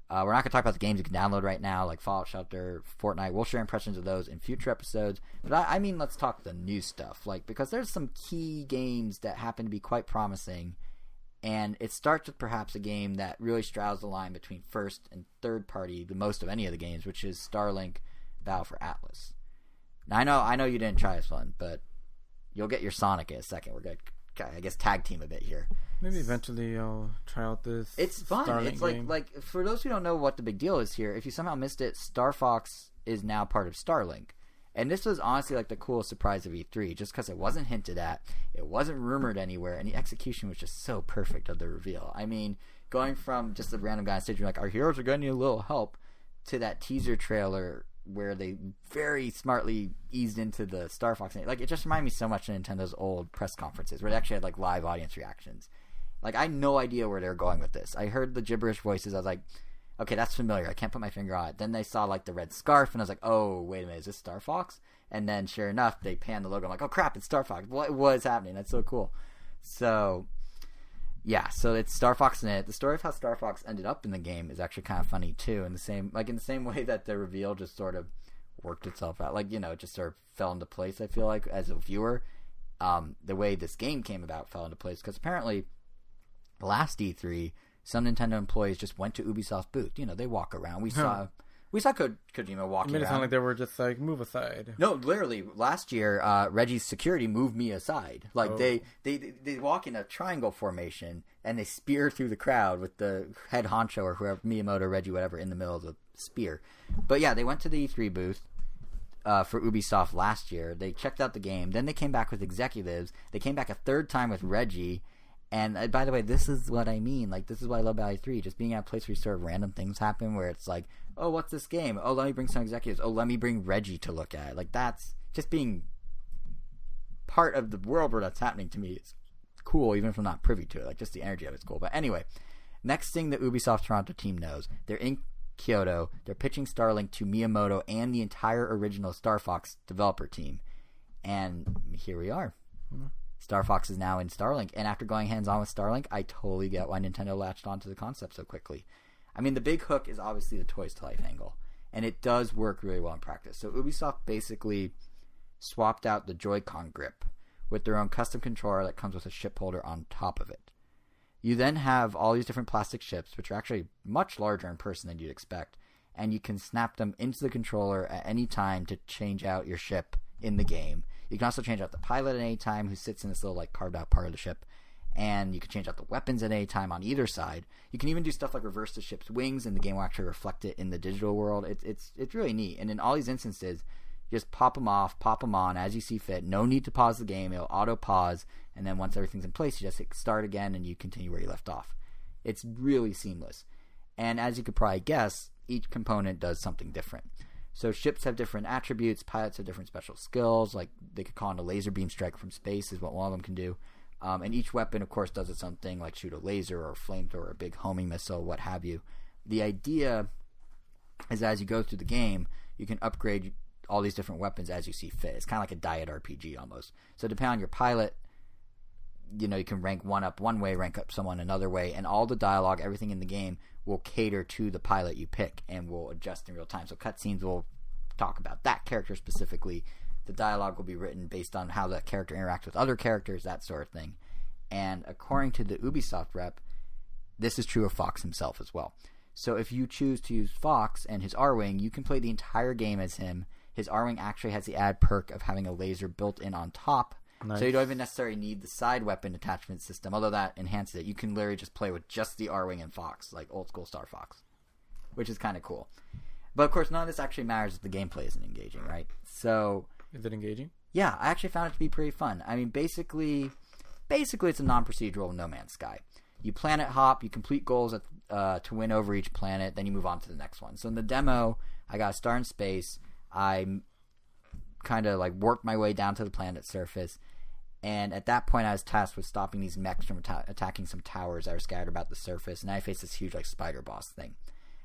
We're not going to talk about the games you can download right now, like Fallout Shelter, Fortnite. We'll share impressions of those in future episodes. But I mean, let's talk the new stuff, like, because there's some key games that happen to be quite promising, and it starts with perhaps a game that really straddles the line between first and third party the most of any of the games, which is Starlink Battle for Atlas. Now, I know you didn't try this one, but you'll get your Sonic in a second. We're going to, I guess, tag team a bit here. Maybe eventually I'll try out this. It's fun. Starlink It's game. like for those who don't know what the big deal is here, if you somehow missed it, Star Fox is now part of Starlink. And this was honestly like the coolest surprise of E3, just because it wasn't hinted at, it wasn't rumored anywhere, and the execution was just so perfect of the reveal. I mean, going from just a random guy on stage like, our heroes are going to need a little help, to that teaser trailer where they very smartly eased into the Star Fox. Like, it just reminded me so much of Nintendo's old press conferences where they actually had like live audience reactions. Like, I had no idea where they were going with this. I heard the gibberish voices. I was like, okay, that's familiar. I can't put my finger on it. Then they saw like the red scarf, and I was like, oh, wait a minute, is this Star Fox? And then sure enough, they panned the logo. I'm like, oh crap, it's Star Fox. What is happening? That's so cool. So yeah, so it's Star Fox in it. The story of how Star Fox ended up in the game is actually kind of funny too. In the same way that the reveal just sort of worked itself out. Like, it just sort of fell into place. I feel like as a viewer, the way this game came about fell into place because apparently last E3, some Nintendo employees just went to Ubisoft booth. They walk around. We saw Kojima walking around. It made it sound like they were just like, move aside. No, literally, last year, Reggie's security moved me aside. Like, they walk in a triangle formation, and they spear through the crowd with the head honcho or whoever, Miyamoto, Reggie, whatever, in the middle of the spear. But yeah, they went to the E3 booth for Ubisoft last year. They checked out the game. Then they came back with executives. They came back a third time with Reggie. And by the way, this is what I mean. Like, this is what I love about E3. Just being at a place where sort of random things happen where it's like, oh, what's this game? Oh, let me bring some executives. Oh, let me bring Reggie to look at it. Like, that's just being part of the world where that's happening to me. It's cool, even if I'm not privy to it. Like, just the energy of it's cool. But anyway, next thing the Ubisoft Toronto team knows, they're in Kyoto. They're pitching Starlink to Miyamoto and the entire original Star Fox developer team. And here we are. Mm-hmm. Star Fox is now in Starlink, and after going hands-on with Starlink, I totally get why Nintendo latched onto the concept so quickly. I mean, the big hook is obviously the toys-to-life angle, and it does work really well in practice. So Ubisoft basically swapped out the Joy-Con grip with their own custom controller that comes with a ship holder on top of it. You then have all these different plastic ships, which are actually much larger in person than you'd expect, and you can snap them into the controller at any time to change out your ship in the game. You can also change out the pilot at any time, who sits in this little like carved out part of the ship, and you can change out the weapons at any time on either side. You can even do stuff like reverse the ship's wings, and the game will actually reflect it in the digital world. It's really neat. And in all these instances, you just pop them off, pop them on as you see fit. No need to pause the game; it'll auto pause, and then once everything's in place, you just hit start again, and you continue where you left off. It's really seamless. And as you could probably guess, each component does something different. So ships have different attributes, pilots have different special skills, like they could call in a laser beam strike from space is what one of them can do. And each weapon, of course, does its own thing, like shoot a laser or a flamethrower, or a big homing missile, what have you. The idea is as you go through the game, you can upgrade all these different weapons as you see fit. It's kind of like a diet RPG almost. So depending on your pilot, you can rank one up one way, rank up someone another way, and all the dialogue, everything in the game will cater to the pilot you pick and will adjust in real time. So cutscenes will talk about that character specifically. The dialogue will be written based on how that character interacts with other characters, that sort of thing. And according to the Ubisoft rep, this is true of Fox himself as well. So if you choose to use Fox and his R-Wing, you can play the entire game as him. His R-Wing actually has the added perk of having a laser built in on top. Nice. So you don't even necessarily need the side weapon attachment system, although that enhances it. You can literally just play with just the R-Wing and Fox, like old school Star Fox, which is kind of cool. But of course, none of this actually matters if the gameplay isn't engaging, right? So, is it engaging? Yeah, I actually found it to be pretty fun. I mean, basically it's a non-procedural No Man's Sky. You planet hop, you complete goals to win over each planet, then you move on to the next one. So in the demo, I got a star in space. I kind of like warped my way down to the planet's surface, and at that point I was tasked with stopping these mechs from attacking some towers that are scattered about the surface, and I faced this huge like spider boss thing.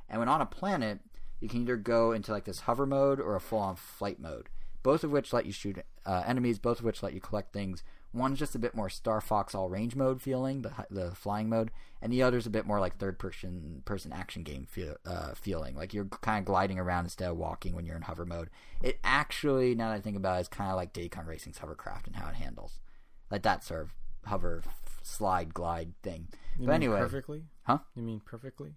And when on a planet, you can either go into like this hover mode or a full-on flight mode. both of which let you shoot enemies, both of which let you collect things. One's just a bit more Star Fox all range mode feeling, the flying mode, and the other's a bit more like third person action game feeling. Like you're kind of gliding around instead of walking when you're in hover mode. It actually, now that I think about it, is kind of like Diddy Kong Racing's hovercraft and how it handles. Like that sort of hover, slide, glide thing. You but mean anyway. Perfectly? Huh? You mean perfectly?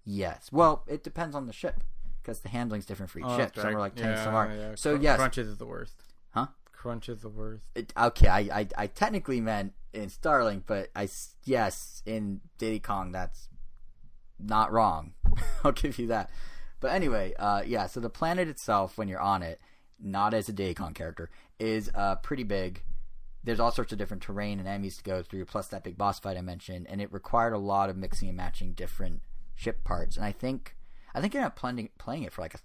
Yes. Well, it depends on the ship. Because the handling's different for each ship. Some are like tanks, some are. Yeah. So yes. Crunches is the worst. Huh? Crunch is the worst. Okay, I technically meant in Starlink, but yes, in Diddy Kong, that's not wrong. I'll give you that. But anyway, so the planet itself, when you're on it, not as a Diddy Kong character, is pretty big. There's all sorts of different terrain and enemies to go through, plus that big boss fight I mentioned, and it required a lot of mixing and matching different ship parts. And I think I ended up playing it for like a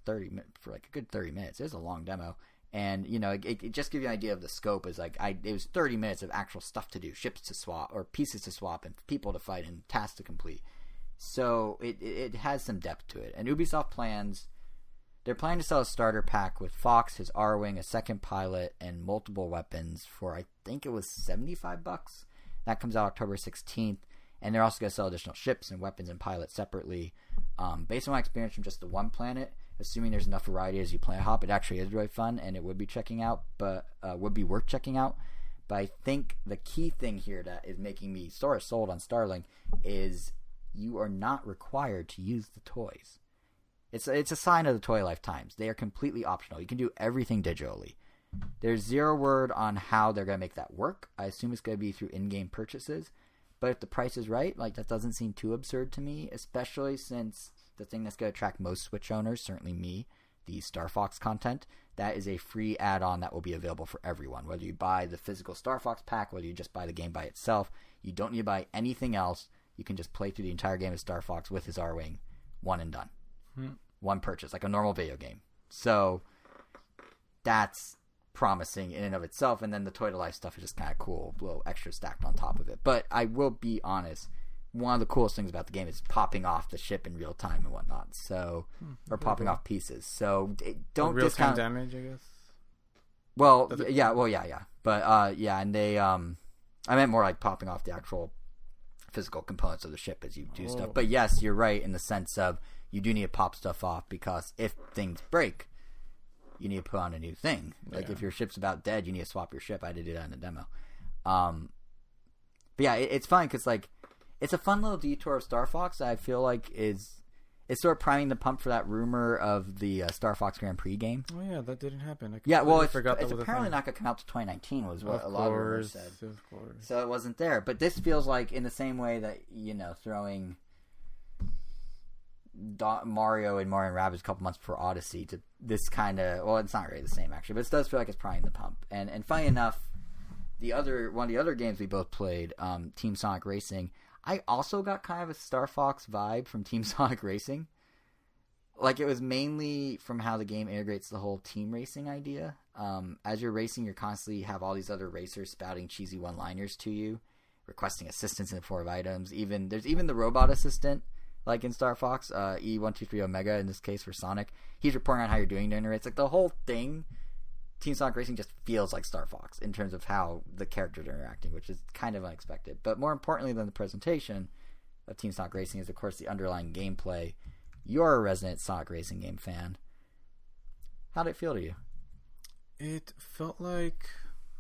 good 30 minutes. It was a long demo. And, you know, it just gives you an idea of the scope. Is like it was 30 minutes of actual stuff to do, ships to swap, or pieces to swap, and people to fight, and tasks to complete. So it has some depth to it. And Ubisoft they're planning to sell a starter pack with Fox, his R-Wing, a second pilot, and multiple weapons for, I think it was $75. That comes out October 16th. And they're also going to sell additional ships and weapons and pilots separately. Based on my experience from just the one planet, assuming there's enough variety as you planet hop, it actually is really fun, and it would be would be worth checking out. But I think the key thing here that is making me sort of sold on Starlink is you are not required to use the toys. It's a sign of the toy lifetimes. They are completely optional. You can do everything digitally. There's zero word on how they're going to make that work. I assume it's going to be through in-game purchases. But if the price is right, like that doesn't seem too absurd to me, especially since the thing that's going to attract most Switch owners, certainly me, the Star Fox content, that is a free add-on that will be available for everyone. Whether you buy the physical Star Fox pack, whether you just buy the game by itself, you don't need to buy anything else. You can just play through the entire game of Star Fox with his R-Wing, one and done. One purchase, like a normal video game. So that's promising in and of itself, and then the toy to life stuff is just kind of cool, a little extra stacked on top of it. But I will be honest, one of the coolest things about the game is popping off the ship in real time and whatnot. So, or popping off pieces. So don't real discount time damage, I guess. Well, yeah. But and they I meant more like popping off the actual physical components of the ship as you do stuff. But yes, you're right in the sense of you do need to pop stuff off, because if things break, you need to put on a new thing. Like if your ship's about dead, you need to swap your ship. I had to do that in the demo. But yeah, it's fun because like it's a fun little detour of Star Fox that I feel like it's sort of priming the pump for that rumor of the Star Fox Grand Prix game. Oh yeah, that didn't happen. It's apparently not going to come out to 2019 was what a lot of rumors said. Of course. So it wasn't there. But this feels like in the same way that, you know, throwing Mario and Mario & Rabbids a couple months before Odyssey to this kind of, well, it's not really the same actually, but it does feel like it's priming the pump. And funny enough, one of the other games we both played, Team Sonic Racing, I also got kind of a Star Fox vibe from Team Sonic Racing. Like, it was mainly from how the game integrates the whole team racing idea. As you're racing, you constantly have all these other racers spouting cheesy one-liners to you, requesting assistance in the form of items. There's even the robot assistant, like in Star Fox, E123 Omega in this case for Sonic. He's reporting on how you're doing during the race. Like, the whole thing, Team Sonic Racing just feels like Star Fox in terms of how the characters are interacting, which is kind of unexpected. But more importantly than the presentation of Team Sonic Racing is, of course, the underlying gameplay. You're a resident Sonic Racing game fan. How did it feel to you? It felt like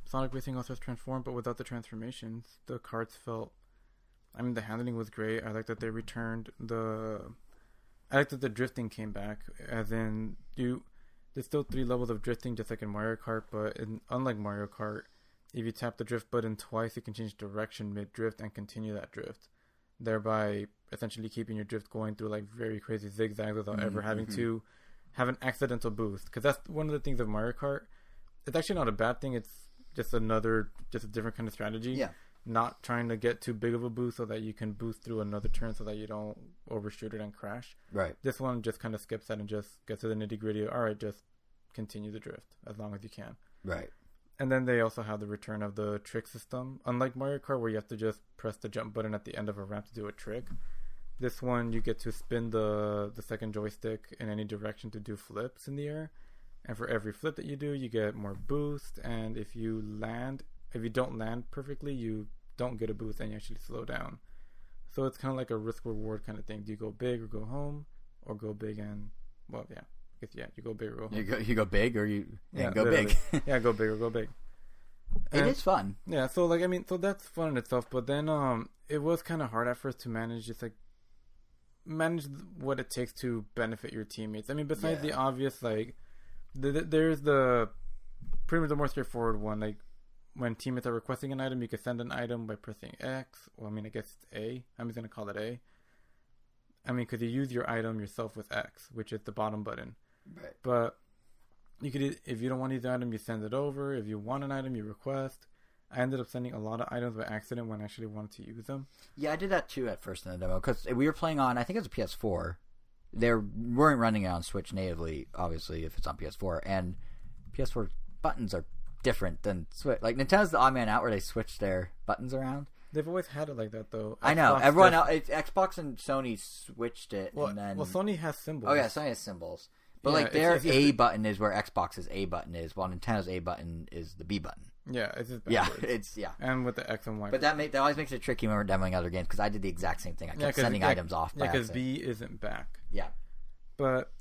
Sonic Racing also has transformed, but without the transformations. The carts felt... I mean, the handling was great. I like that they returned I like that the drifting came back, as in there's still 3 levels of drifting just like in Mario Kart, but unlike Mario Kart, if you tap the drift button twice, you can change direction mid-drift and continue that drift, thereby essentially keeping your drift going through like very crazy zigzags without ever having to have an accidental boost. Because that's one of the things of Mario Kart. It's actually not a bad thing. It's just a different kind of strategy. Yeah. Not trying to get too big of a boost so that you can boost through another turn so that you don't overshoot it and crash. Right. This one just kind of skips that and just gets to the nitty gritty. All right, just continue the drift as long as you can. Right. And then they also have the return of the trick system. Unlike Mario Kart, where you have to just press the jump button at the end of a ramp to do a trick, this one you get to spin the second joystick in any direction to do flips in the air. And for every flip that you do, you get more boost. And if you don't land perfectly, you don't get a boost and you actually slow down. So it's kind of like a risk reward kind of thing. Do you go big or go home, or go big and you go big or go home. You go big or you go literally. big. Yeah, go big or go big. It is fun. Yeah, so so that's fun in itself. But then it was kind of hard at first to manage what it takes to benefit your teammates. I mean, besides the obvious, like there's the pretty much the more straightforward one. Like when teammates are requesting an item, you can send an item by pressing X. Well, I mean, I guess it's A. I'm just gonna call it A. I mean, because you use your item yourself with X, which is the bottom button. Right. But you could, if you don't want to use the item, you send it over. If you want an item, you request. I ended up sending a lot of items by accident when I actually wanted to use them. Yeah, I did that too at first in the demo because we were playing on, I think it was a PS4. They weren't running it on Switch natively, obviously, if it's on PS4. And PS4 buttons are different than Switch. Like Nintendo's the odd man out where they switch their buttons around. They've always had it like that, though. I know. Everyone else, Xbox and Sony switched it. Well, and then... Sony has symbols. Oh, yeah, Sony has symbols. But their A button is where Xbox's A button is, while Nintendo's A button is the B button. Yeah, it's just backwards. And with the X and Y. But that always makes it tricky when we're demoing other games, because I did the exact same thing. I kept sending items off. Yeah, because B isn't back. Yeah. But,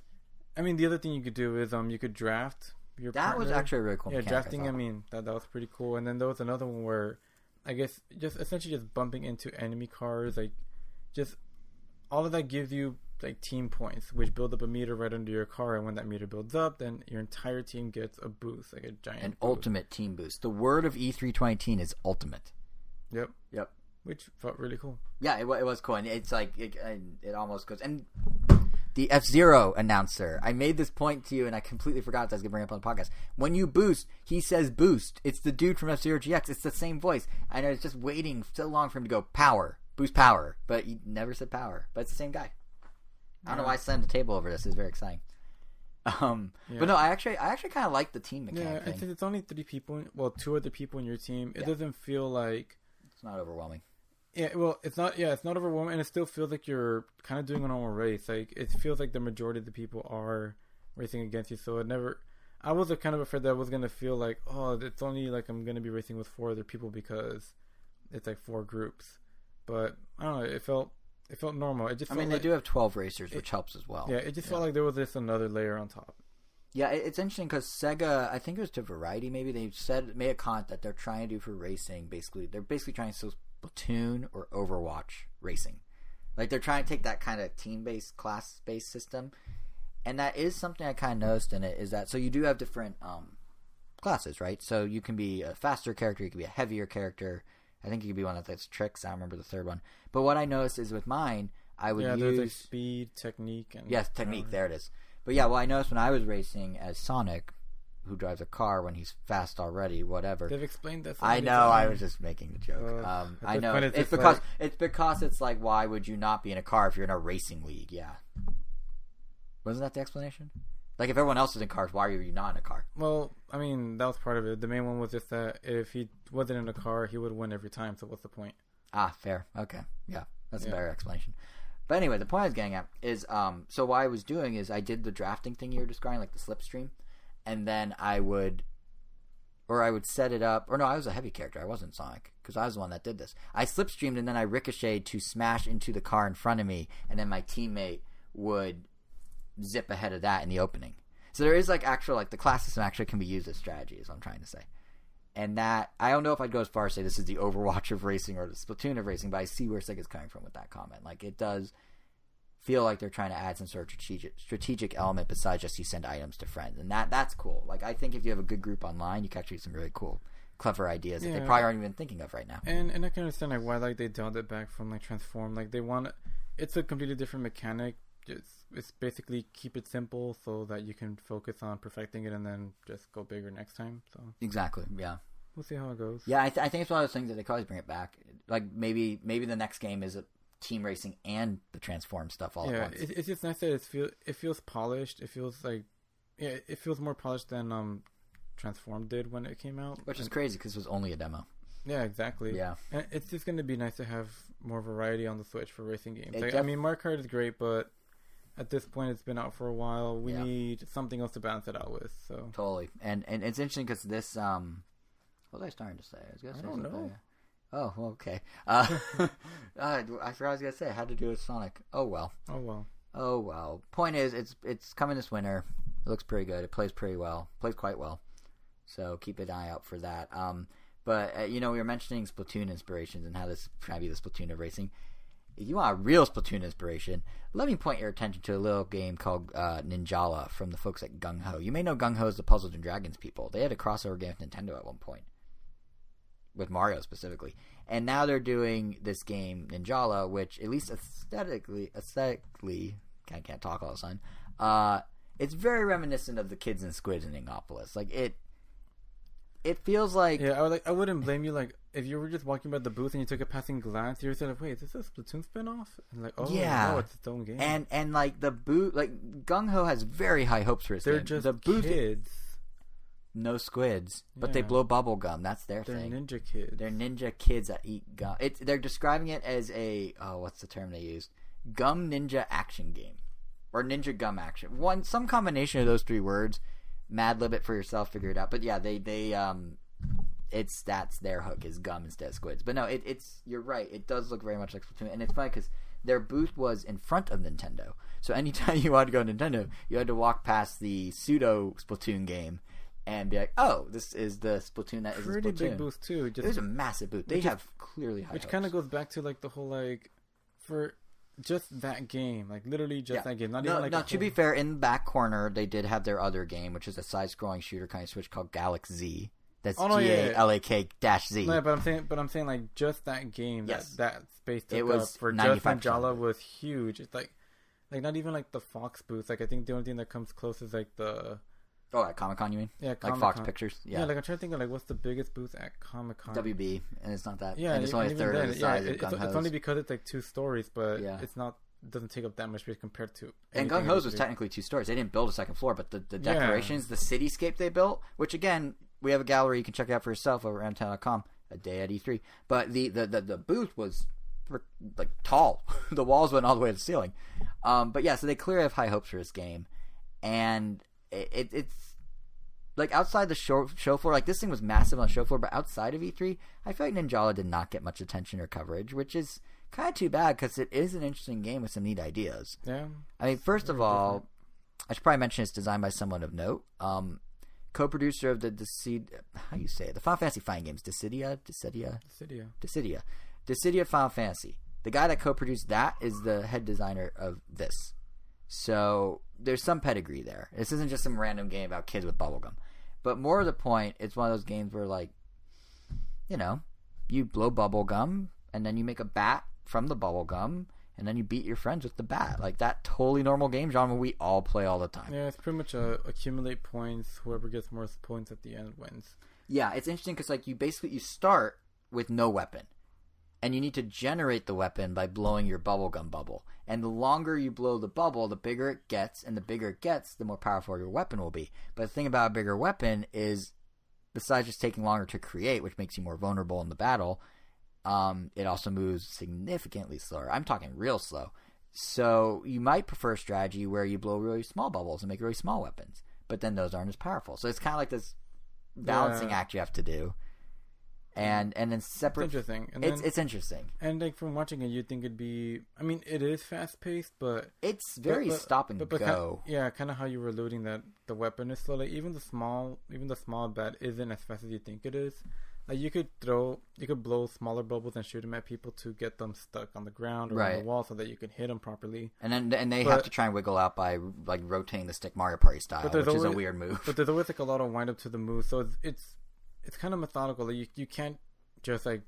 I mean, the other thing you could do is you could draft your partner. That was actually a really cool mechanic. Yeah, drafting, I mean, that was pretty cool. And then there was another one where, I guess, just essentially just bumping into enemy cars, like, just all of that gives you like team points, which build up a meter right under your car, and when that meter builds up, then your entire team gets a boost, like a giant ultimate team boost. The word of E3 2018 is ultimate. Yep. Which felt really cool. Yeah, it was cool, and it's like it almost goes. And the F-Zero announcer, I made this point to you, and I completely forgot that I was gonna bring it up on the podcast. When you boost, he says boost. It's the dude from F-Zero GX. It's the same voice. I was just waiting so long for him to go power, boost power, but he never said power. But it's the same guy. I don't know why I slammed the table over this. It's very exciting. But no, I actually kind of like the team mechanic. Yeah, it's only 3 people. Well, 2 other people in your team. It doesn't feel like it's not overwhelming. Yeah, well, it's not. Yeah, it's not overwhelming, and it still feels like you're kind of doing a normal race. Like it feels like the majority of the people are racing against you. So it never. I was kind of afraid that I was gonna feel like, oh, it's only like I'm gonna be racing with 4 other people because it's like 4 groups. But I don't know. It felt normal. It just. I mean, they do have 12 racers, which helps as well. Yeah, it just felt like there was just another layer on top. Yeah, it's interesting because Sega, I think it was to Variety, maybe they made a comment that they're trying to do for racing. Basically, they're trying to do Splatoon or Overwatch racing. Like they're trying to take that kind of team-based, class-based system, and that is something I kind of noticed in it. Is that so? You do have different classes, right? So you can be a faster character, you can be a heavier character. I think you could be one that's tricks. I don't remember the third one. But what I noticed is with mine, I would use... there's like speed, technique, and... Yes, technique. There it is. But yeah, well, I noticed when I was racing as Sonic, who drives a car when he's fast already, whatever. They've explained that. I know. I was just making the joke. I know. It's because it's like, why would you not be in a car if you're in a racing league? Yeah. Wasn't that the explanation? Like, if everyone else is in cars, why are you not in a car? Well, I mean, that was part of it. The main one was just that if he wasn't in a car, he would win every time, so what's the point? Ah, fair. Okay. Yeah, that's a better explanation. But anyway, the point I was getting at is, so what I was doing is I did the drafting thing you were describing, like the slipstream, and then I would set it up, or no, I was a heavy character. I wasn't Sonic, because I was the one that did this. I slipstreamed, and then I ricocheted to smash into the car in front of me, and then my teammate would zip ahead of that in the opening. So there is like the class system actually can be used as strategy, is what I'm trying to say. And that, I don't know if I'd go as far as say this is the Overwatch of racing or the Splatoon of racing, but I see where Sega's coming from with that comment. Like, it does feel like they're trying to add some sort of strategic element besides just you send items to friends. And that's cool. Like, I think if you have a good group online, you can actually do some really cool, clever ideas that they probably aren't even thinking of right now. And I can understand like why like they dialed it back from like Transform. Like, they want, it's a completely different mechanic. It's basically keep it simple so that you can focus on perfecting it and then just go bigger next time. So exactly, yeah. We'll see how it goes. Yeah, I think it's one of those things that they could always bring it back. Like maybe the next game is a team racing and the Transform stuff all at once. Yeah, it's just nice that it feels polished. It feels like it feels more polished than Transform did when it came out, which is crazy because it was only a demo. Yeah, exactly. Yeah, and it's just going to be nice to have more variety on the Switch for racing games. Like, I mean, Mario Kart is great, but at this point it's been out for a while. We need something else to balance it out with. So totally, and it's interesting because this what was I starting to say? I don't know. Oh, well, okay. I forgot what I was gonna say. It had to do with Sonic. Oh well. Point is, it's coming this winter. It looks pretty good. It plays pretty well. Plays quite well. So keep an eye out for that. But we were mentioning Splatoon inspirations and how this trying to be the Splatoon of racing. If you want a real Splatoon inspiration, let me point your attention to a little game called Ninjala from the folks at Gung Ho. You may know Gung Ho as the Puzzles and Dragons people. They had a crossover game with Nintendo at one point, with Mario specifically. And now they're doing this game, Ninjala, which at least aesthetically, I can't talk all of a sudden, it's very reminiscent of the Kids and Squids in Ingopolis. Like, it feels like... Yeah, I wouldn't blame you, like, if you were just walking by the booth and you took a passing glance, you were saying, like, wait, is this a Splatoon spinoff? And like, no, it's its own game. And like, the booth... Like, Gung Ho has very high hopes for his game. They're just the booth, kids. No squids, but they blow bubble gum. That's their thing. They're ninja kids. They're ninja kids that eat gum. They're describing it as a... Oh, what's the term they used? Gum ninja action game. Or ninja gum action. Some combination of those three words. Mad lib it for yourself, figure it out. But yeah, that's their hook is gum instead of squids. But no, it's you're right. It does look very much like Splatoon, and it's funny because their booth was in front of Nintendo. So anytime you wanted to go to Nintendo, you had to walk past the pseudo Splatoon game and be like, "Oh, this is the Splatoon that is pretty Splatoon." Big booth too. It was a massive booth. They have clearly high which hopes. Kind of goes back to like the whole like for. Just that game, like literally just that game. To be fair, in the back corner they did have their other game, which is a side-scrolling shooter kind of Switch called Galaxy Z. That's GALAK-Z. No, but I'm saying like just that game. Yes. that space took up for just Ninjala was huge. It's like not even like the Fox booth. Like I think the only thing that comes close is like the. Oh, at Comic-Con, you mean? Yeah, like Fox Pictures. Yeah, like I'm trying to think of like what's the biggest booth at Comic-Con? WB, and it's not that. Yeah, and it's only a third of the size of Gung Ho's. It's only because it's like 2 stories, but it's not. Doesn't take up that much space compared to. And Gung Ho's was technically 2 stories. They didn't build a second floor, but the decorations, the cityscape they built, which again we have a gallery you can check out for yourself over at mtown.com. A day at E3, but the booth was like tall. The walls went all the way to the ceiling. But yeah, so they clearly have high hopes for this game, and it's. Like, outside the show floor, like, this thing was massive on the show floor, but outside of E3, I feel like Ninjala did not get much attention or coverage, which is kind of too bad, because it is an interesting game with some neat ideas. Yeah. I mean, first of all, I should probably mention it's designed by someone of note. Co-producer of the the Final Fantasy fighting games, Dissidia Final Fantasy. The guy that co-produced that is the head designer of this. So there's some pedigree there. This isn't just some random game about kids with bubblegum. But more to the point, it's one of those games where, like, you blow bubblegum, and then you make a bat from the bubblegum, and then you beat your friends with the bat. Like, that totally normal game genre we all play all the time. Yeah, it's pretty much accumulate points. Whoever gets more points at the end wins. Yeah, it's interesting because, like, you start with no weapon. And you need to generate the weapon by blowing your bubblegum bubble. And the longer you blow the bubble, the bigger it gets. And the bigger it gets, the more powerful your weapon will be. But the thing about a bigger weapon is, besides just taking longer to create, which makes you more vulnerable in the battle, it also moves significantly slower. I'm talking real slow. So you might prefer a strategy where you blow really small bubbles and make really small weapons. But then those aren't as powerful. So it's kind of like this balancing act you have to do. And then separate. It's interesting. And it's interesting. And like from watching it, you'd think it'd be. I mean, it is fast paced, but it's very stop and go. Kind of how you were alluding that the weapon is slow. Like even the small bat isn't as fast as you think it is. Like you could blow smaller bubbles and shoot them at people to get them stuck on the ground or on the wall so that you can hit them properly. And they have to try and wiggle out by like rotating the stick Mario Party style, which is a weird move. But there's always like a lot of wind up to the move, so it's kind of methodical. Like you can't just like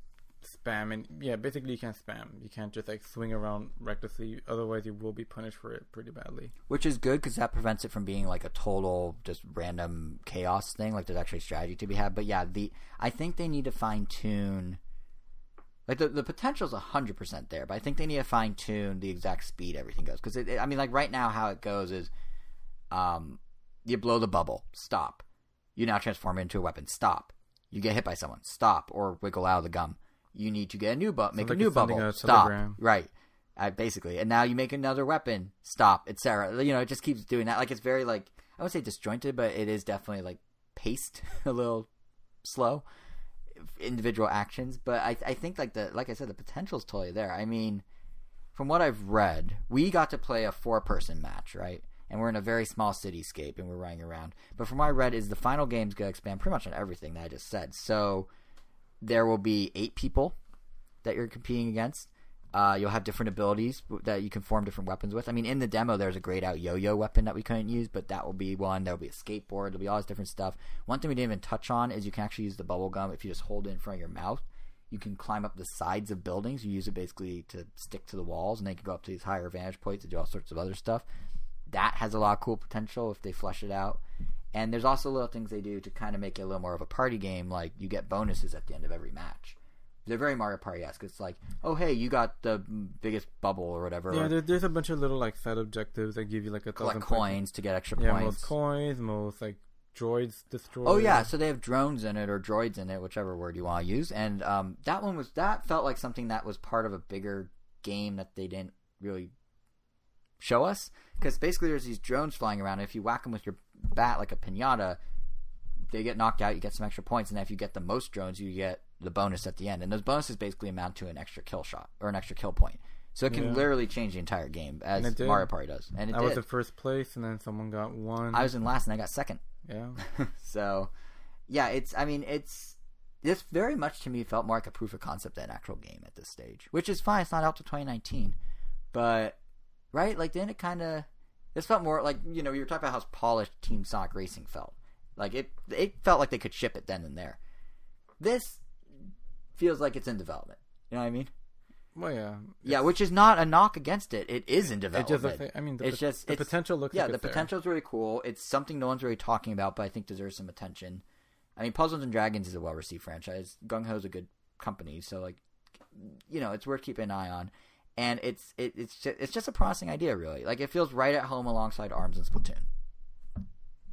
spam, and basically you can't spam. You can't just like swing around recklessly. Otherwise, you will be punished for it pretty badly. Which is good because that prevents it from being like a total just random chaos thing. Like there's actually strategy to be had. But yeah, I think they need to fine tune. Like the potential is 100% there, but I think they need to fine tune the exact speed everything goes. Because I mean, like right now, how it goes is, you blow the bubble, stop. You now transform it into a weapon, stop. You get hit by someone, stop, or wiggle out of the gum. You need to get a new bubble, make a new bubble, stop. Right. basically. And now you make another weapon, stop, etc. You know, it just keeps doing that. Like, it's very, like, I would say disjointed, but it is definitely, like, paced a little slow, individual actions. But I think, like I said, the potential's totally there. I mean, from what I've read, we got to play a 4-person match, right? And we're in a very small cityscape, and we're running around. But from what I read is the final game's going to expand pretty much on everything that I just said. So there will be 8 people that you're competing against. You'll have different abilities that you can form different weapons with. I mean, in the demo, there's a grayed out yo-yo weapon that we couldn't use, but that will be one. There'll be a skateboard. There'll be all this different stuff. One thing we didn't even touch on is you can actually use the bubble gum if you just hold it in front of your mouth. You can climb up the sides of buildings. You use it basically to stick to the walls, and then you can go up to these higher vantage points to do all sorts of other stuff. That has a lot of cool potential if they flesh it out. And there's also little things they do to kind of make it a little more of a party game, like you get bonuses at the end of every match. They're very Mario Party-esque. It's like, oh, hey, you got the biggest bubble or whatever. Yeah, there's a bunch of little, like, side objectives that give you, like, 1,000 collect coins to get extra points. points. Yeah, most coins, most, like, droids destroyed. Oh, yeah, so they have drones in it, or droids in it, whichever word you want to use. And that felt like something that was part of a bigger game that they didn't really show us. Because basically there's these drones flying around, and if you whack them with your bat like a piñata, they get knocked out, you get some extra points, and then if you get the most drones, you get the bonus at the end. And those bonuses basically amount to an extra kill shot, or an extra kill point. So it can literally change the entire game, as Mario Party does. And I was in first place, and then someone got 1. I was in last, and I got second. Yeah. So, yeah, this very much to me felt more like a proof of concept than an actual game at this stage. Which is fine, it's not out till 2019. But, right, like, then it kind of... This felt more like, you know, you were talking about how polished Team Sonic Racing felt. Like, it felt like they could ship it then and there. This feels like it's in development. You know what I mean? Well, yeah. Yeah, which is not a knock against it. It is in development. The potential looks like it's the potential is really cool. It's something no one's really talking about, but I think deserves some attention. I mean, Puzzles and Dragons is a well-received franchise. Gung Ho is a good company, so, like, you know, it's worth keeping an eye on. And it's just a promising idea, really. Like, it feels right at home alongside ARMS and Splatoon.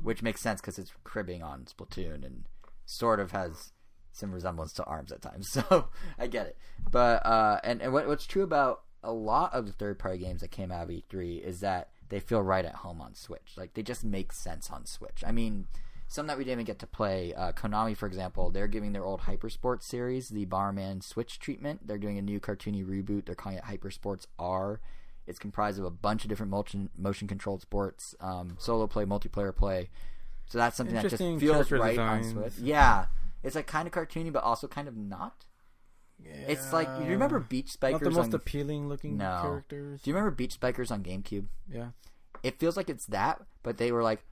Which makes sense because it's cribbing on Splatoon and sort of has some resemblance to ARMS at times. So I get it. But and what's true about a lot of the third-party games that came out of E3 is that they feel right at home on Switch. Like, they just make sense on Switch. I mean, some that we didn't even get to play. Konami, for example, they're giving their old Hypersports series the Bomberman Switch treatment. They're doing a new cartoony reboot. They're calling it Hypersports R. It's comprised of a bunch of different motion-controlled sports, solo play, multiplayer play. So that's something that just feels right on Switch. Yeah. It's like kind of cartoony, but also kind of not. Yeah. It's like, you remember Beach Spikers? Not the most appealing looking characters. Do you remember Beach Spikers on GameCube? Yeah. It feels like it's that, but they were like,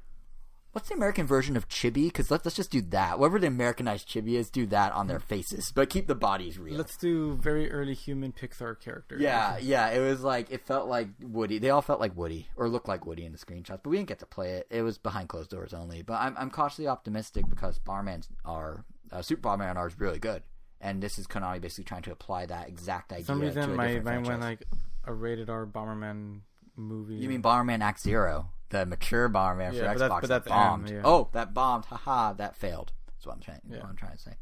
what's the American version of Chibi? Because let's just do that. Whatever the Americanized Chibi is, do that on their faces, but keep the bodies real. Let's do very early human Pixar characters. Yeah. It was like, it felt like Woody. They all felt like Woody, or looked like Woody in the screenshots, but we didn't get to play it. It was behind closed doors only. But I'm cautiously optimistic because Super Bomberman R is really good, and this is Konami basically trying to apply that exact idea. For some reason, to my mind went like a rated R Bomberman movie. You mean Bomberman Act Zero? The mature Bomberman for Xbox that bombed. That bombed. Haha, that failed. That's what I'm trying to say.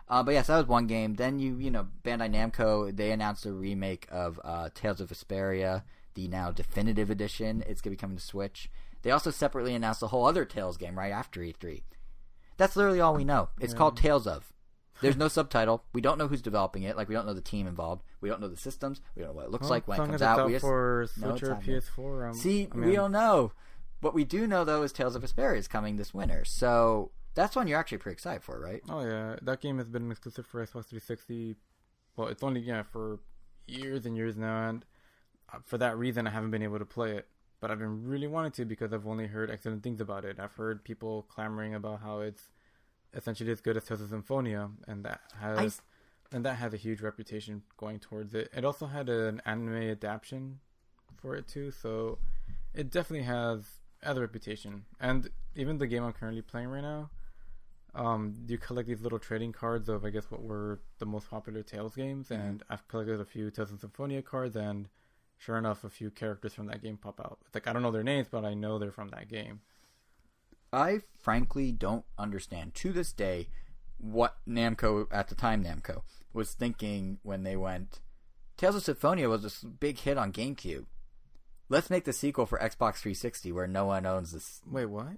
But yes, that was one game. Then Bandai Namco, they announced a remake of Tales of Vesparia, the now definitive edition. It's going to be coming to Switch. They also separately announced a whole other Tales game right after E3. That's literally all we know. It's called Tales of. There's no subtitle. We don't know who's developing it. Like, we don't know the team involved. We don't know the systems. We don't know what it looks like when it comes out. We for Switch or PS4. We don't know. What we do know, though, is Tales of Vesparia is coming this winter. So that's one you're actually pretty excited for, right? Oh, yeah. That game has been exclusive for Xbox 360. Well, it's only, for years and years now. And for that reason, I haven't been able to play it. But I've been really wanting to because I've only heard excellent things about it. I've heard people clamoring about how it's essentially as good as Tales of Symphonia. And that has a huge reputation going towards it. It also had an anime adaptation for it, too. So it definitely has a reputation. And even the game I'm currently playing right now, you collect these little trading cards of, I guess, what were the most popular Tales games. And I've collected a few Tales of Symphonia cards, and sure enough, a few characters from that game pop out. It's like, I don't know their names, but I know they're from that game. I frankly don't understand to this day what Namco, at the time Namco, was thinking when they went, Tales of Symphonia was a big hit on GameCube. Let's make the sequel for Xbox 360 where no one owns this. Wait, what?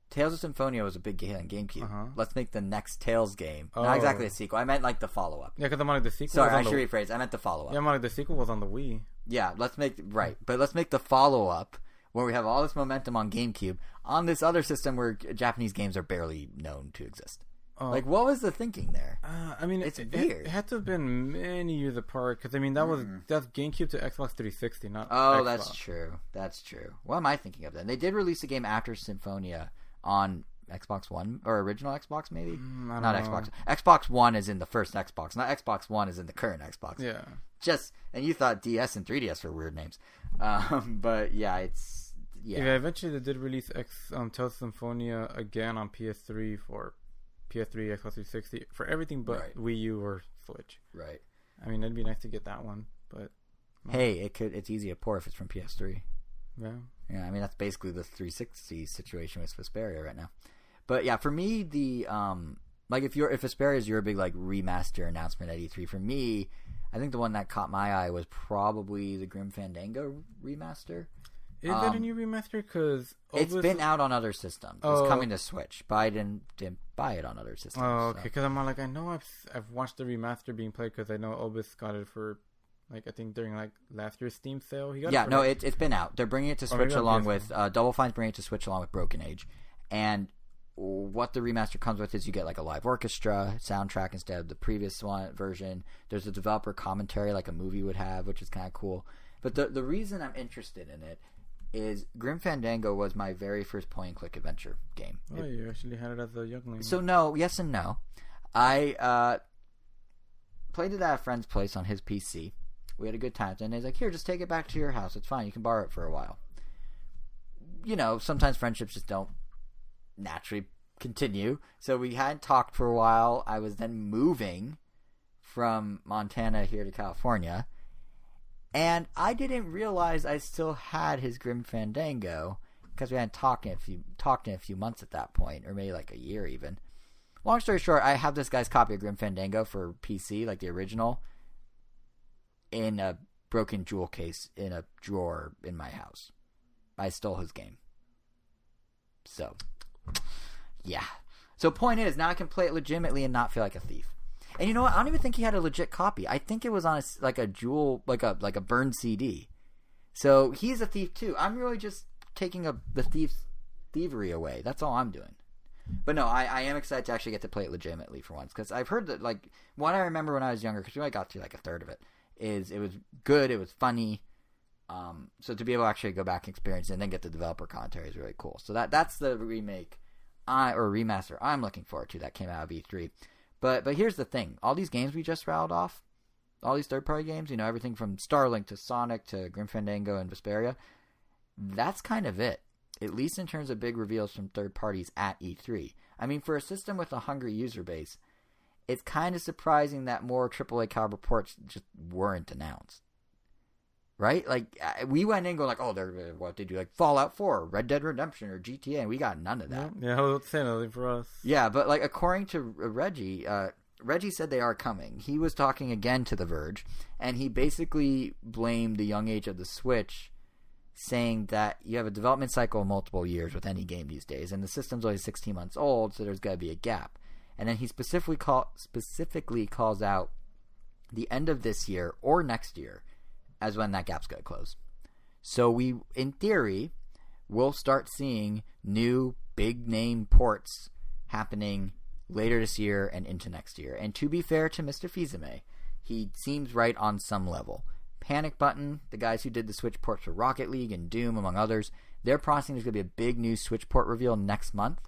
Tales of Symphonia was a big hit on GameCube. Uh-huh. Let's make the next Tales game. Not exactly a sequel. I meant like the follow-up. Yeah, because I'm like the sequel. Sorry, I should rephrase. I meant the follow-up. Yeah, I'm like the sequel was on the Wii. Yeah, let's make the follow-up where we have all this momentum on GameCube on this other system where Japanese games are barely known to exist. Like, what was the thinking there? I mean, it's weird. It had to have been many years apart because I mean that's GameCube to Xbox 360, not. Oh, Xbox. That's true. What am I thinking of then? They did release a game after Symphonia on Xbox One or original Xbox, maybe. Not know. Xbox. Xbox One is in the first Xbox, not Xbox One is in the current Xbox. Yeah. And you thought DS and 3DS were weird names, but yeah, it's eventually they did release Tales of Symphonia again on PS3 for PS3, Xbox 360 for everything but Wii U or Switch. Right. I mean, it'd be nice to get that one, but hey, it's easy to pour if it's from PS3. Yeah. Yeah, I mean that's basically the 360 situation with Vesparia right now. But yeah, for me the like if Vesparia is your big like remaster announcement at E3, for me, I think the one that caught my eye was probably the Grim Fandango remaster. Is that a new remaster? Because it's been out on other systems. It's coming to Switch, but I didn't buy it on other systems. Oh, okay. Because I'm like, I know I've watched the remaster being played because I know Obis got it for like I think during like last year's Steam sale. It's been out. They're bringing it to Switch along with Double Fine's bringing it to Switch along with Broken Age, and what the remaster comes with is you get like a live orchestra soundtrack instead of the previous version. There's a developer commentary like a movie would have, which is kind of cool. But the reason I'm interested in it is Grim Fandango was my very first point-and-click adventure game. Oh, you actually had it as a youngling. So yes and no. I played it at a friend's place on his PC. We had a good time. And he's like, here, just take it back to your house. It's fine. You can borrow it for a while. You know, sometimes friendships just don't naturally continue. So we hadn't talked for a while. I was then moving from Montana here to California. And I didn't realize I still had his Grim Fandango because we hadn't talked in a few months at that point, or maybe like a year even. Long story short, I have this guy's copy of Grim Fandango for PC, like the original, in a broken jewel case in a drawer in my house. I stole his game. So, yeah. So point is, now I can play it legitimately and not feel like a thief. And you know what? I don't even think he had a legit copy. I think it was on a jewel, like a burned CD. So he's a thief too. I'm really just taking the thief's thievery away. That's all I'm doing. But no, I am excited to actually get to play it legitimately for once, because I've heard that like what I remember when I was younger, because we only got to like a third of it, is it was good, it was funny. So to be able to actually go back and experience it and then get the developer commentary is really cool. So that's the remake or remaster I'm looking forward to that came out of E3. But here's the thing. All these games we just rattled off, all these third-party games, you know, everything from Starlink to Sonic to Grim Fandango and Vesparia, that's kind of it, at least in terms of big reveals from third parties at E3. I mean, for a system with a hungry user base, it's kind of surprising that more AAA caliber ports just weren't announced. Right? Like, we went in going like, oh, what they do, like Fallout 4, Red Dead Redemption, or GTA, and we got none of that. Yeah, I was saying nothing for us. Yeah, but like according to Reggie, Reggie said they are coming. He was talking again to The Verge, and he basically blamed the young age of the Switch, saying that you have a development cycle of multiple years with any game these days, and the system's only 16 months old, so there's got to be a gap. And then he specifically calls out the end of this year or next year as when that gap's going to close. So we, in theory, will start seeing new big-name ports happening later this year and into next year. And to be fair to Mr. Fizeme, he seems right on some level. Panic Button, the guys who did the Switch ports for Rocket League and Doom, among others, they're promising there's going to be a big new Switch port reveal next month.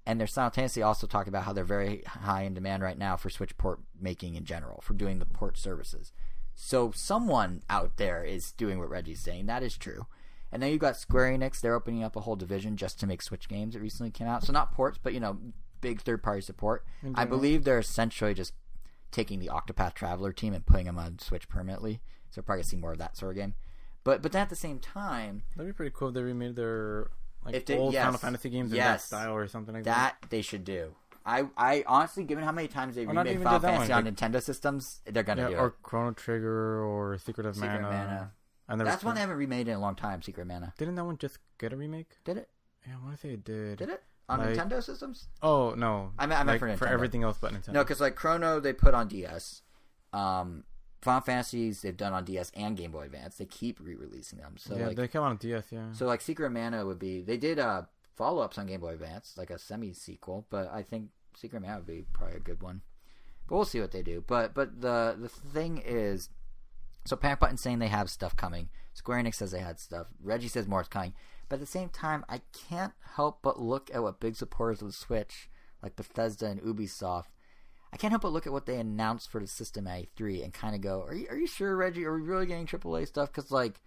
And they're simultaneously also talking about how they're very high in demand right now for Switch port making in general, for doing the port services. So someone out there is doing what Reggie's saying. That is true. And then you've got Square Enix. They're opening up a whole division just to make Switch games that recently came out. So not ports, but, you know, big third-party support. I believe they're essentially just taking the Octopath Traveler team and putting them on Switch permanently. So we're probably going to see more of that sort of game. But then at the same time... That'd be pretty cool if they remade their old Final Fantasy games in that style or something like that. That they should do. I honestly, given how many times they remade Final Fantasy on Nintendo systems, they're gonna do it. Or Chrono Trigger or Secret of Mana. And that's one they haven't remade in a long time. Secret Mana. Didn't that one just get a remake? Did it? Yeah, I want to say it did. Did it on Nintendo systems? Oh no, I meant for Nintendo. For everything else but Nintendo. No, because like Chrono they put on DS. Final Fantasies they've done on DS and Game Boy Advance. They keep re-releasing them. So yeah, like, they come on DS. Yeah. So like Secret Mana would be they did follow-ups on Game Boy Advance, like a semi-sequel, but I think Secret Mana would be probably a good one. But we'll see what they do. But the thing is, so Panic Button's saying they have stuff coming. Square Enix says they had stuff. Reggie says more is coming. But at the same time, I can't help but look at what big supporters of the Switch, like Bethesda and Ubisoft, I can't help but look at what they announced for the system at E3 and kind of go, are you sure, Reggie? Are we really getting AAA stuff? Because, like,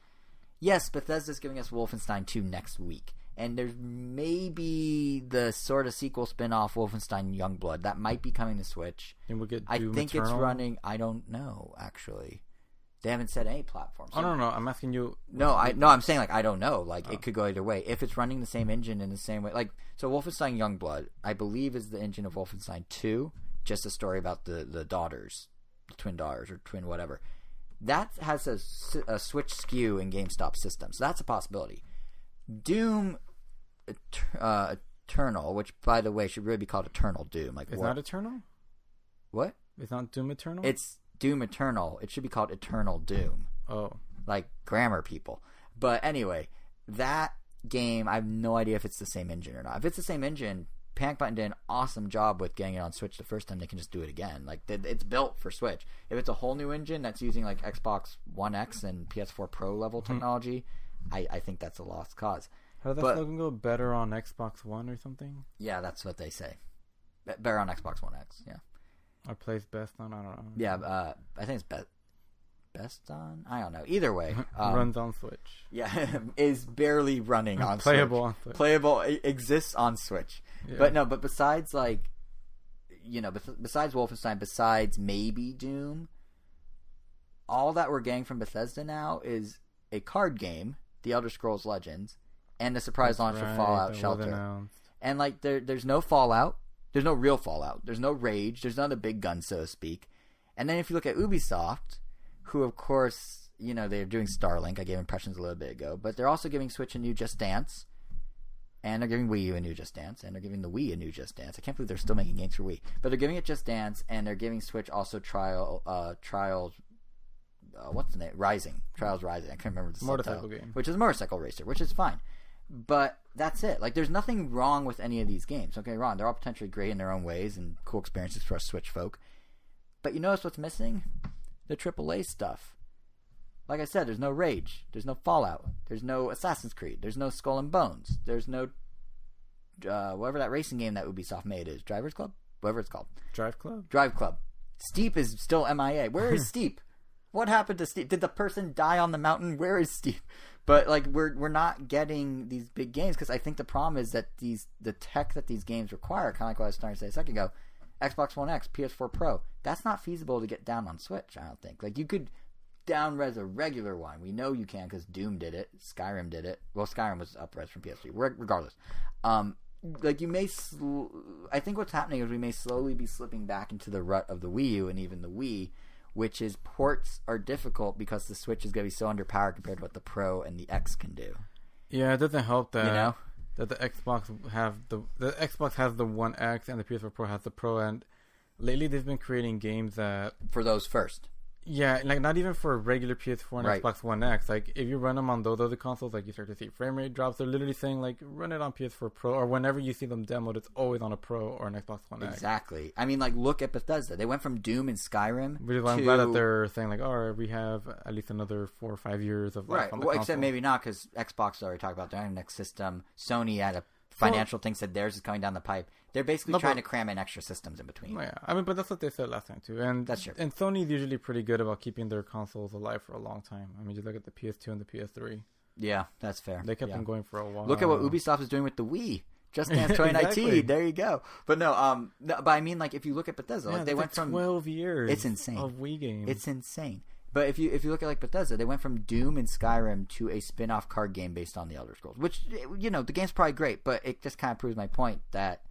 yes, Bethesda's giving us Wolfenstein 2 next week. And there's maybe the sort of sequel spin-off Wolfenstein Youngblood. That might be coming to Switch. And we'll get I think Eternal? It's running. I don't know, actually. They haven't said any platform. So no. I'm asking you. I'm saying, like, I don't know. Like, it could go either way. If it's running the same engine in the same way. Like, so Wolfenstein Youngblood, I believe, is the engine of Wolfenstein 2. Just a story about the daughters, the twin daughters or twin whatever. That has a Switch SKU in GameStop systems. So that's a possibility. Doom Eternal, which, by the way, should really be called Eternal Doom. Like, it's not Eternal? What? It's not Doom Eternal? It's Doom Eternal. It should be called Eternal Doom. Oh. Like grammar people. But anyway, that game, I have no idea if it's the same engine or not. If it's the same engine, Panic Button did an awesome job with getting it on Switch the first time. They can just do it again. Like, it's built for Switch. If it's a whole new engine that's using, like, Xbox One X and PS4 Pro level technology, I think that's a lost cause. How does that slogan go? Better on Xbox One or something? Yeah, that's what they say. Better on Xbox One X, yeah. Or plays best on, I don't know. Yeah, I think it's best on? I don't know. Either way. Runs on Switch. Yeah, is barely running on Playable Switch. On Switch. Playable, exists on Switch. Yeah. But besides, like, besides Wolfenstein, besides maybe Doom, all that we're getting from Bethesda now is a card game, The Elder Scrolls Legends, and the surprise launch of Fallout Shelter. And, like, there's no Fallout. There's no real Fallout. There's no Rage. There's none of the big guns, so to speak. And then if you look at Ubisoft, who, of course, they're doing Starlink. I gave impressions a little bit ago. But they're also giving Switch a new Just Dance. And they're giving Wii U a new Just Dance. And they're giving the Wii a new Just Dance. I can't believe they're still making games for Wii. But they're giving it Just Dance. And they're giving Switch also Trials... what's the name? Rising. Trials Rising. I can't remember the motorcycle game. Which is a motorcycle racer, which is fine. But that's it. Like, there's nothing wrong with any of these games. Don't get me wrong. They're all potentially great in their own ways and cool experiences for us Switch folk. But you notice what's missing? The AAA stuff. Like I said, there's no Rage. There's no Fallout. There's no Assassin's Creed. There's no Skull and Bones. There's no whatever that racing game that Ubisoft made is. Drivers Club? Whatever it's called. Drive Club? Drive Club. Steep is still MIA. Where is Steep? What happened to Steep? Did the person die on the mountain? Where is Steep? But, like, we're not getting these big games because I think the problem is that the tech that these games require, kind of like what I was starting to say a second ago, Xbox One X, PS4 Pro, that's not feasible to get down on Switch, I don't think. Like, you could down-res a regular one. We know you can because Doom did it. Skyrim did it. Well, Skyrim was up-res from PS3. Regardless. Like, you may... I think what's happening is we may slowly be slipping back into the rut of the Wii U and even the Wii, which is ports are difficult because the Switch is going to be so underpowered compared to what the Pro and the X can do. Yeah, it doesn't help that that the Xbox has the One X and the PS4 Pro has the Pro, and lately they've been creating games that for those first. Yeah, like not even for regular PS4 and right. Xbox One X. Like if you run them on those other consoles, like you start to see frame rate drops. They're literally saying like run it on PS4 Pro, or whenever you see them demoed, it's always on a Pro or an Xbox One X. Exactly. I mean, like look at Bethesda. They went from Doom and Skyrim. I'm glad that they're saying like, all right, we have at least another 4 or 5 years of life on the console. Except maybe not because Xbox already talked about their next system. Sony had a financial thing said theirs is coming down the pipe. They're basically trying to cram in extra systems in between. Yeah, I mean, but that's what they said last time too, and that's true. And Sony's usually pretty good about keeping their consoles alive for a long time. I mean, just look at the PS2 and the PS3. Yeah, that's fair. They kept them going for a while. Look at what Ubisoft is doing with the Wii. Just Dance 2019. Exactly. There you go. But no, but I mean, like if you look at Bethesda, like they went from 12 years. It's insane of Wii games. It's insane. But if you look at like Bethesda, they went from Doom and Skyrim to a spin-off card game based on the Elder Scrolls, which the game's probably great, but it just kind of proves my point that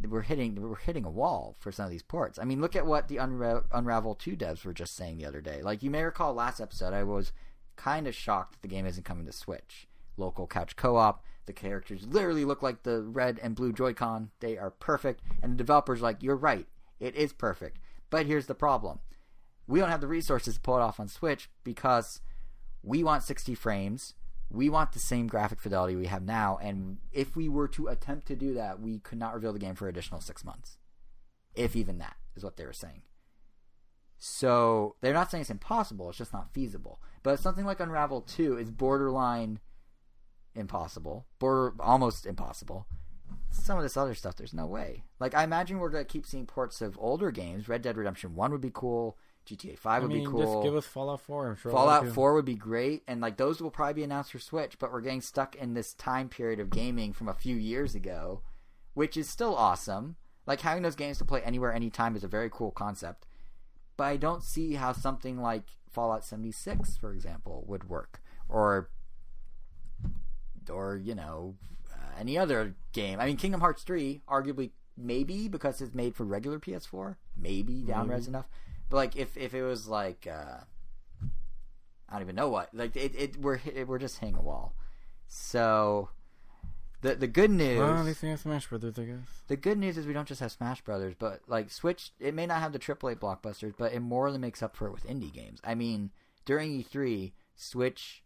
we're hitting a wall for some of these ports. I mean, look at what the Unravel 2 devs were just saying the other day. Like, you may recall last episode, I was kind of shocked that the game isn't coming to Switch. Local couch co-op. The characters literally look like the red and blue Joy-Con. They are perfect. And the developer's like, you're right. It is perfect. But here's the problem. We don't have the resources to pull it off on Switch because we want 60 frames. We want the same graphic fidelity we have now, and if we were to attempt to do that, we could not reveal the game for an additional 6 months. If even that is what they were saying. So, they're not saying it's impossible, it's just not feasible. But something like Unravel 2 is borderline impossible. Almost impossible. Some of this other stuff, there's no way. Like, I imagine we're going to keep seeing ports of older games. Red Dead Redemption 1 would be cool. GTA 5 would be cool. Just give us Fallout 4. I'm sure Fallout 4 would be great, and like those will probably be announced for Switch, but we're getting stuck in this time period of gaming from a few years ago, which is still awesome. Like, having those games to play anywhere, anytime is a very cool concept, but I don't see how something like Fallout 76, for example, would work. Or you know, any other game. I mean, Kingdom Hearts 3, arguably, maybe, because it's made for regular PS4, maybe down-res enough. But like if it was like I don't even know what, like we're just hitting a wall. So the good news. Well, at least we have Smash Brothers, I guess. The good news is we don't just have Smash Brothers, but like Switch, it may not have the AAA blockbusters, but it more than makes up for it with indie games. I mean, during E3, Switch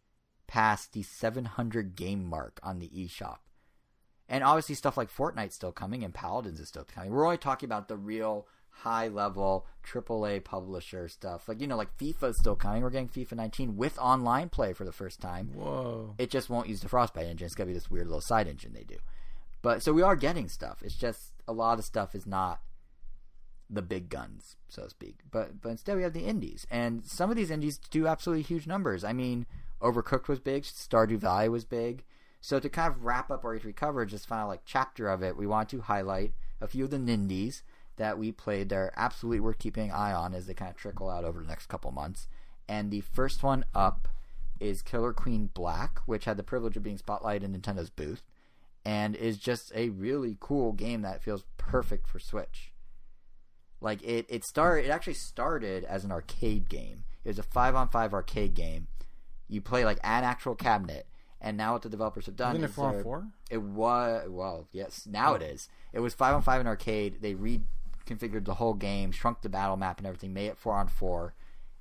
passed the 700 game mark on the eShop. And obviously stuff like Fortnite's still coming and Paladins is still coming. We're only talking about the real high-level AAA publisher stuff. Like, you know, like FIFA's still coming. We're getting FIFA 19 with online play for the first time. Whoa. It just won't use the Frostbite engine. It's going to be this weird little side engine they do. But, so we are getting stuff. It's just a lot of stuff is not the big guns, so to speak. But instead we have the indies. And some of these indies do absolutely huge numbers. I mean, Overcooked was big. Stardew Valley was big. So to kind of wrap up our E3 coverage, this final like chapter of it, we want to highlight a few of the Nindies that we played. They're absolutely worth keeping an eye on as they kind of trickle out over the next couple months. And the first one up is Killer Queen Black, which had the privilege of being spotlighted in Nintendo's booth, and is just a really cool game that feels perfect for Switch. Like it actually started as an arcade game. It was a 5-on-5 arcade game. You play like an actual cabinet. And now what the developers have done Isn't it 4-on-4? It was, well, yes, now it is. It was 5-on-5 in arcade. They reconfigured the whole game, shrunk the battle map and everything, made it 4-on-4.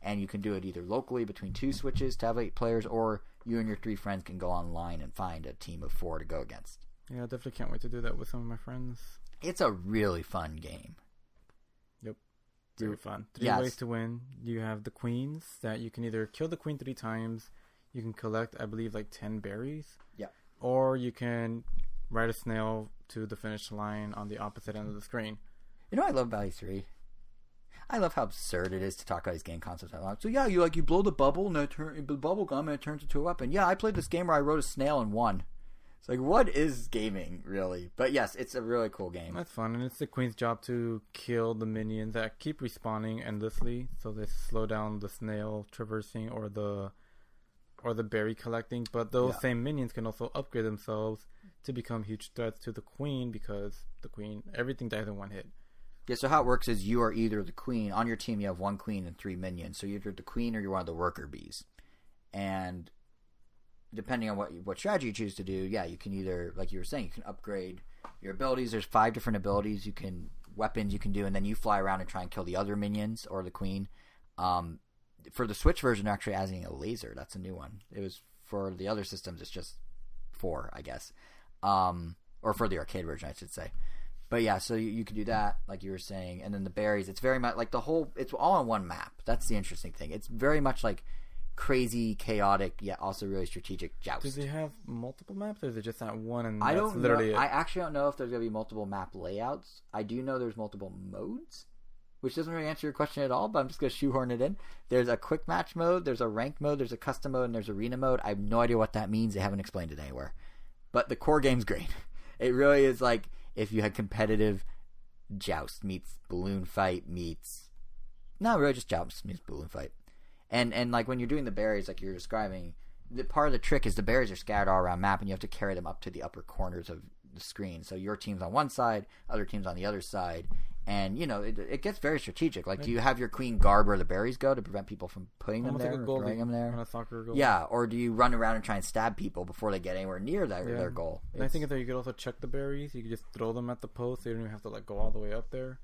And you can do it either locally between 2 Switches to have 8 players, or you and your 3 friends can go online and find a team of 4 to go against. Yeah, I definitely can't wait to do that with some of my friends. It's a really fun game. Yep. Very fun. 3 ways to win. You have the queens that you can either kill the queen 3 times. You can collect, I believe, like 10 berries. Yeah. Or you can ride a snail to the finish line on the opposite end of the screen. You know what I love about E3? I love how absurd it is to talk about these game concepts out loud. So yeah, you blow the bubble and the bubble gum and it turns into a weapon. Yeah, I played this game where I rode a snail and won. It's like, what is gaming, really? But yes, it's a really cool game. That's fun, and it's the queen's job to kill the minions that keep respawning endlessly, so they slow down the snail traversing or the berry collecting. But those same minions can also upgrade themselves to become huge threats to the queen, because the queen, everything dies in one hit. Yeah, so how it works is you are either the queen. On your team, you have 1 queen and 3 minions. So you're either the queen or you're one of the worker bees. And depending on what strategy you choose to do, yeah, you can either, like you were saying, you can upgrade your abilities. There's 5 different abilities weapons you can do, and then you fly around and try and kill the other minions or the queen. For the Switch version, they're actually adding a laser. That's a new one. It was for the other systems, it's just 4, I guess. Or for the arcade version, I should say. But yeah, so you could do that, like you were saying. And then the berries, it's very much like it's all on one map. That's the interesting thing. It's very much like crazy, chaotic, yet also really strategic joust. Do they have multiple maps, or is it just that one? And I don't literally know. I actually don't know if there's going to be multiple map layouts. I do know there's multiple modes, which doesn't really answer your question at all, but I'm just going to shoehorn it in. There's a quick match mode, there's a ranked mode, there's a custom mode, and there's arena mode. I have no idea what that means. They haven't explained it anywhere. But the core game's great. It really is like if you had competitive joust meets balloon fight meets... No, really just joust meets balloon fight. And like when you're doing the berries like you're describing, the part of the trick is the berries are scattered all around map, and you have to carry them up to the upper corners of the screen. So your team's on one side, other team's on the other side. And, it gets very strategic. Like, do you have your queen guard where the berries go to prevent people from putting them there, or throwing them there? On a soccer goal. Yeah, or do you run around and try and stab people before they get anywhere near their goal? And I think that you could also check the berries. You could just throw them at the post. So you don't even have to, go all the way up there.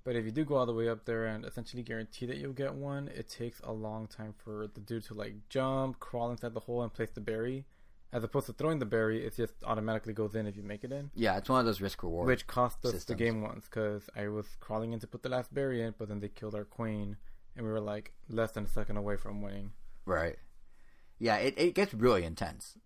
But if you do go all the way up there and essentially guarantee that you'll get one, it takes a long time for the dude to, jump, crawl inside the hole, and place the berry. As opposed to throwing the berry, it just automatically goes in if you make it in. Yeah, it's one of those risk-reward which cost us systems. the game once, because I was crawling in to put the last berry in, but then they killed our queen, and we were, less than a second away from winning. Right. Yeah, it gets really intense.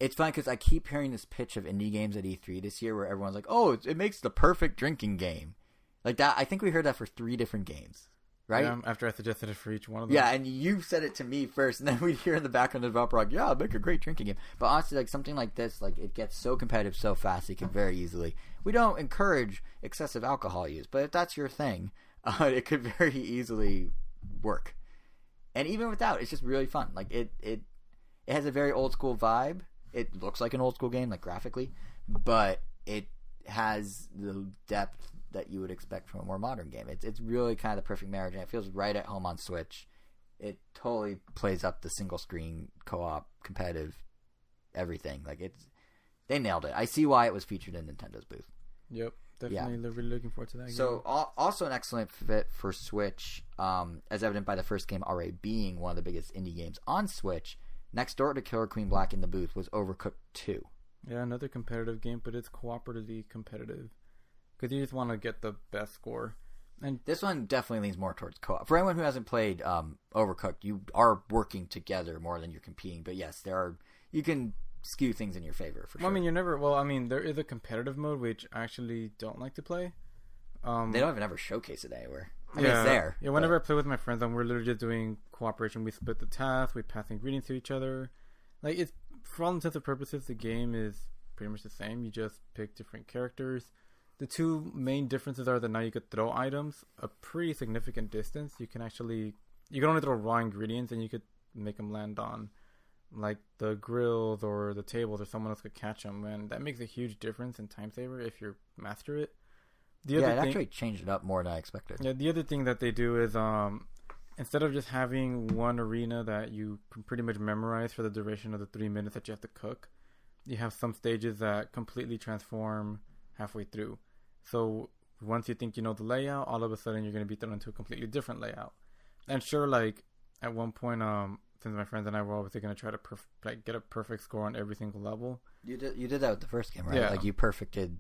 It's funny because I keep hearing this pitch of indie games at E3 this year where everyone's like, oh, it makes the perfect drinking game. Like that, I think we heard that for 3 different games. Right? Yeah, after I suggested it for each one of them. Yeah, and you said it to me first, and then we hear in the background the developer like, yeah, make a great drinking game. But honestly, something like this, it gets so competitive so fast, it can very easily. We don't encourage excessive alcohol use, but if that's your thing, it could very easily work. And even without, it's just really fun. It has a very old school vibe. It looks like an old school game, graphically, but it has the depth that you would expect from a more modern game. It's really kind of the perfect marriage, and it feels right at home on Switch. It totally plays up the single screen co-op competitive everything. They nailed it. I see why it was featured in Nintendo's booth. Yep, definitely. Yeah. Really looking forward to that game. So also an excellent fit for Switch, as evident by the first game already being one of the biggest indie games on Switch. Next door to Killer Queen Black in the booth was Overcooked 2. Yeah, another competitive game, but it's cooperatively competitive. Because you just want to get the best score. And this one definitely leans more towards co-op. For anyone who hasn't played Overcooked, you are working together more than you're competing. But yes, you can skew things in your favor, for sure. There is a competitive mode, which I actually don't like to play. They don't even ever showcase it anywhere. It's there. Yeah, whenever I play with my friends, we're literally just doing cooperation. We split the tasks, we pass ingredients to each other. It's for all intents and purposes, the game is pretty much the same. You just pick different characters. The 2 main differences are that now you could throw items a pretty significant distance. You can only throw raw ingredients, and you could make them land on the grills or the tables, or someone else could catch them, and that makes a huge difference in time saver if you master it. It actually changed it up more than I expected. Yeah, the other thing that they do is instead of just having one arena that you can pretty much memorize for the duration of the 3 minutes that you have to cook, you have some stages that completely transform halfway through. So once you think you know the layout, all of a sudden you're going to be thrown into a completely different layout. And sure, at one point, since my friends and I were obviously going to try to get a perfect score on every single level. You did that with the first game, right? Yeah. You perfected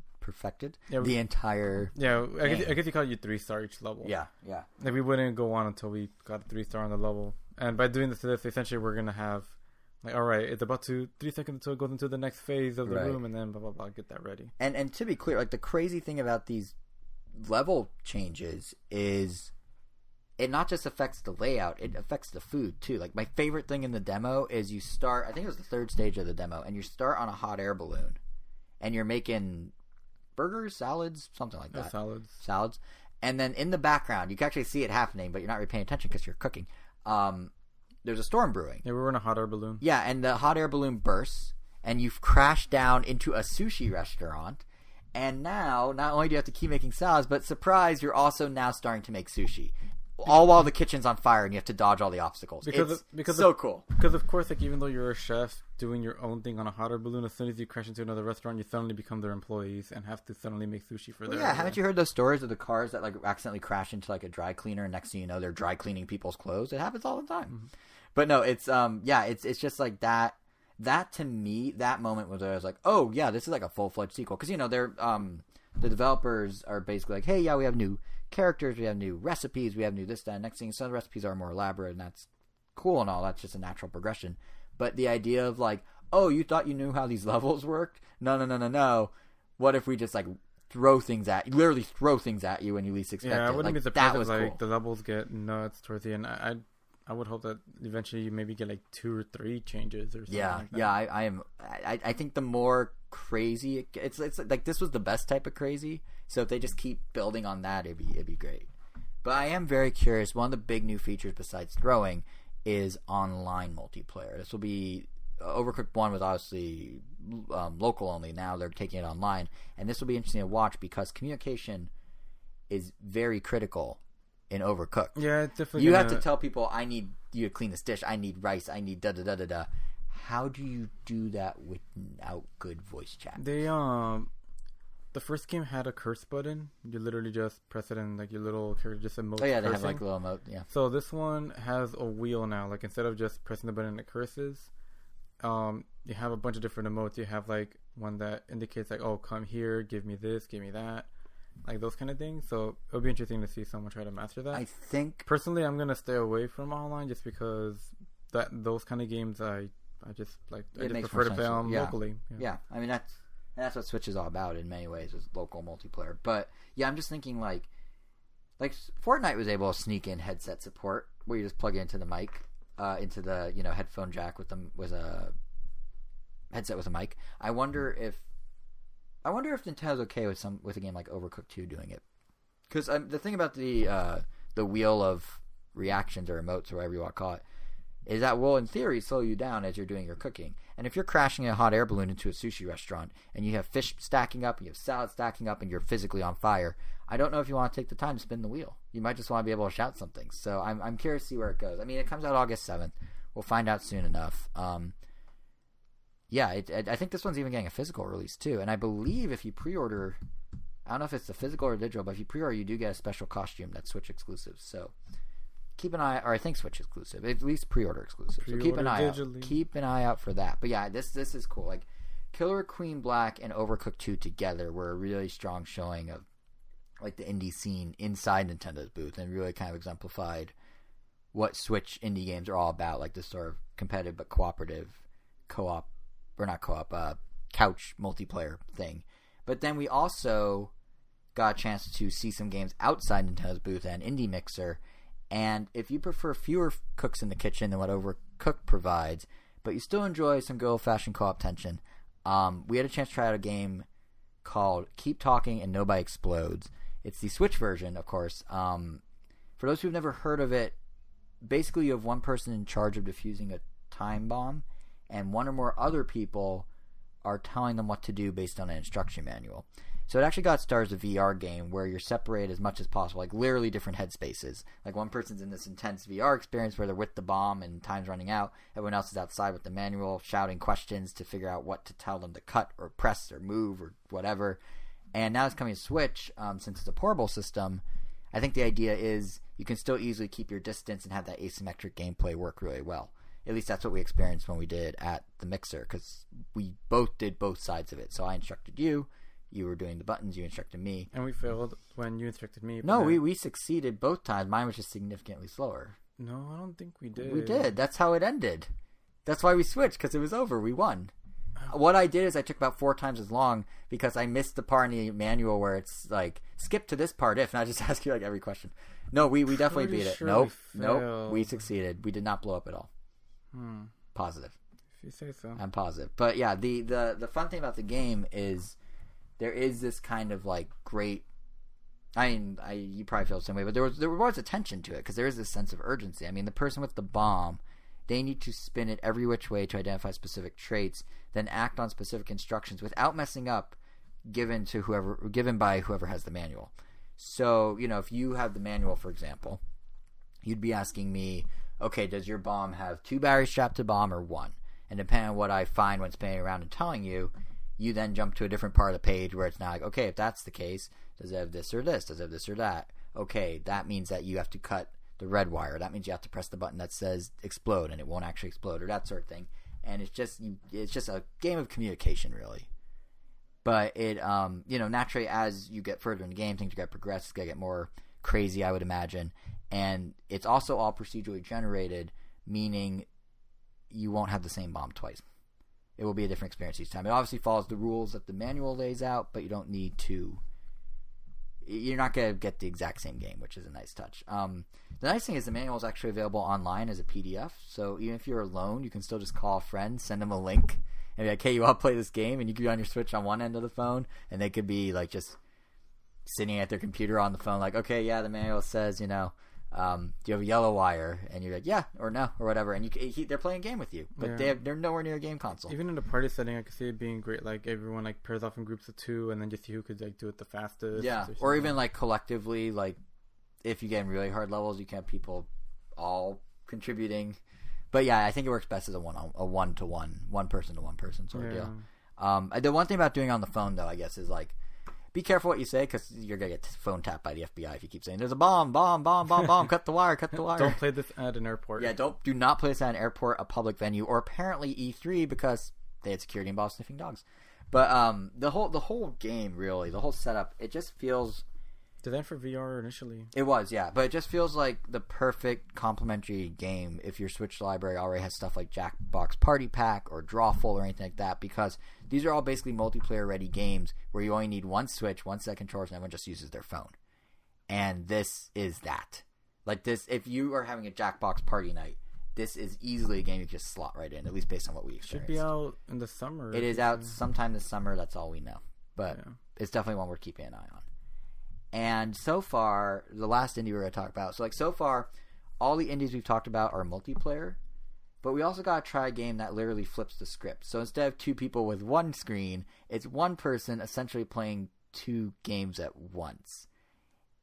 the entire I guess you call it 3-star each level. Yeah. We wouldn't go on until we got a 3-star on the level. And by doing this, essentially we're going to have all right, it's about 3 seconds until it goes into the next phase of the room, and then blah, blah, blah, get that ready. And to be clear, the crazy thing about these level changes is it not just affects the layout, it affects the food, too. My favorite thing in the demo is you start, I think it was the 3rd stage of the demo, and you start on a hot air balloon, and you're making burgers, salads, something like that. Salads. And then in the background, you can actually see it happening, but you're not really paying attention because you're cooking. There's a storm brewing. Yeah, we were in a hot air balloon. Yeah, and the hot air balloon bursts, and you've crashed down into a sushi restaurant. And now, not only do you have to keep making salads, but surprise, you're also now starting to make sushi. All while the kitchen's on fire, and you have to dodge all the obstacles. Because so cool. Because, of course, even though you're a chef doing your own thing on a hot air balloon, as soon as you crash into another restaurant, you suddenly become their employees and have to suddenly make sushi for them. Yeah, haven't you heard those stories of the cars that accidentally crash into a dry cleaner, and next thing you know, they're dry cleaning people's clothes? It happens all the time. Mm-hmm. But no, it's it's just that. That to me, that moment was where I was like, oh yeah, this is a full-fledged sequel, because they're the developers are basically hey, yeah, we have new characters, we have new recipes, we have new this, that. Next thing, some of the recipes are more elaborate, and that's cool and all. That's just a natural progression. But the idea of oh, you thought you knew how these levels worked? No. What if we just literally throw things at you when you least expect it? Yeah, I wouldn't be surprised if cool. The levels get nuts towards the end. I would hope that eventually you maybe get 2 or 3 changes or something. Yeah. I think the more crazy it's this was the best type of crazy. So if they just keep building on that, it'd be great. But I am very curious. One of the big new features besides throwing is online multiplayer. This will be Overcooked 1 was obviously local only. Now they're taking it online, and this will be interesting to watch because communication is very critical in Overcooked. Yeah, it's definitely. You have to tell people, I need you to clean this dish, I need rice, I need da da da da da. How do you do that without good voice chat? They the first game had a curse button. You literally just press it and like your little character just emotes. Oh yeah, they cursing. have like a little emote. Yeah. So this one has a wheel now. Like instead of just pressing the button and it curses, you have a bunch of different emotes. You have like one that indicates like, oh, come here, give me this, give me that, like those kind of things. So it'll be interesting to see someone try to master that. I think personally, I'm gonna stay away from online just because those kind of games I just like. I just prefer to play them locally. Yeah, I mean that's what Switch is all about in many ways, is local multiplayer. But yeah, I'm just thinking like Fortnite was able to sneak in headset support where you just plug it into the mic, into the headphone jack with a headset with a mic. I wonder if Nintendo's okay with a game like Overcooked 2 doing it, because the thing about the wheel of reactions or emotes or whatever you want to call it is that will in theory slow you down as you're doing your cooking. And if you're crashing a hot air balloon into a sushi restaurant and you have fish stacking up and you have salad stacking up and you're physically on fire, I don't know if you want to take the time to spin the wheel. You might just want to be able to shout something. So I'm curious to see where it goes. I mean, it comes out August 7th. We'll find out soon enough. I think this one's even getting a physical release too. And I believe if you pre-order, I don't know if it's the physical or digital, but if you pre-order, you do get a special costume that's Switch exclusive. So keep an eye, or I think Switch exclusive, at least pre-order exclusive. So keep an eye out. Keep an eye out for that. But yeah, this is cool. Like Killer Queen Black and Overcooked 2 together were a really strong showing of like the indie scene inside Nintendo's booth, and really kind of exemplified what Switch indie games are all about, like this sort of competitive but cooperative couch multiplayer thing. But then we also got a chance to see some games outside Nintendo's booth and Indie Mixer. And if you prefer fewer cooks in the kitchen than what Overcooked provides, but you still enjoy some good old-fashioned co-op tension, we had a chance to try out a game called Keep Talking and Nobody Explodes. It's the Switch version, of course. For those who've never heard of it, basically you have one person in charge of defusing a time bomb, and one or more other people are telling them what to do based on an instruction manual. So it actually got started as a VR game where you're separated as much as possible, like literally different headspaces. Like one person's in this intense VR experience where they're with the bomb and time's running out. Everyone else is outside with the manual shouting questions to figure out what to tell them to cut or press or move or whatever. And now it's coming to Switch, since it's a portable system. I think the idea is you can still easily keep your distance and have that asymmetric gameplay work really well. At least that's what we experienced when we did at the Mixer, because we both did both sides of it. So I instructed you. You were doing the buttons. You instructed me. And we failed when you instructed me. No, we succeeded both times. Mine was just significantly slower. No, I don't think we did. We did. That's how it ended. That's why we switched, because it was over. We won. What I did is I took about 4 times as long because I missed the part in the manual where it's like, skip to this part if, and I just ask you like every question. No, we definitely beat it. Nope. We succeeded. We did not blow up at all. Positive. If you say so. I'm positive. But yeah, the fun thing about the game is there is this kind of like great. I mean, you probably feel the same way, but there was attention to it because there is this sense of urgency. I mean, the person with the bomb, they need to spin it every which way to identify specific traits, then act on specific instructions without messing up, given by whoever has the manual. So, if you have the manual, for example, you'd be asking me, okay, does your bomb have 2 batteries strapped to bomb or 1? And depending on what I find when spinning around and telling you, you then jump to a different part of the page where it's now like, okay, if that's the case, does it have this or this? Does it have this or that? Okay, that means that you have to cut the red wire. That means you have to press the button that says explode and it won't actually explode, or that sort of thing. And it's just a game of communication, really. But it, naturally as you get further in the game, things are going to progress. It's going to get more crazy, I would imagine. And it's also all procedurally generated, meaning you won't have the same bomb twice. It will be a different experience each time. It obviously follows the rules that the manual lays out, but you don't need to. You're not going to get the exact same game, which is a nice touch. The nice thing is the manual is actually available online as a PDF. So even if you're alone, you can still just call a friend, send them a link, and be like, hey, you want to play this game? And you could be on your Switch on one end of the phone, and they could be like just sitting at their computer on the phone like, okay, yeah, the manual says, Do you have a yellow wire? And you're like, yeah, or no, or whatever. And they're playing a game with you, but they're nowhere near a game console. Even in the party setting, I could see it being great. Like everyone like pairs off in groups of 2, and then just see who could like do it the fastest. Yeah, or even like collectively, like if you get in really hard levels, you can have people all contributing. But yeah, I think it works best as a one-to-one, one person to one person sort of deal. The one thing about doing it on the phone, though, I guess, is like, be careful what you say, because you're going to get phone tapped by the FBI if you keep saying, there's a bomb, cut the wire. Don't play this at an airport. Yeah, do not play this at an airport, a public venue, or apparently E3, because they had security involved sniffing dogs. But the whole game, really, the whole setup, it just feels... Designed for VR initially. It was, yeah. But it just feels like the perfect complementary game if your Switch library already has stuff like Jackbox Party Pack or Drawful or anything like that, because these are all basically multiplayer-ready games where you only need one Switch, one set of controllers, and everyone just uses their phone. And this is that. Like this, if you are having a Jackbox Party night, this is easily a game you can just slot right in, at least based on what we experienced. Should be out in the summer. It is out sometime this summer, that's all we know. But it's definitely one we're keeping an eye on. And so far, the last indie we're going to talk about. So, like, so far, all the indies we've talked about are multiplayer. But we also got to try a game that literally flips the script. So instead of 2 people with one screen, it's one person essentially playing 2 games at once.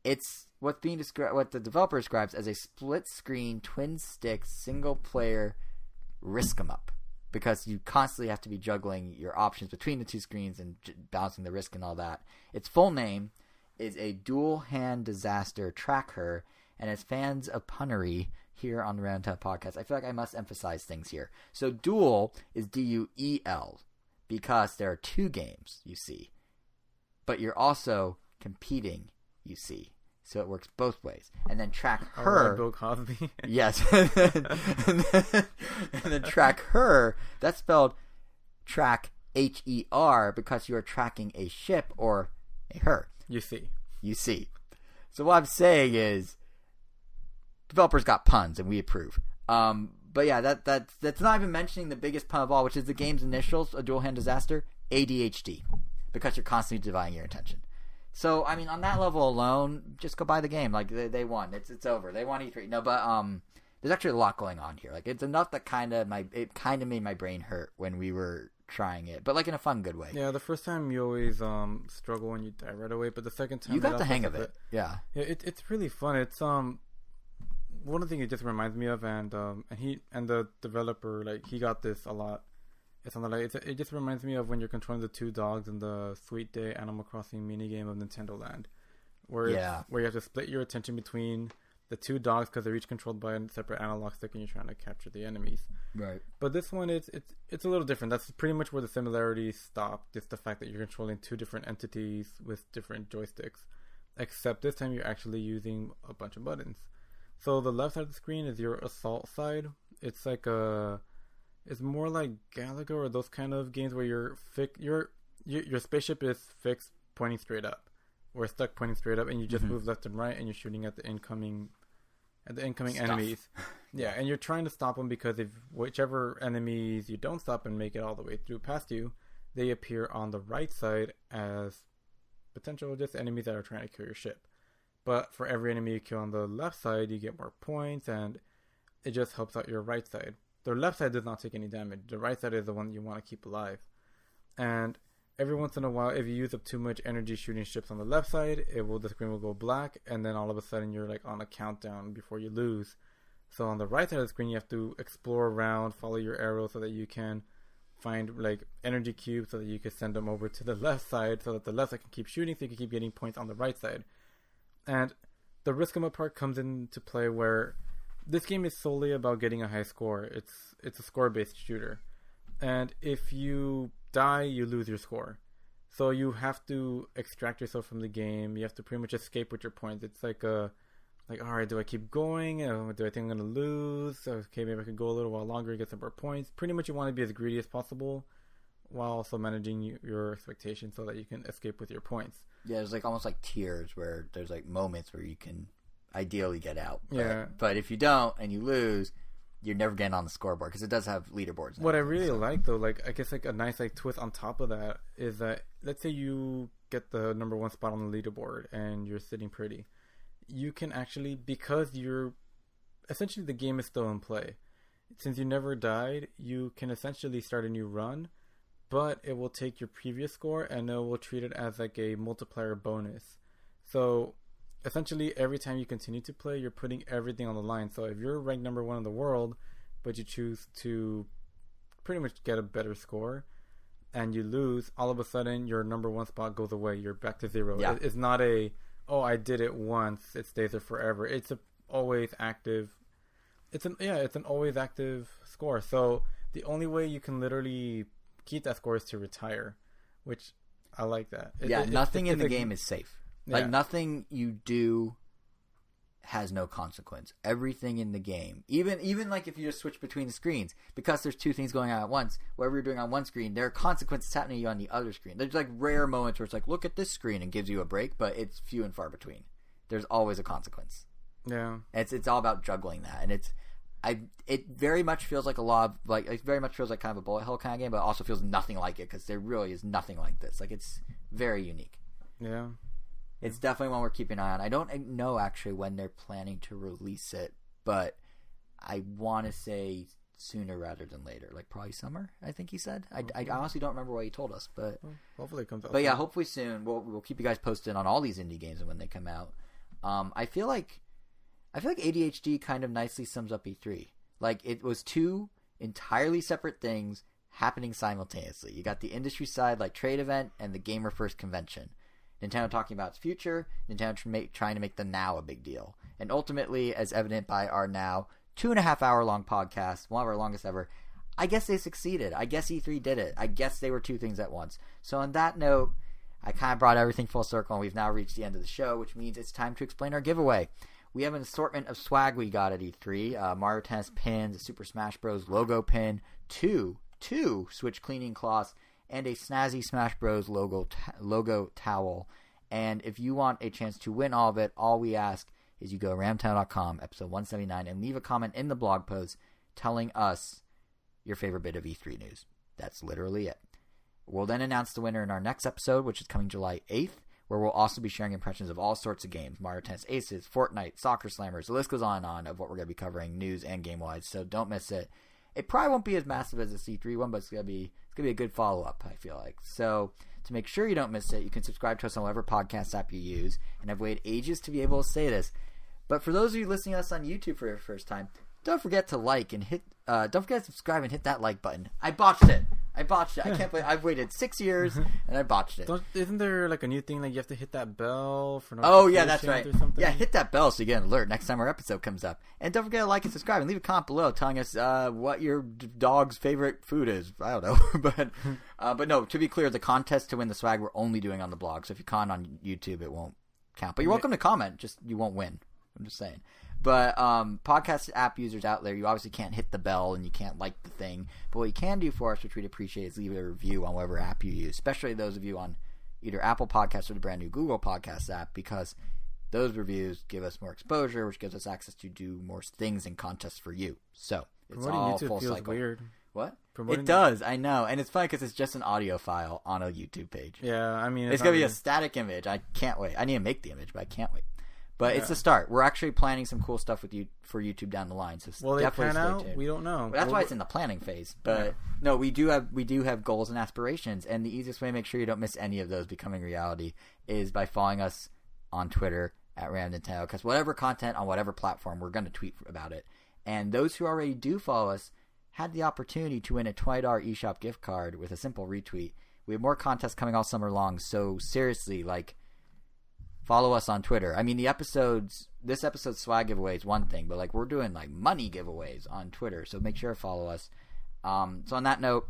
It's what's being described, what the developer describes as a split-screen, twin-stick, single-player risk-em-up. Because you constantly have to be juggling your options between the 2 screens and balancing the risk and all that. Its full name is a dual-hand disaster Trackher, and as fans of punnery here on the Roundtable Podcast, I feel like I must emphasize things here. So Duel is D-U-E-L, because there are 2 games, you see. But you're also competing, you see. So it works both ways. And then Trackher... Bill Cosby. Yes. and then Trackher, that's spelled track H-E-R, because you are tracking a ship or a her. You see. So what I'm saying is, developers got puns, and we approve. But yeah, that's not even mentioning the biggest pun of all, which is the game's initials, a dual hand disaster, ADHD, because you're constantly dividing your attention. So I mean, on that level alone, just go buy the game. Like they won, it's over. They won E3. No, but there's actually a lot going on here. Like it's enough that it kind of made my brain hurt when we were trying it, but like in a fun, good way. Yeah, the first time you always struggle when you die right away, but the second time you got the hang of it. Yeah, it's really fun. It's one of the things it just reminds me of, and the developer, like, he got this a lot. It just reminds me of when you're controlling the 2 dogs in the Sweet Day Animal Crossing minigame of Nintendo Land, where you have to split your attention between the 2 dogs because they're each controlled by a separate analog stick, and you're trying to capture the enemies. Right. But this one, it's a little different. That's pretty much where the similarities stop. It's the fact that you're controlling 2 different entities with different joysticks, except this time you're actually using a bunch of buttons. So the left side of the screen is your assault side. It's like it's more like Galaga or those kind of games where your spaceship is fixed pointing straight up, or stuck pointing straight up, and you just move left and right, and you're shooting at the incoming enemies. Yeah, and you're trying to stop them, because if whichever enemies you don't stop and make it all the way through past you, they appear on the right side as potential just enemies that are trying to kill your ship. But for every enemy you kill on the left side, you get more points, and it just helps out your right side. The left side does not take any damage. The right side is the one you want to keep alive. And every once in a while, if you use up too much energy shooting ships on the left side, the screen will go black, and then all of a sudden you're like on a countdown before you lose. So on the right side of the screen, you have to explore around, follow your arrow so that you can find like energy cubes so that you can send them over to the left side, so that the left side can keep shooting, so you can keep getting points on the right side. And the risk 'em up part comes into play where this game is solely about getting a high score. It's a score-based shooter. And if you die, you lose your score. So you have to extract yourself from the game. You have to pretty much escape with your points. It's like all right, do I keep going? Do I think I'm going to lose? Okay, maybe I could go a little while longer and get some more points. Pretty much you want to be as greedy as possible while also managing your expectations so that you can escape with your points. Yeah, there's like almost like tiers where there's like moments where you can ideally get out. Yeah. But if you don't and you lose, you're never getting on the scoreboard, because it does have leaderboards. What I really like, though, like I guess like a nice like twist on top of that is that, let's say you get the number 1 spot on the leaderboard and you're sitting pretty. you can actually, because you're essentially the game is still in play. Since you never died, you can essentially start a new run, but it will take your previous score and it will treat it as like a multiplier bonus. So essentially, every time you continue to play, you're putting everything on the line. So if you're ranked number 1 in the world, but you choose to pretty much get a better score, and you lose, all of a sudden your number 1 spot goes away. You're back to 0. Yeah. It's not I did it once, it stays there forever. It's always active. It's an always active score. So the only way you can literally keep that score is to retire, which I like that. Nothing in the game is safe. Like, nothing you do has no consequence. Everything in the game, even like if you just switch between the screens, because there's 2 things going on at once, whatever you're doing on one screen, there are consequences happening to you on the other screen. There's like rare moments where it's like, look at this screen and gives you a break, but it's few and far between. There's always a consequence. Yeah. It's all about juggling that, and it very much feels like it very much feels like kind of a bullet hell kind of game, but it also feels nothing like it, because there really is nothing like this. Like, it's very unique. Yeah. It's definitely one we're keeping an eye on. I don't know actually when they're planning to release it, but I want to say sooner rather than later. Like, probably summer, I think he said. I honestly don't remember what he told us, but hopefully it comes out. But yeah, hopefully soon. We'll keep you guys posted on all these indie games and when they come out. I feel like ADHD kind of nicely sums up E3. Like, it was 2 entirely separate things happening simultaneously. You got the industry side, like trade event, and the gamer first convention. Nintendo talking about its future, Nintendo trying to make the now a big deal. And ultimately, as evident by our now 2.5 hour long podcast, one of our longest ever, I guess they succeeded. I guess E3 did it. I guess they were 2 things at once. So on that note, I kind of brought everything full circle, and we've now reached the end of the show, which means it's time to explain our giveaway. We have an assortment of swag we got at E3. Mario Tennis pins, a Super Smash Bros. Logo pin, two Switch cleaning cloths, and a snazzy Smash Bros. Logo towel. And if you want a chance to win all of it, all we ask is you go to ramtown.com, episode 179, and leave a comment in the blog post telling us your favorite bit of E3 news. That's literally it. We'll then announce the winner in our next episode, which is coming July 8th, where we'll also be sharing impressions of all sorts of games. Mario Tennis Aces, Fortnite, Soccer Slammers, the list goes on and on of what we're going to be covering news and game-wise, so don't miss it. It probably won't be as massive as the C3 one, but it's gonna be a good follow-up, I feel like. So to make sure you don't miss it, you can subscribe to us on whatever podcast app you use. And I've waited ages to be able to say this, but for those of you listening to us on YouTube for the first time, don't forget to don't forget to subscribe and hit that like button. I botched it. I can't believe I've waited 6 years and I botched it. Isn't there like a new thing, like you have to hit that bell for notifications? Oh yeah, that's right. Yeah, hit that bell so you get an alert next time our episode comes up. And don't forget to like and subscribe and leave a comment below telling us what your dog's favorite food is. I don't know, but no. To be clear, the contest to win the swag we're only doing on the blog. So if you comment on YouTube, it won't count. But you're welcome to comment. Just you won't win. I'm just saying. But podcast app users out there, you obviously can't hit the bell and you can't like the thing. But what you can do for us, which we'd appreciate, is leave a review on whatever app you use, especially those of you on either Apple Podcasts or the brand new Google Podcasts app, because those reviews give us more exposure, which gives us access to do more things and contests for you. So it's all YouTube full feels cycle. Weird. What? It does, I know. And it's funny because it's just an audio file on a YouTube page. Yeah, I mean... It's going to be a static image. I can't wait. I need to make the image, but I can't wait. But it's a start. We're actually planning some cool stuff with you for YouTube down the line. So definitely stay tuned. We don't know. Well, that's why it's in the planning phase. But no, we do have goals and aspirations, and the easiest way to make sure you don't miss any of those becoming reality is by following us on Twitter at Random Nintendo. Because whatever content on whatever platform, we're going to tweet about it. And those who already do follow us had the opportunity to win a $20 eShop gift card with a simple retweet. We have more contests coming all summer long. So seriously, follow us on Twitter. I mean, this episode's swag giveaway is one thing, but we're doing money giveaways on Twitter, so make sure to follow us. So on that note,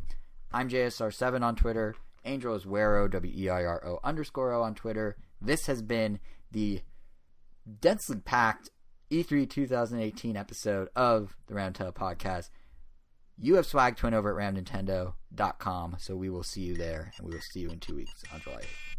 I'm JSR7 on Twitter. Angel is Wero, WEIRO_O on Twitter. This has been the densely packed E3 2018 episode of the Roundtable Podcast. You have swag twin over at ramnintendo.com, so we will see you there, and we will see you in 2 weeks on July 8th.